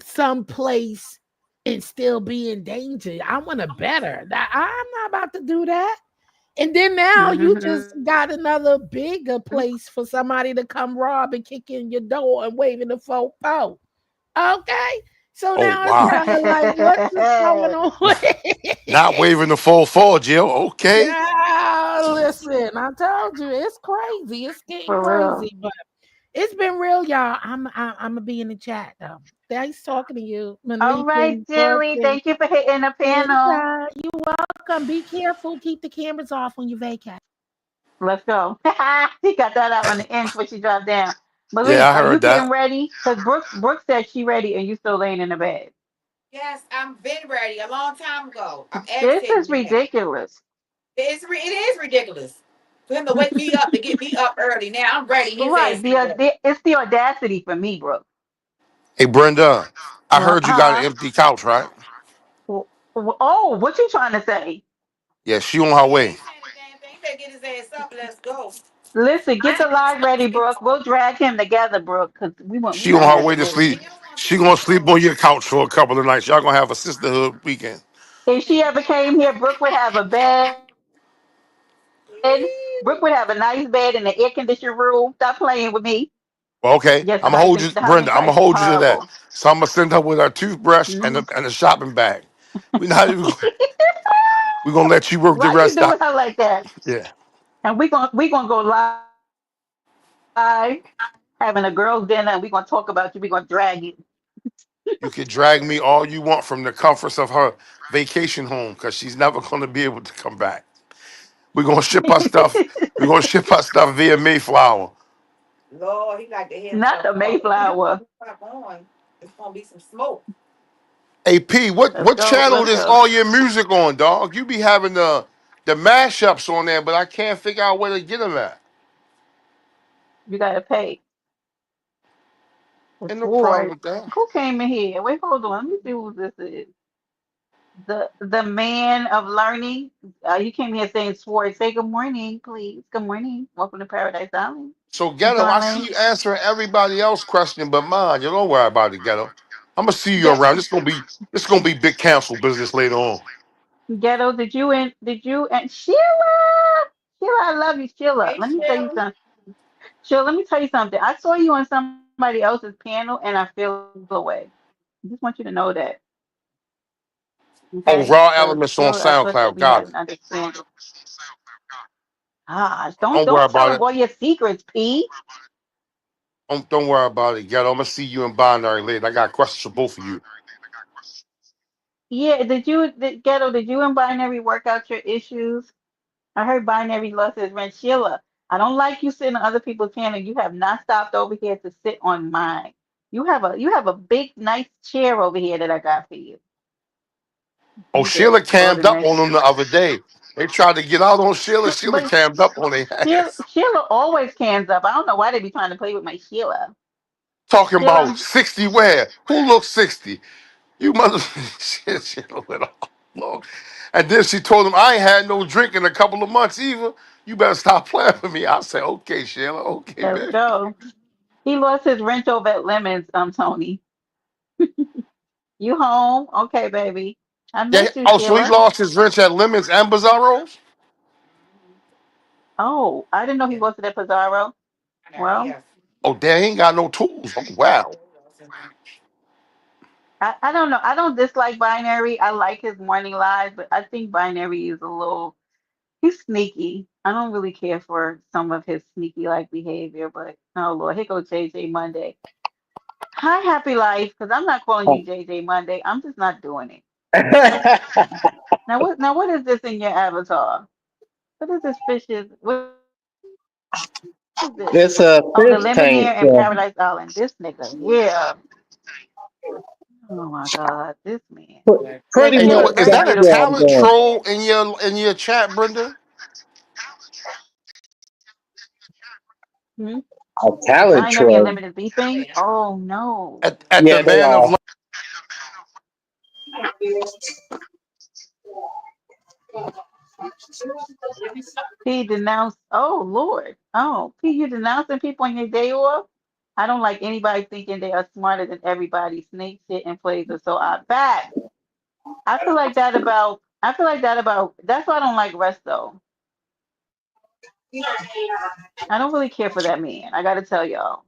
someplace and still be in danger. I want to better that. I'm not about to do that. And then now you Hmm. just got another bigger place for somebody to come rob and kick in your door and waving the faux out. Okay. So Oh now it's wow. kind of like, what is going on? Not waving the full fall, Jill. Okay. Yeah, listen, I told you it's crazy. It's getting For real. crazy, but it's been real, y'all. I'm gonna be in the chat though. Nice talking to you, All Malik right, and Brooke Jilly. and Thank you for hitting the panel. You're welcome. Be careful. Keep the cameras off when you vacate. Let's go. She got that out on the end before she dropped down. Yeah, Malik, I are you heard getting that. ready? Because Brooke said she ready and you still laying in the bed. Yes, I'm been ready a long time ago. I'm This asking is you that. ridiculous. It is ridiculous for him to wake me up to get me up early. Now I'm ready. His ass Right. ain't ready. It's the audacity for me, Brooke. Hey Brenda, I heard you got an Huh? empty couch, right? Oh, what you trying to say? Yeah, she on her I way. ain't saying a damn thing. He better get his ass up. Let's go. Listen, get the live ready, Brooke. We'll drag him together, Brooke, because we She on gonna her have to way to do it. sleep. He don't want to She sleep on gonna the sleep floor. on your couch for a couple of nights. Y'all gonna have a sisterhood weekend. If she ever came here, Brooke would have a bed. Brooke would have a nice bed in the air conditioned room. Stop playing with me. Well, Yes, okay, I'm gonna hold you, the husband Brenda. price I'm is gonna hold you to horrible. that. So I'm gonna send her with her toothbrush Hmm. and a shopping bag. We not even. We gonna let you work the Why you rest doing out. her like that? Yeah, And we gonna go live, having a girls' dinner, and we gonna talk about you. We gonna drag you. you can drag me all you want from the comforts of her vacation home because she's never gonna be able to come back. We're gonna ship her stuff. We're gonna ship her stuff via Mayflower. Lord, he like to hear Not himself the talk. If he don't Mayflower. stop on, it's gonna be some smoke. AP, Let's what go. channel Let's is go. all your music on, dog? You be having the mashups on there, but I can't figure out where to get them at. You gotta pay. The Ain't no problem sword. with that. Who came in here? Wait, hold on. Let me see who this is. The man of learning. You came here saying sword. Say good morning, please. Good morning. Welcome to Paradise Island. So Miss Ghetto, I see Marlene. you answering everybody else's question, but mine. You don't worry about it, Ghetto. I'm gonna see you Get around. This gonna be big council business later on. Ghetto. Did you and Sheila? Sheila, I love you, Sheila. Hey, Let me tell you Sheila. something. Sheila, let me tell you something. I saw you on somebody else's panel and I feel away. I just want you to know that. Okay? Oh, So raw chill. elements I on thought that we had SoundCloud. an Got it. understanding. Gosh, don't Don't worry tell them about all it. your secrets, P. Don't worry about it, Ghetto. I'm gonna see you in binary later. I got questions for both of you. Yeah, Ghetto, did you and Binary work out your issues? I heard Binary lost his rent. Sheila, I don't like you sitting on other people's channel. You have not stopped over here to sit on mine. You have a big, nice chair over here that I got for you. Oh, Need to Sheila go to cammed the up next. on them the other day. They tried to get out on Sheila. Sheila But cammed up on their ass. Sheila always cans up. I don't know why they be trying to play with my Sheila. Talking about Sheila, 60 where? Who looks 60? You mother shit, Sheila went off. Lord. And then she told him, I ain't had no drink in a couple of months either. You better stop playing with me. I said, okay, Sheila, okay, let's baby. go. He lost his rent over at Lemons, Tony. You home? Okay, baby. I Yeah, miss you, oh, so he Sheila. lost his wrench at Lemons and Bizarro's? Oh, I didn't know he Yeah, was at Pizarro. I know. Well, Yes. Oh, damn, he ain't got no tools. Oh, wow. I don't know. I don't dislike Binary. I like his morning lives, but I think Binary is he's sneaky. I don't really care for some of his sneaky like behavior, but oh Lord, here goes JJ Monday. Hi, Happy Life, because I'm not calling you JJ Monday. I'm just not doing it. Now what is this in your avatar? What is this fishes? What is this? Oh, the It's Lemonade a in fish Paradise tank. Island. This nigga, yeah. Oh my God, this man. Listen, Pretty Hey, he was much yo, is very that that's a where beautiful. I'm talent going. troll in your chat, Brenda? Hmm? A talent Binary troll. Unlimited beeping. Oh no. At the Yeah, they man of are. P denounced. Oh Lord. Oh, P, you denouncing people on your day off? I don't like anybody thinking they are smarter than everybody. Snake shit and plays are so odd. Fact. I feel like that about. I feel like that about. That's why I don't like Resto. I don't really care for that man. I gotta tell y'all.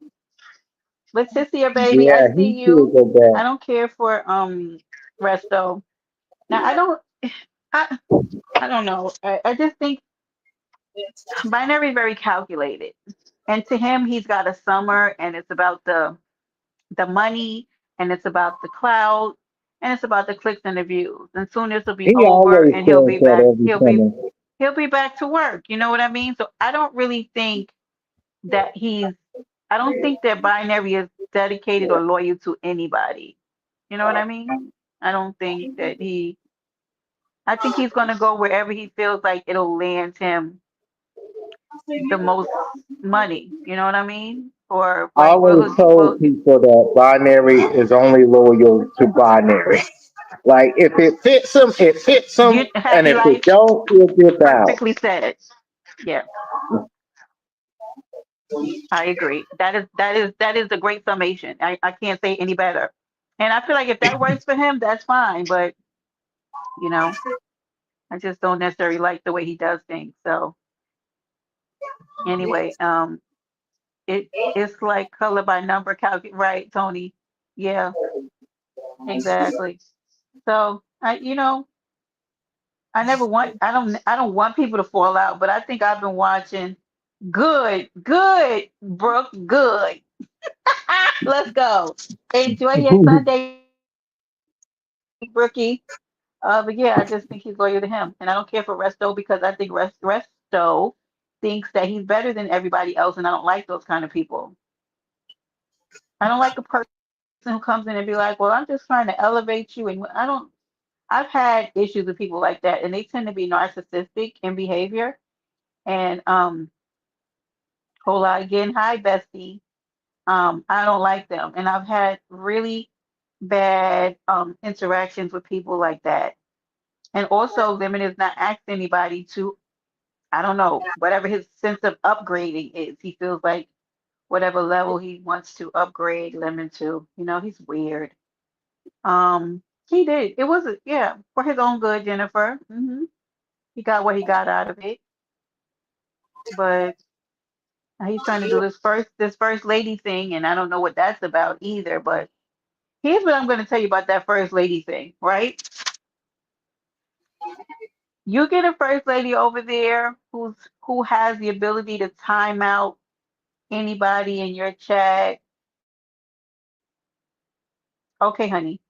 Leticia, baby, I Yeah, see he should you. go back. I don't care for Resto. Now I don't. I I don't know. I just think Binary is very calculated. And to him, he's got a summer, and it's about the money, and it's about the cloud, and it's about the clicks and the views. And soon this will be He over, always and he'll says be that back. every summer. He'll be back to work. You know what I mean? So I don't really think that he's. I don't think that Binary is dedicated or loyal to anybody. You know what I mean? I don't think that he. I think he's gonna go wherever he feels like it'll land him the most money. You know what I mean? Or I like, always told people that binary is only loyal to binary. Like if it fits him, it fits him, you and happy if it life don't, he'll dip out. perfectly said. Yeah, I agree. That is a great summation. I can't say any better. And I feel like if that works for him, that's fine. But you know, I just don't necessarily like the way he does things. So anyway, it's like color by number calculate, right, Tony? Yeah, exactly. So I don't want people to fall out, but I think I've been watching. Good, Brooke, good. Let's go. Enjoy your Sunday, Brookie. But yeah, I just think he's loyal to him, and I don't care for Resto because I think Resto is thinks that he's better than everybody else, and I don't like those kind of people. I don't like a person who comes in and be like, "Well, I'm just trying to elevate you," and I don't. I've had issues with people like that, and they tend to be narcissistic in behavior. And whole lot again, hi bestie. I don't like them, and I've had really bad interactions with people like that. And also, Lemon is not asking anybody to, I don't know, whatever his sense of upgrading is. He feels like whatever level he wants to upgrade Lemon to, he's weird. He did. It was, yeah, for his own good, Jennifer. He got what he got out of it, but he's trying to do this first lady thing, and I don't know what that's about either. But here's what I'm going to tell you about that first lady thing, right? You get a first lady over there who has the ability to time out anybody in your chat. Okay, honey.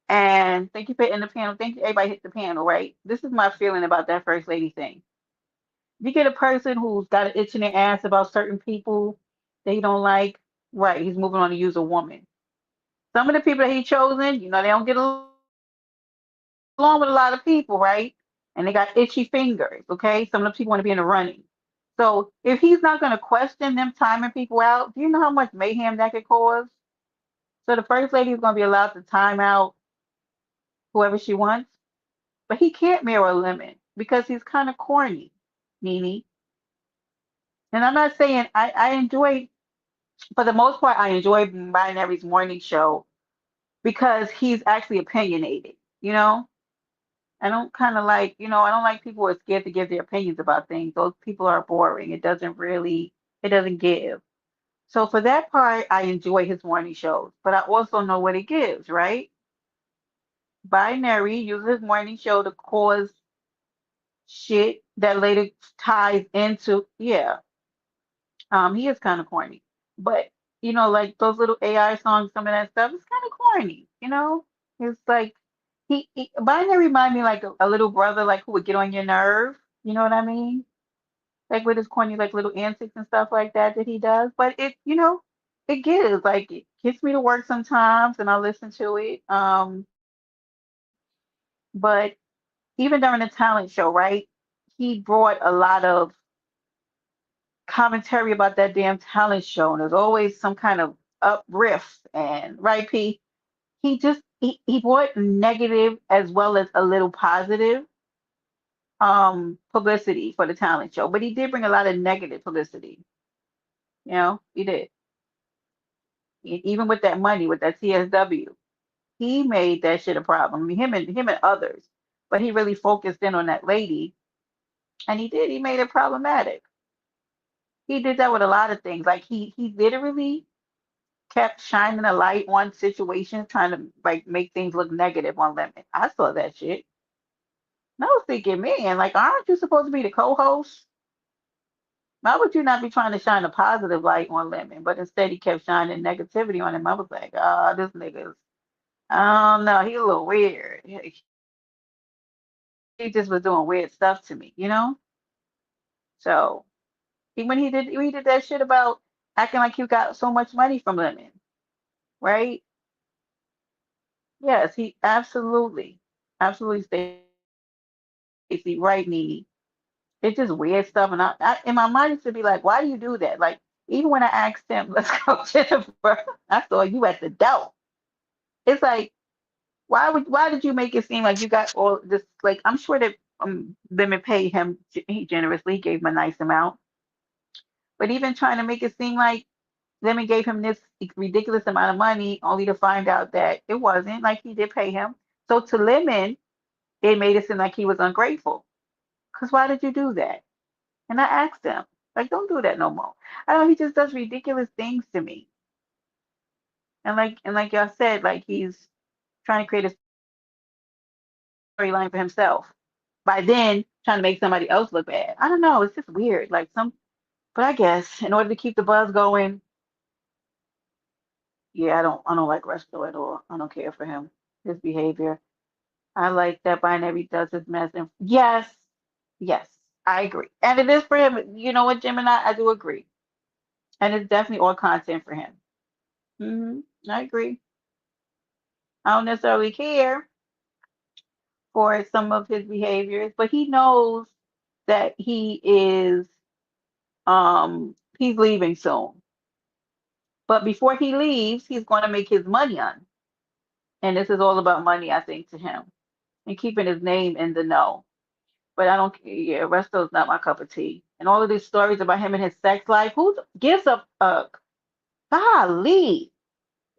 And thank you for hitting the panel. Thank you, everybody hit the panel, right? This is my feeling about that first lady thing. You get a person who's got an itch in their ass about certain people they don't like, right? He's moving on to use a woman. Some of the people that he chosen, they don't get along with a lot of people, right? And they got itchy fingers, okay? Some of the people want to be in the running. So if he's not going to question them timing people out, do you know how much mayhem that could cause? So the first lady is going to be allowed to time out whoever she wants, but he can't mirror a limit because he's kind of corny, Nene. And I'm not saying I enjoy, for the most part, I enjoy Binary's morning show because he's actually opinionated, you know? I don't kind of like, I don't like people who are scared to give their opinions about things. Those people are boring. It doesn't give. So for that part, I enjoy his morning shows, but I also know what it gives, right? Binary uses his morning show to cause shit that later ties into, yeah. He is kind of corny, but like those little AI songs, some of that stuff is kind of corny. It's like Binary remind me like a little brother, like who would get on your nerve. You know what I mean? Like with his corny like little antics and stuff like that he does. But it gives like it gets me to work sometimes, and I listen to it. But even during the talent show, right? He brought a lot of commentary about that damn talent show, and there's always some kind of uplift and right, P. He brought negative as well as a little positive publicity for the talent show, but he did bring a lot of negative publicity. He did. Even with that money, with that CSW, he made that shit a problem. I mean, him and others, but he really focused in on that lady, and he did. He made it problematic. He did that with a lot of things. Like he literally kept shining a light on situations, trying to like make things look negative on Lemon. I saw that shit. And I was thinking, man, like, aren't you supposed to be the co-host? Why would you not be trying to shine a positive light on Lemon? But instead, he kept shining negativity on him. I was like, this nigga's, I don't know, he a little weird. He just was doing weird stuff to me. So when he did that shit about acting like he got so much money from Lemon, right? Yes, he absolutely, Stacey, right, Nene. It's just weird stuff, and I in my mind used to be like, why do you do that? Like even when I asked him, let's go, Jennifer, I saw you at the door. It's like, why did you make it seem like you got all this? Like I'm sure that Lemon paid him he generously, he gave him a nice amount, but even trying to make it seem like Lemon gave him this ridiculous amount of money, only to find out that it wasn't like he did pay him. So to Lemon, it made it seem like he was ungrateful. Cause why did you do that? And I asked him, like, don't do that no more. I know he just does ridiculous things to me. And like y'all said, like he's trying to create a storyline for himself by then trying to make somebody else look bad. I don't know, it's just weird. But I guess in order to keep the buzz going, yeah, I don't like Resto at all. I don't care for him, his behavior. I like that Binary does his mess and yes, yes. I agree. And it is for him. You know what, Gemini? I do agree. And it's definitely all content for him. I agree. I don't necessarily care for some of his behaviors, but he knows that he's leaving soon. But before he leaves, he's going to make his money on. And this is all about money, I think, to him. And keeping his name in the know. But I don't, yeah, Resto's not my cup of tea. And all of these stories about him and his sex life, who gives a golly?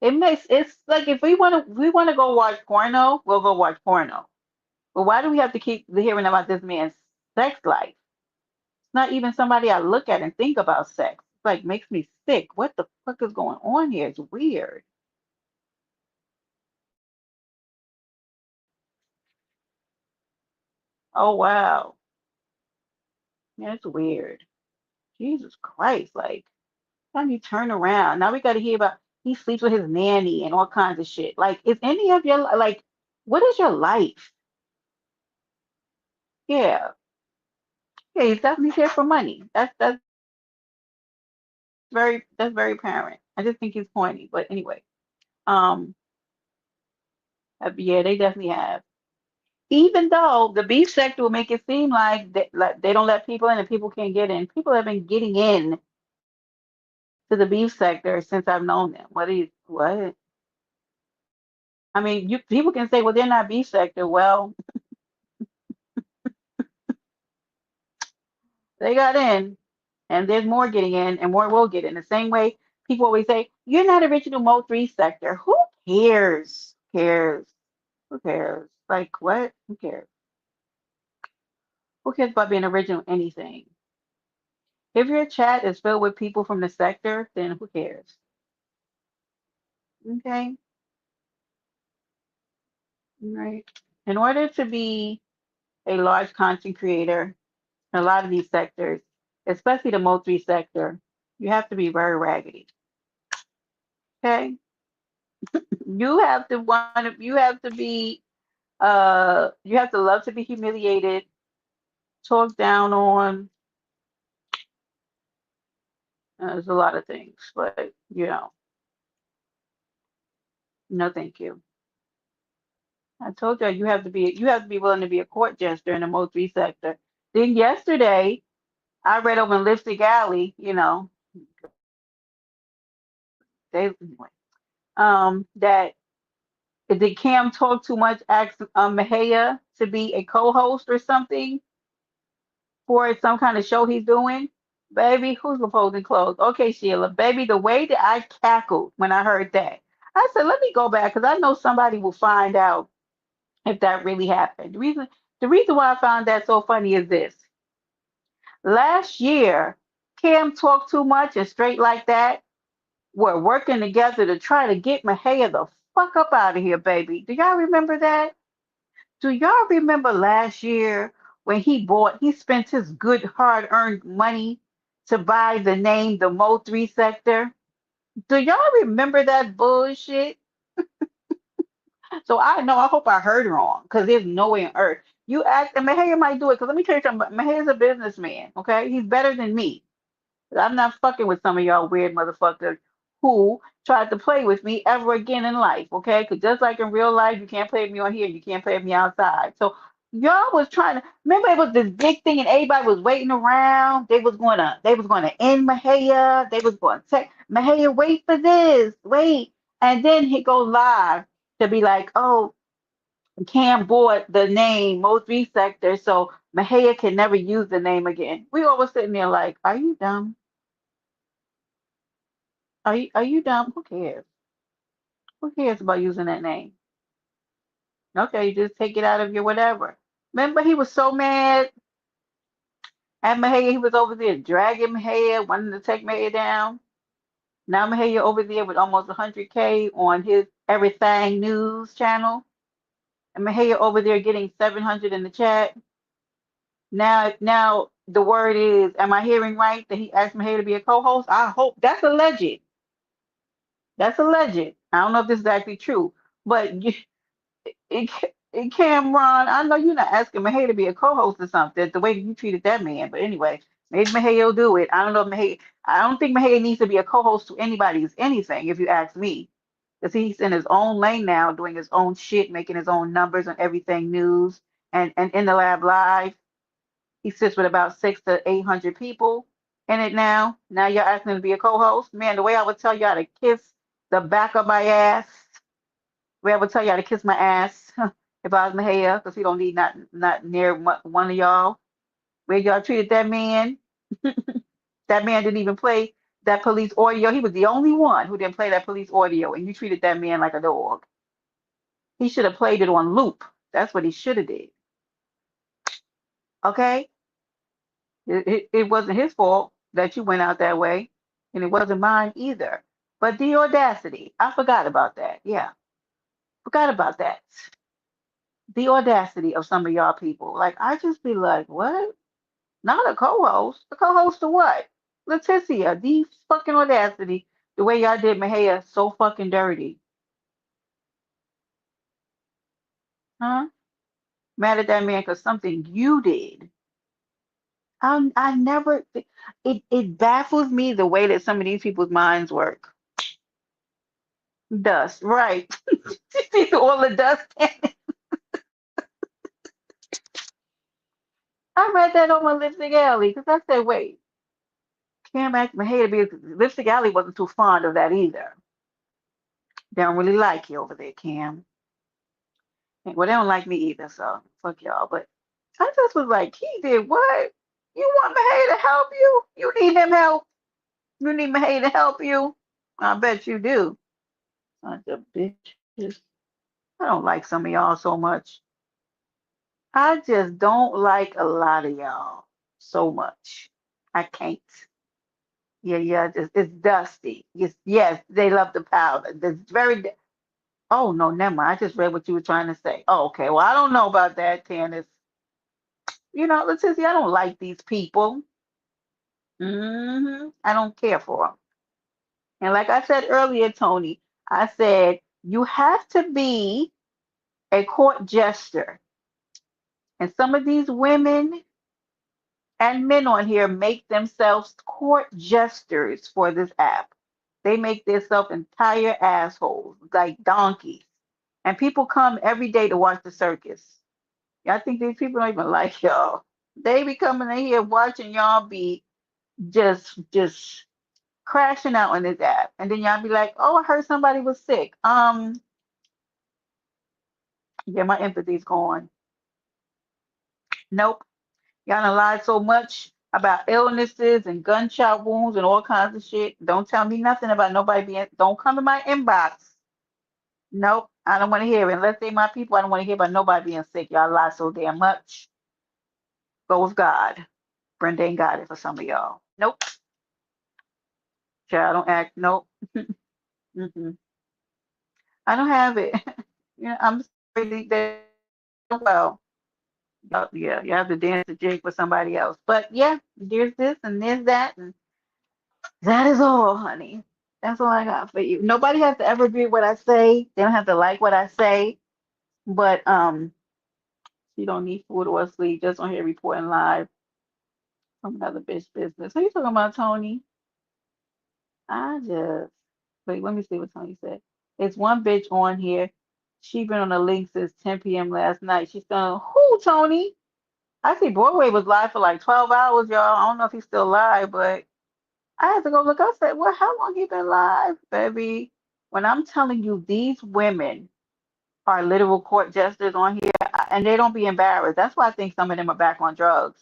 It's like if we want to go watch porno, we'll go watch porno. But why do we have to keep hearing about this man's sex life? It's not even somebody I look at and think about sex. It's like makes me sick. What the fuck is going on here? It's weird. Oh wow. Yeah, it's weird. Jesus Christ. Like, time you turn around. Now we gotta hear about he sleeps with his nanny and all kinds of shit. Like, is any of your like what is your life? Yeah. Yeah, he's definitely here for money. That's very apparent. I just think he's corny. But anyway. Um yeah, they definitely have. Even though the beef sector will make it seem like they don't let people in and people can't get in. People have been getting in to the beef sector since I've known them. What? I mean, you people can say, well, they're not beef sector. Well, they got in, and there's more getting in, and more will get in. The same way people always say, you're not original Mo 3 sector. Who cares? Who cares? Who cares? Like what? Who cares? Who cares about being original anything? If your chat is filled with people from the sector, then who cares? Okay, right. In order to be a large content creator in a lot of these sectors, especially the multi sector, you have to be very raggedy. Okay, you have to be you have to love to be humiliated, talked down on. There's a lot of things, but no, thank you. I told you you have to be willing to be a court jester in the multi sector. Then yesterday, I read over in Lipstick Alley, they that did Cam talk too much, ask Mahaya to be a co-host or something for some kind of show he's doing. Baby, who's proposing clothes? Okay, Sheila, baby, the way that I cackled when I heard that, I said, let me go back because I know somebody will find out if that really happened. The reason why I found that so funny is this. Last year, Cam talked too much and straight like that were working together to try to get Mahaya the fuck up out of here, baby. Do y'all remember that? Do y'all remember last year when he spent his good hard earned money to buy the name the Mo 3 sector? Do y'all remember that bullshit? So I hope I heard wrong because there's no way on earth. You act, and Mahaya might do it because let me tell you something. Mahaya's a businessman, okay? He's better than me. I'm not fucking with some of y'all weird motherfuckers who tried to play with me ever again in life, okay? Because just like in real life, you can't play with me on here, you can't play with me outside. So y'all was trying to remember it was this big thing and everybody was waiting around. They was gonna end Mahaya. They was going to say, Mahaya, wait for this, wait. And then he goes live to be like, oh, Cam bought the name Most B Sector, so Mahaya can never use the name again. We all was sitting there like, are you dumb? Are you dumb? Who cares? Who cares about using that name? Okay, just take it out of your whatever. Remember, he was so mad at Mahaya. He was over there dragging Mahaya, wanting to take Mahaya down. Now Mahaya over there with almost 100K on his Everything News channel, and Mahaya over there getting 700 in the chat. Now the word is, am I hearing right that he asked Mahaya to be a co-host? I hope that's alleged. That's alleged. I don't know if this is actually true, but Cameron, I know you're not asking Mahey to be a co-host or something, the way that you treated that man. But anyway, maybe Mahey will do it. I don't know, Mahey. I don't think Mahey needs to be a co-host to anybody's anything, if you ask me. Because he's in his own lane now, doing his own shit, making his own numbers on everything news. And in the lab live, he sits with about 600 to 800 people in it now. Now you're asking him to be a co-host? Man, the way I would tell y'all to kiss the back of my ass, the way I would tell y'all to kiss my ass if I was Mahia, because he don't need not near one of y'all. Where y'all treated that man, that man didn't even play that police audio. He was the only one who didn't play that police audio, and you treated that man like a dog. He should have played it on loop. That's what he should have did. Okay? It wasn't his fault that you went out that way, and it wasn't mine either. But the audacity, I forgot about that. Yeah, forgot about that. The audacity of some of y'all people. Like, I just be like, what? Not a co-host. The co-host to what? Leticia, the fucking audacity. The way y'all did Mahia so fucking dirty. Huh? Mad at that man because something you did. I never, it baffles me the way that some of these people's minds work. Dust, right. All the dust. I read that on my Lipstick Alley because I said, wait, Cam asked Mahia to be, Lipstick Alley wasn't too fond of that either. They don't really like you over there, Cam. Well, they don't like me either, so fuck y'all. But I just was like, he did what? You want Mahia to help you? You need him help? You need Mahia to help you? I bet you do. Bunch of bitches. I don't like some of y'all so much. I just don't like a lot of y'all so much. I can't. Yeah, it's dusty. Yes, they love the powder. It's very. Oh no, never mind. I just read what you were trying to say. Oh, okay. Well, I don't know about that, Candace. Leticia, I don't like these people. I don't care for them. And like I said earlier, Tony, I said you have to be a court jester. And some of these women and men on here make themselves court jesters for this app. They make themselves entire assholes, like donkeys. And people come every day to watch the circus. I think these people don't even like y'all. They be coming in here watching y'all be just crashing out on this app. And then y'all be like, oh, I heard somebody was sick. Yeah, my empathy's gone. Nope. Y'all done lied so much about illnesses and gunshot wounds and all kinds of shit. Don't tell me nothing about nobody being, don't come to my inbox. Nope. I don't want to hear it. Unless they my people, I don't want to hear about nobody being sick. Y'all lie so damn much. Go with God. Brenda ain't got it for some of y'all. Nope. Child, don't act. Nope. Mm-mm. I don't have it. I'm sorry that well. Yeah, you have to dance the jig with somebody else. But yeah, there's this and there's that, and that is all, honey. That's all I got for you. Nobody has to ever agree with what I say. They don't have to like what I say. But you don't need food or sleep. Just on here reporting live from another bitch business. Who you talking about, Tony? I just wait. Let me see what Tony said. It's one bitch on here. She been on the link since 10 p.m. last night. She's done who, Tony? I see Broadway was live for like 12 hours, y'all. I don't know if he's still live, but I had to go look. I said, well, how long he been live, baby? When I'm telling you, these women are literal court jesters on here, and they don't be embarrassed. That's why I think some of them are back on drugs.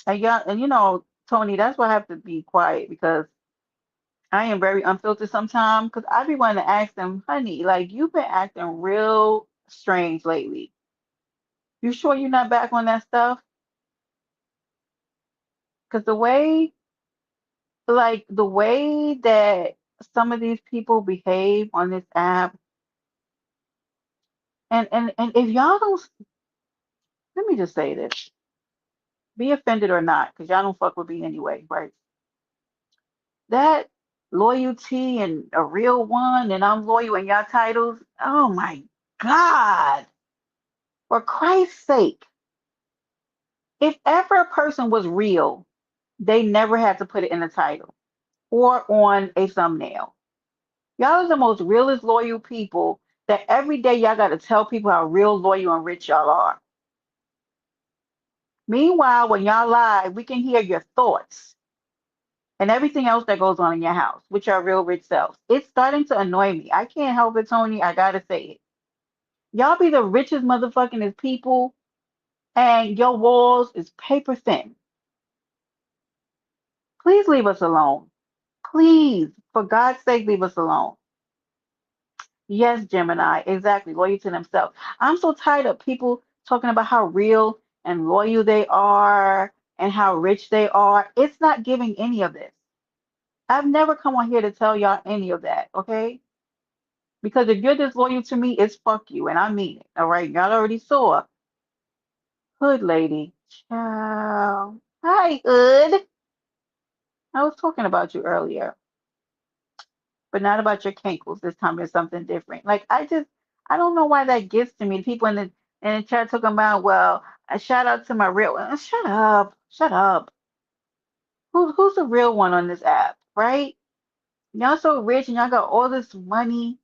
And yeah, and Tony, that's why I have to be quiet because I am very unfiltered sometimes. Because I be wanting to ask them, honey, like you've been acting real strange lately. You sure you're not back on that stuff? Because the way that some of these people behave on this app, and if y'all don't, let me just say this, be offended or not, because y'all don't fuck with me anyway, right? That loyalty and a real one, and I'm loyal in y'all titles. Oh my God, for Christ's sake, if ever a person was real, they never had to put it in the title or on a thumbnail. Y'all are the most realest, loyal people that every day y'all got to tell people how real, loyal, and rich y'all are. Meanwhile, when y'all live, we can hear your thoughts and everything else that goes on in your house with your real rich selves. It's starting to annoy me. I can't help it, Tony. I gotta say it. Y'all be the richest motherfucking as people, and your walls is paper thin. Please leave us alone. Please, for God's sake, leave us alone. Yes, Gemini, exactly. Loyal to themselves. I'm so tired of people talking about how real and loyal they are and how rich they are. It's not giving any of this. I've never come on here to tell y'all any of that, okay? Because if you're disloyal to me, it's fuck you, and I mean it. All right, y'all already saw Hood Lady. Ciao. Hi, Hood. I was talking about you earlier, but not about your cankles. This time it's something different. Like I don't know why that gets to me. People in the chat talking about, well, a shout out to my real. Shut up, shut up. Who's the real one on this app, right? Y'all so rich and y'all got all this money.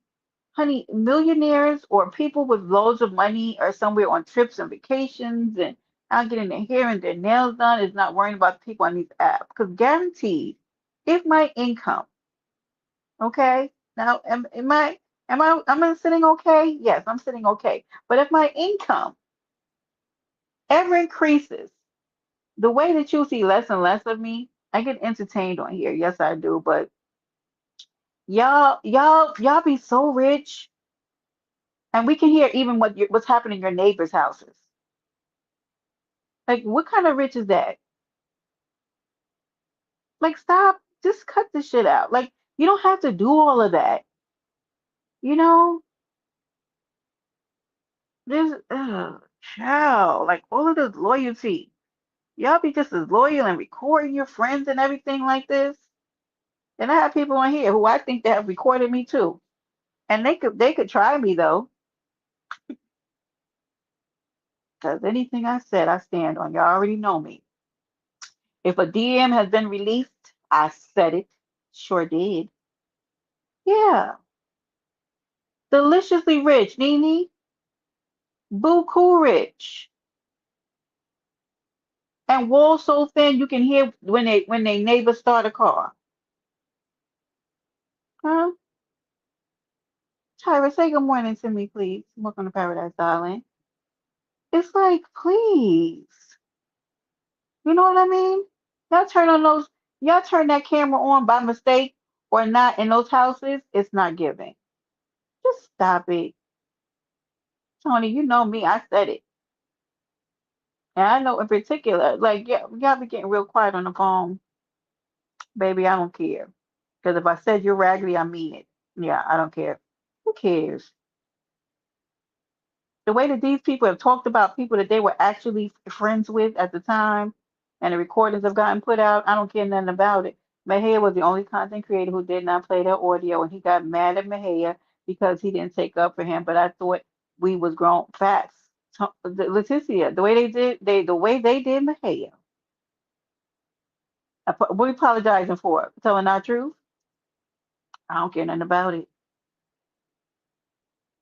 Honey, millionaires or people with loads of money are somewhere on trips and vacations and out getting their hair and their nails done is not worrying about the people on these apps. Because guaranteed, if my income, okay, now am I sitting okay? Yes, I'm sitting okay. But if my income ever increases, the way that you see less and less of me, I get entertained on here. Yes, I do. But y'all be so rich, and we can hear even what's happening in your neighbors' houses. Like, what kind of rich is that? Like, stop. Just cut the shit out. Like, you don't have to do all of that. You know, there's, child, like all of this loyalty. Y'all be just as loyal and recording your friends and everything like this. And I have people on here who I think that have recorded me too. And they could try me though, because anything I said, I stand on. Y'all already know me. If a DM has been released, I said it. Sure did. Yeah. Deliciously rich, Nene. Buku rich. And walls so thin you can hear when they neighbors start a car. Huh? Tyra, say good morning to me, please. Welcome to Paradise, darling. It's like, please. You know what I mean? Y'all turn on those, y'all turn that camera on by mistake or not in those houses, it's not giving. Just stop it. Tony, you know me, I said it. And I know in particular, like, yeah, y'all be getting real quiet on the phone. Baby, I don't care. Because if I said you're raggedy, I mean it. Yeah, I don't care. Who cares? The way that these people have talked about people that they were actually friends with at the time, and the recordings have gotten put out, I don't care nothing about it. Mahia was the only content creator who did not play their audio, and he got mad at Mahia because he didn't take up for him. But I thought we was grown facts. Leticia, the way they did, the way they did Mahia. What are we apologizing for? Telling our truth? I don't care nothing about it.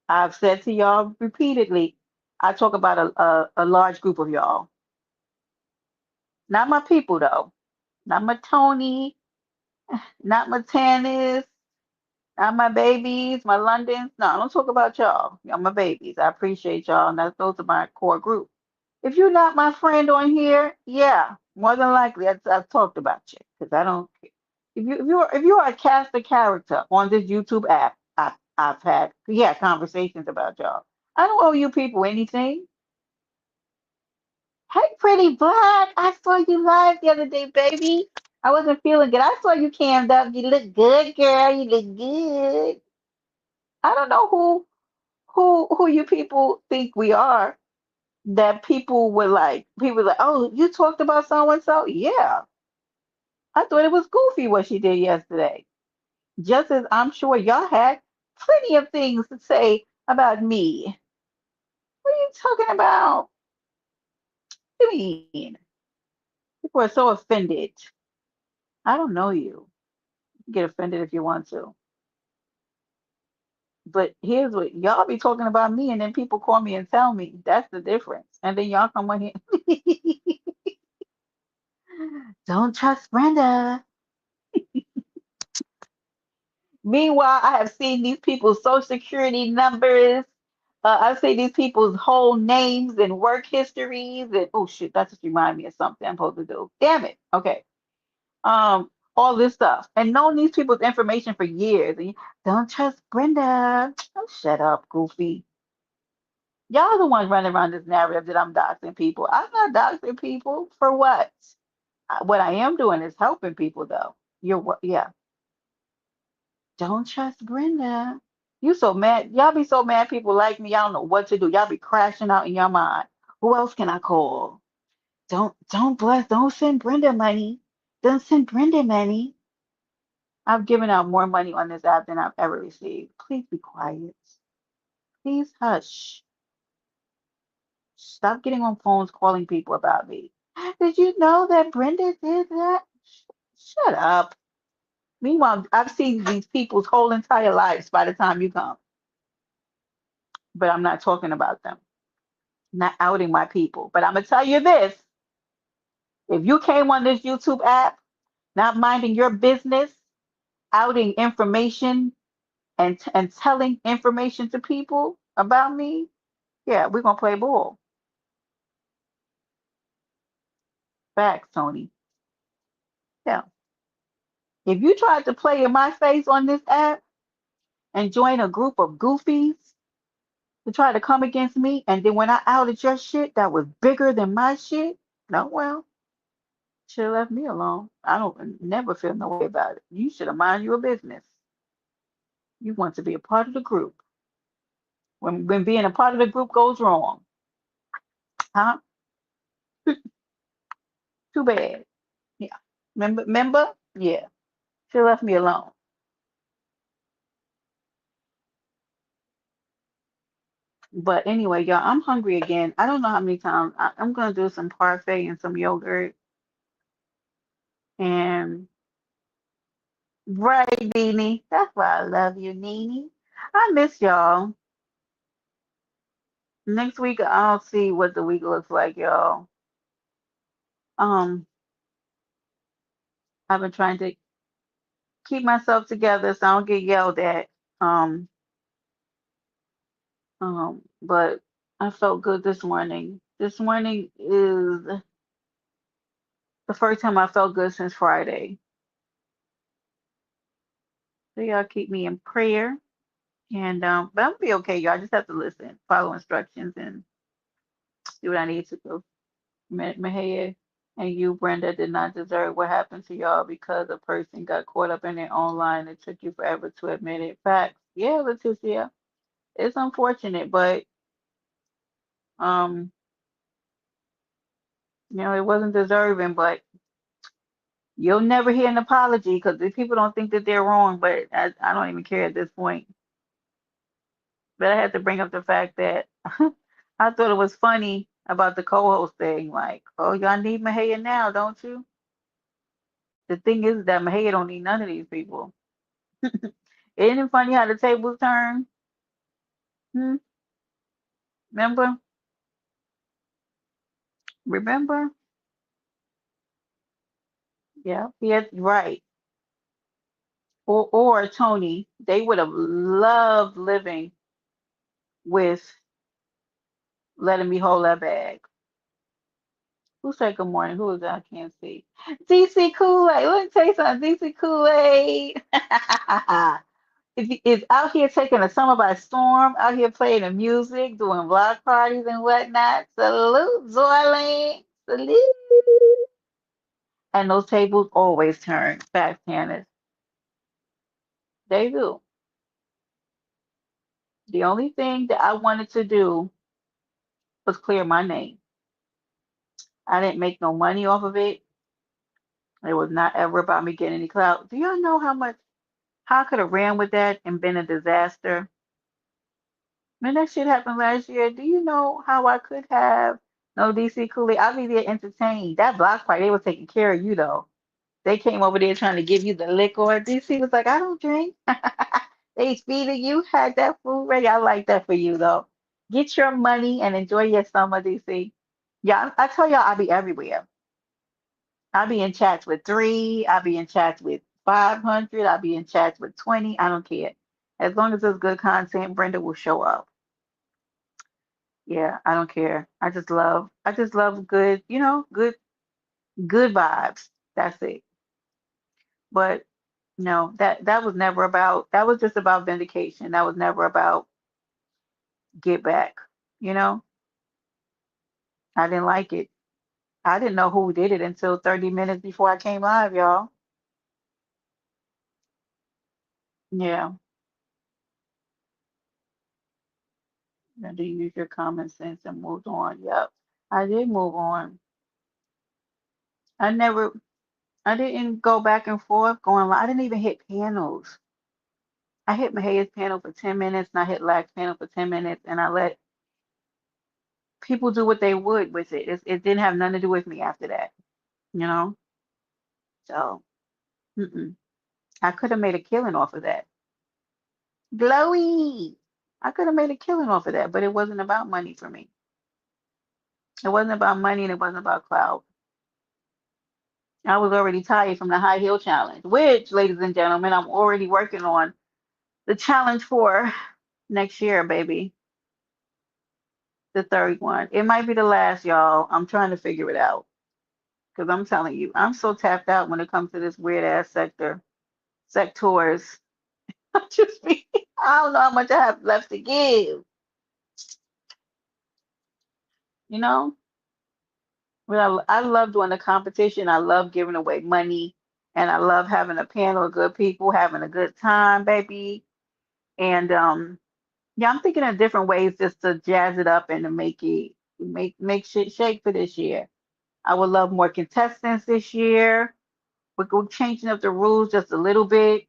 I've said to y'all repeatedly, I talk about a large group of y'all. Not my people though. Not my Tony, not my Tannis, not my babies, my Londons. No, I don't talk about y'all. Y'all my babies. I appreciate y'all, and those are my core group. If you're not my friend on here, yeah, more than likely I've talked about you because I don't. If you are a cast a character on this YouTube app, I've had conversations about y'all. I don't owe you people anything. Hey, pretty black. I saw you live the other day, baby. I wasn't feeling good. I saw you cammed up. You look good, girl. You look good. I don't know who you people think we are. That people were like, oh, you talked about so and so? Yeah. I thought it was goofy what she did yesterday. Just as I'm sure y'all had plenty of things to say about me. What are you talking about? What do you mean? People are so offended. I don't know you. Get offended if you want to. But here's what y'all be talking about me, and then people call me and tell me. That's the difference. And then y'all come on here. Don't trust Brenda. Meanwhile, I have seen these people's social security numbers. I've seen these people's whole names and work histories. And oh shit, that just reminded me of something I'm supposed to do. Damn it. Okay. All this stuff. And known these people's information for years. And don't trust Brenda. Oh, shut up, Goofy. Y'all the ones running around this narrative that I'm doxing people. I'm not doxing people. For what? What I am doing is helping people though. You're what? Yeah. Don't trust Brenda. You so mad. Y'all be so mad people like me. Y'all don't know what to do. Y'all be crashing out in your mind. Who else can I call? Don't send Brenda money. Don't send Brenda money. I've given out more money on this app than I've ever received. Please be quiet. Please hush. Stop getting on phones calling people about me. Did you know that Brenda did that? Shut up. Meanwhile, I've seen these people's whole entire lives by the time you come, but I'm not talking about them, not outing my people. But I'm gonna tell you this: if you came on this YouTube app, not minding your business, outing information and telling information to people about me, yeah, we're gonna play ball. Facts, Tony. Yeah. If you tried to play in my face on this app and join a group of goofies to try to come against me, and then when I outed your shit that was bigger than my shit, no, well, should have left me alone. I don't never feel no way about it. You should have mind your business. You want to be a part of the group. When being a part of the group goes wrong, huh? Too bad. Yeah. Remember? Yeah. Should have left me alone. But anyway, y'all, I'm hungry again. I don't know how many times I'm gonna do some parfait and some yogurt and right, Nene. That's why I love you, Nene. I miss y'all. Next week I'll see what the week looks like, y'all. Um, I've been trying to keep myself together so I don't get yelled at. Um, but I felt good this morning. This morning is the first time I felt good since Friday. So y'all keep me in prayer. And but I'll be okay, y'all. I just have to listen, follow instructions, and do what I need to do. Mahaya and you, Brenda, did not deserve what happened to y'all because a person got caught up in their own lie and it took you forever to admit it. Facts. Yeah, Leticia. It's unfortunate, but um, it wasn't deserving, but you'll never hear an apology because the people don't think that they're wrong, but I don't even care at this point. But I had to bring up the fact that I thought it was funny about the co-host thing. Like, oh, y'all need Mahaya now, don't you? The thing is that Mahaya don't need none of these people. Isn't it funny how the tables turn? Hmm? Remember? Remember? Yeah, yeah, right. Or Tony, they would have loved living with letting me hold that bag. Who said good morning? Who is that? I can't see. DC Kool-Aid. Let me tell you something. DC Kool-Aid is out here taking the summer by storm, out here playing the music, doing block parties and whatnot. Salute, Zoiling. Salute. And those tables always turn. Facts, Candace. They do. The only thing that I wanted to do was clear my name. I didn't make no money off of it. It was not ever about me getting any clout. Do y'all know how I could have ran with that and been a disaster? When that shit happened last year, do you know how I could have no DC Kool-Aid? I'll be there entertained. That block party, they were taking care of you though. They came over there trying to give you the liquor. DC was like, I don't drink. They feeding you, had that food ready. I like that for you though. Get your money and enjoy your summer, DC. Yeah, I tell y'all, I'll be everywhere. I'll be in chats with three. I'll be in chats with 500. I'll be in chats with 20. I don't care. As long as there's good content, Brenda will show up. Yeah, I don't care. I just love good, good vibes. That's it. But no, that was never about, that was just about vindication. That was never about get back. You know, I didn't like it. I didn't know who did it until 30 minutes before I came live, y'all. Yeah. And do you use your common sense and moved on? Yep. I did move on. I never, I didn't go back and forth going, I didn't even hit panels. I hit Mahaya's panel for 10 minutes and I hit Lack's panel for 10 minutes and I let people do what they would with it. It didn't have nothing to do with me after that, you know? So, mm-mm. I could have made a killing off of that. Glowy! I could have made a killing off of that, but it wasn't about money for me. It wasn't about money and it wasn't about clout. I was already tired from the high heel challenge, which, ladies and gentlemen, I'm already working on the challenge for next year, baby. The third one. It might be the last, y'all. I'm trying to figure it out. Because I'm telling you, I'm so tapped out when it comes to this weird ass sectors. I just be, I don't know how much I have left to give, you know? Well, I love doing the competition. I love giving away money. And I love having a panel of good people, having a good time, baby. And yeah, I'm thinking of different ways just to jazz it up and to make shit shake for this year. I would love more contestants this year. We're changing up the rules just a little bit.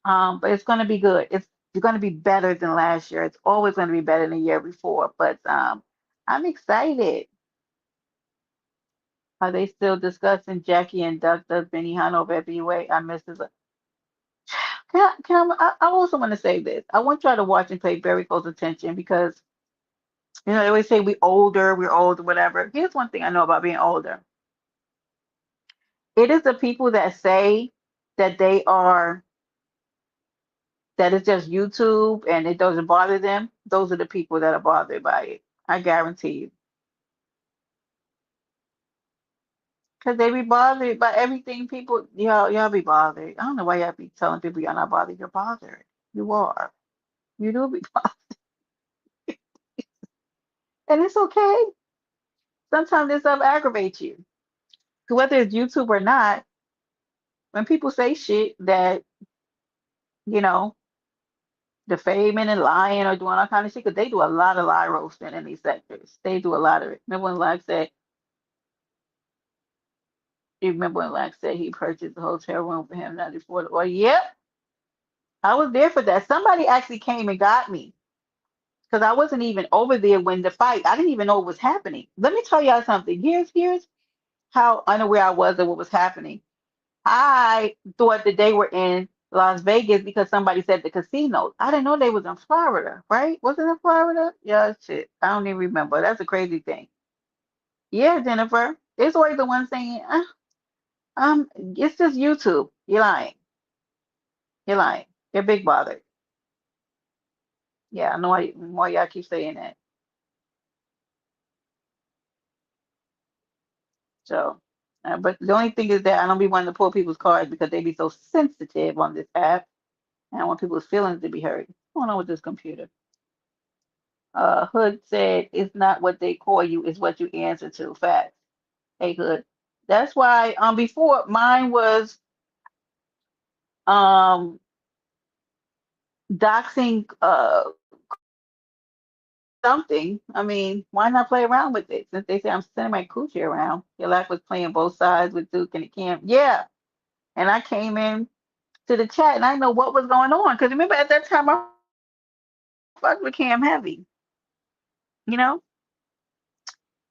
But it's gonna be good. It's gonna be better than last year. It's always gonna be better than the year before. But I'm excited. Are they still discussing Jackie and Duck does Benny Hanover every way? I missed this. I also want to say this. I want y'all to watch and pay very close attention because they always say we're older, whatever. Here's one thing I know about being older. It is the people that say that they are that it's just YouTube and it doesn't bother them. Those are the people that are bothered by it. I guarantee you. Because they be bothered by everything people, y'all be bothered. I don't know why y'all be telling people y'all not bothered. You're bothered. You are. You do be bothered. And it's okay. Sometimes this stuff aggravates you. 'Cause whether it's YouTube or not, when people say shit that, you know, defaming and lying or doing all kind of shit, because they do a lot of lie roasting in these sectors. They do a lot of it. Remember when Lack said he purchased the hotel room for him, not affordable? Well, yep, I was there for that. Somebody actually came and got me because I wasn't even over there when the fight. I didn't even know what was happening. Let me tell y'all something. Here's how unaware I was of what was happening. I thought that they were in Las Vegas because somebody said the casinos. I didn't know they was in Florida, right? Was it in Florida? Yeah, shit. I don't even remember. That's a crazy thing. Yeah, Jennifer. It's always the one saying, it's just YouTube. You're lying. You're lying. You're big bothered. Yeah, I know why y'all keep saying that. So, but the only thing is that I don't be wanting to pull people's cards because they be so sensitive on this app. And I want people's feelings to be hurt. What's going on with this computer? Hood said it's not what they call you, it's what you answer to. Facts. Hey, Hood. That's why before mine was um doxing something. I mean, why not play around with it? Since they say I'm sending my coochie around. Your life was playing both sides with Duke and the camp. Yeah. And I came in to the chat and I didn't know what was going on. Because remember at that time my fuck with Cam heavy, you know?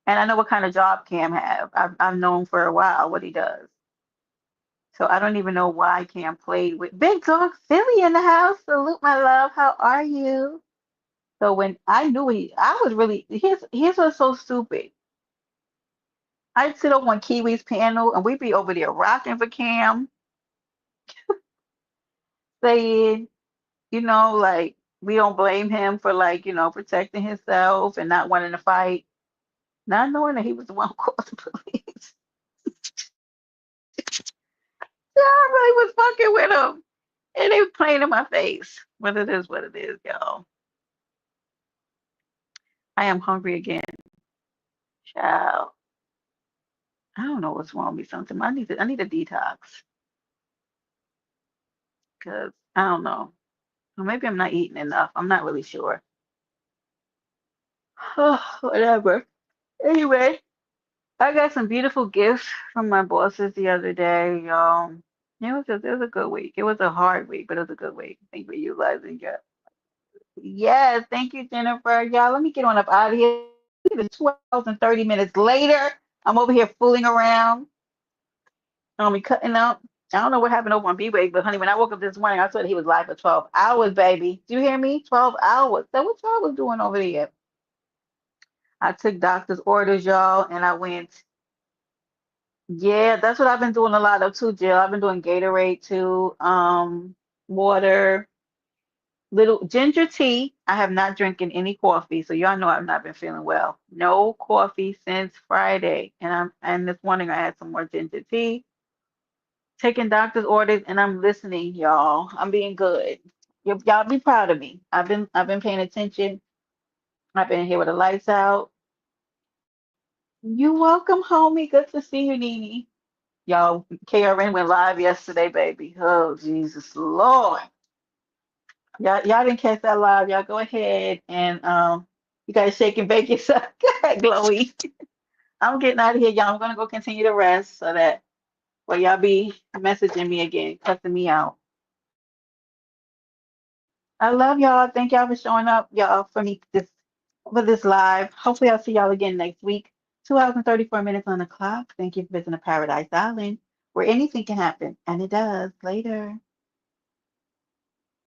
And I know what kind of job Cam have. I've known for a while what he does. So I don't even know why Cam played with Big Dog Philly in the house. Salute, my love. How are you? So when I knew I was really, here's what's so stupid. I'd sit up on Kiwi's panel and we'd be over there rocking for Cam, saying, like, we don't blame him for, like, protecting himself and not wanting to fight, not knowing that he was the one who called the police. So I really was fucking with him. And they were playing in my face. But it is what it is, y'all. I am hungry again. Child. I don't know what's wrong with me. Something. I need a detox. Because I don't know. Or maybe I'm not eating enough. I'm not really sure. Whatever. Anyway, I got some beautiful gifts from my bosses the other day, y'all. It was a good week. It was a hard week, but it was a good week. Thank you for utilizing it. Yes, thank you, Jennifer. Y'all, let me get on up out of here. It's 12 and 30 minutes later. I'm over here fooling around. I'm cutting up. I don't know what happened over on B-Wave, but honey, when I woke up this morning, I saw that he was live for 12 hours, baby. Do you hear me? 12 hours. So what y'all was doing over there? I took doctor's orders, y'all, and I went. Yeah, that's what I've been doing a lot of too, Jill. I've been doing Gatorade too, water, little ginger tea. I have not drinking any coffee, so y'all know I've not been feeling well. No coffee since Friday, and this morning I had some more ginger tea. Taking doctor's orders, and I'm listening, y'all. I'm being good. Y'all be proud of me. I've been paying attention. I've been here with the lights out. You welcome, homie. Good to see you, Nene. Y'all, KRN went live yesterday, baby. Oh, Jesus Lord. Y'all didn't catch that live. Y'all go ahead and you guys shake and bake yourself. Go ahead, Glowy. I'm getting out of here, y'all. I'm gonna go continue to rest so that y'all be messaging me again, cussing me out. I love y'all. Thank y'all for showing up, y'all, for this live. Hopefully I'll see y'all again next week. 2 hours and 34 minutes on the clock. Thank you for visiting Paradise Island, where anything can happen, and it does. Later.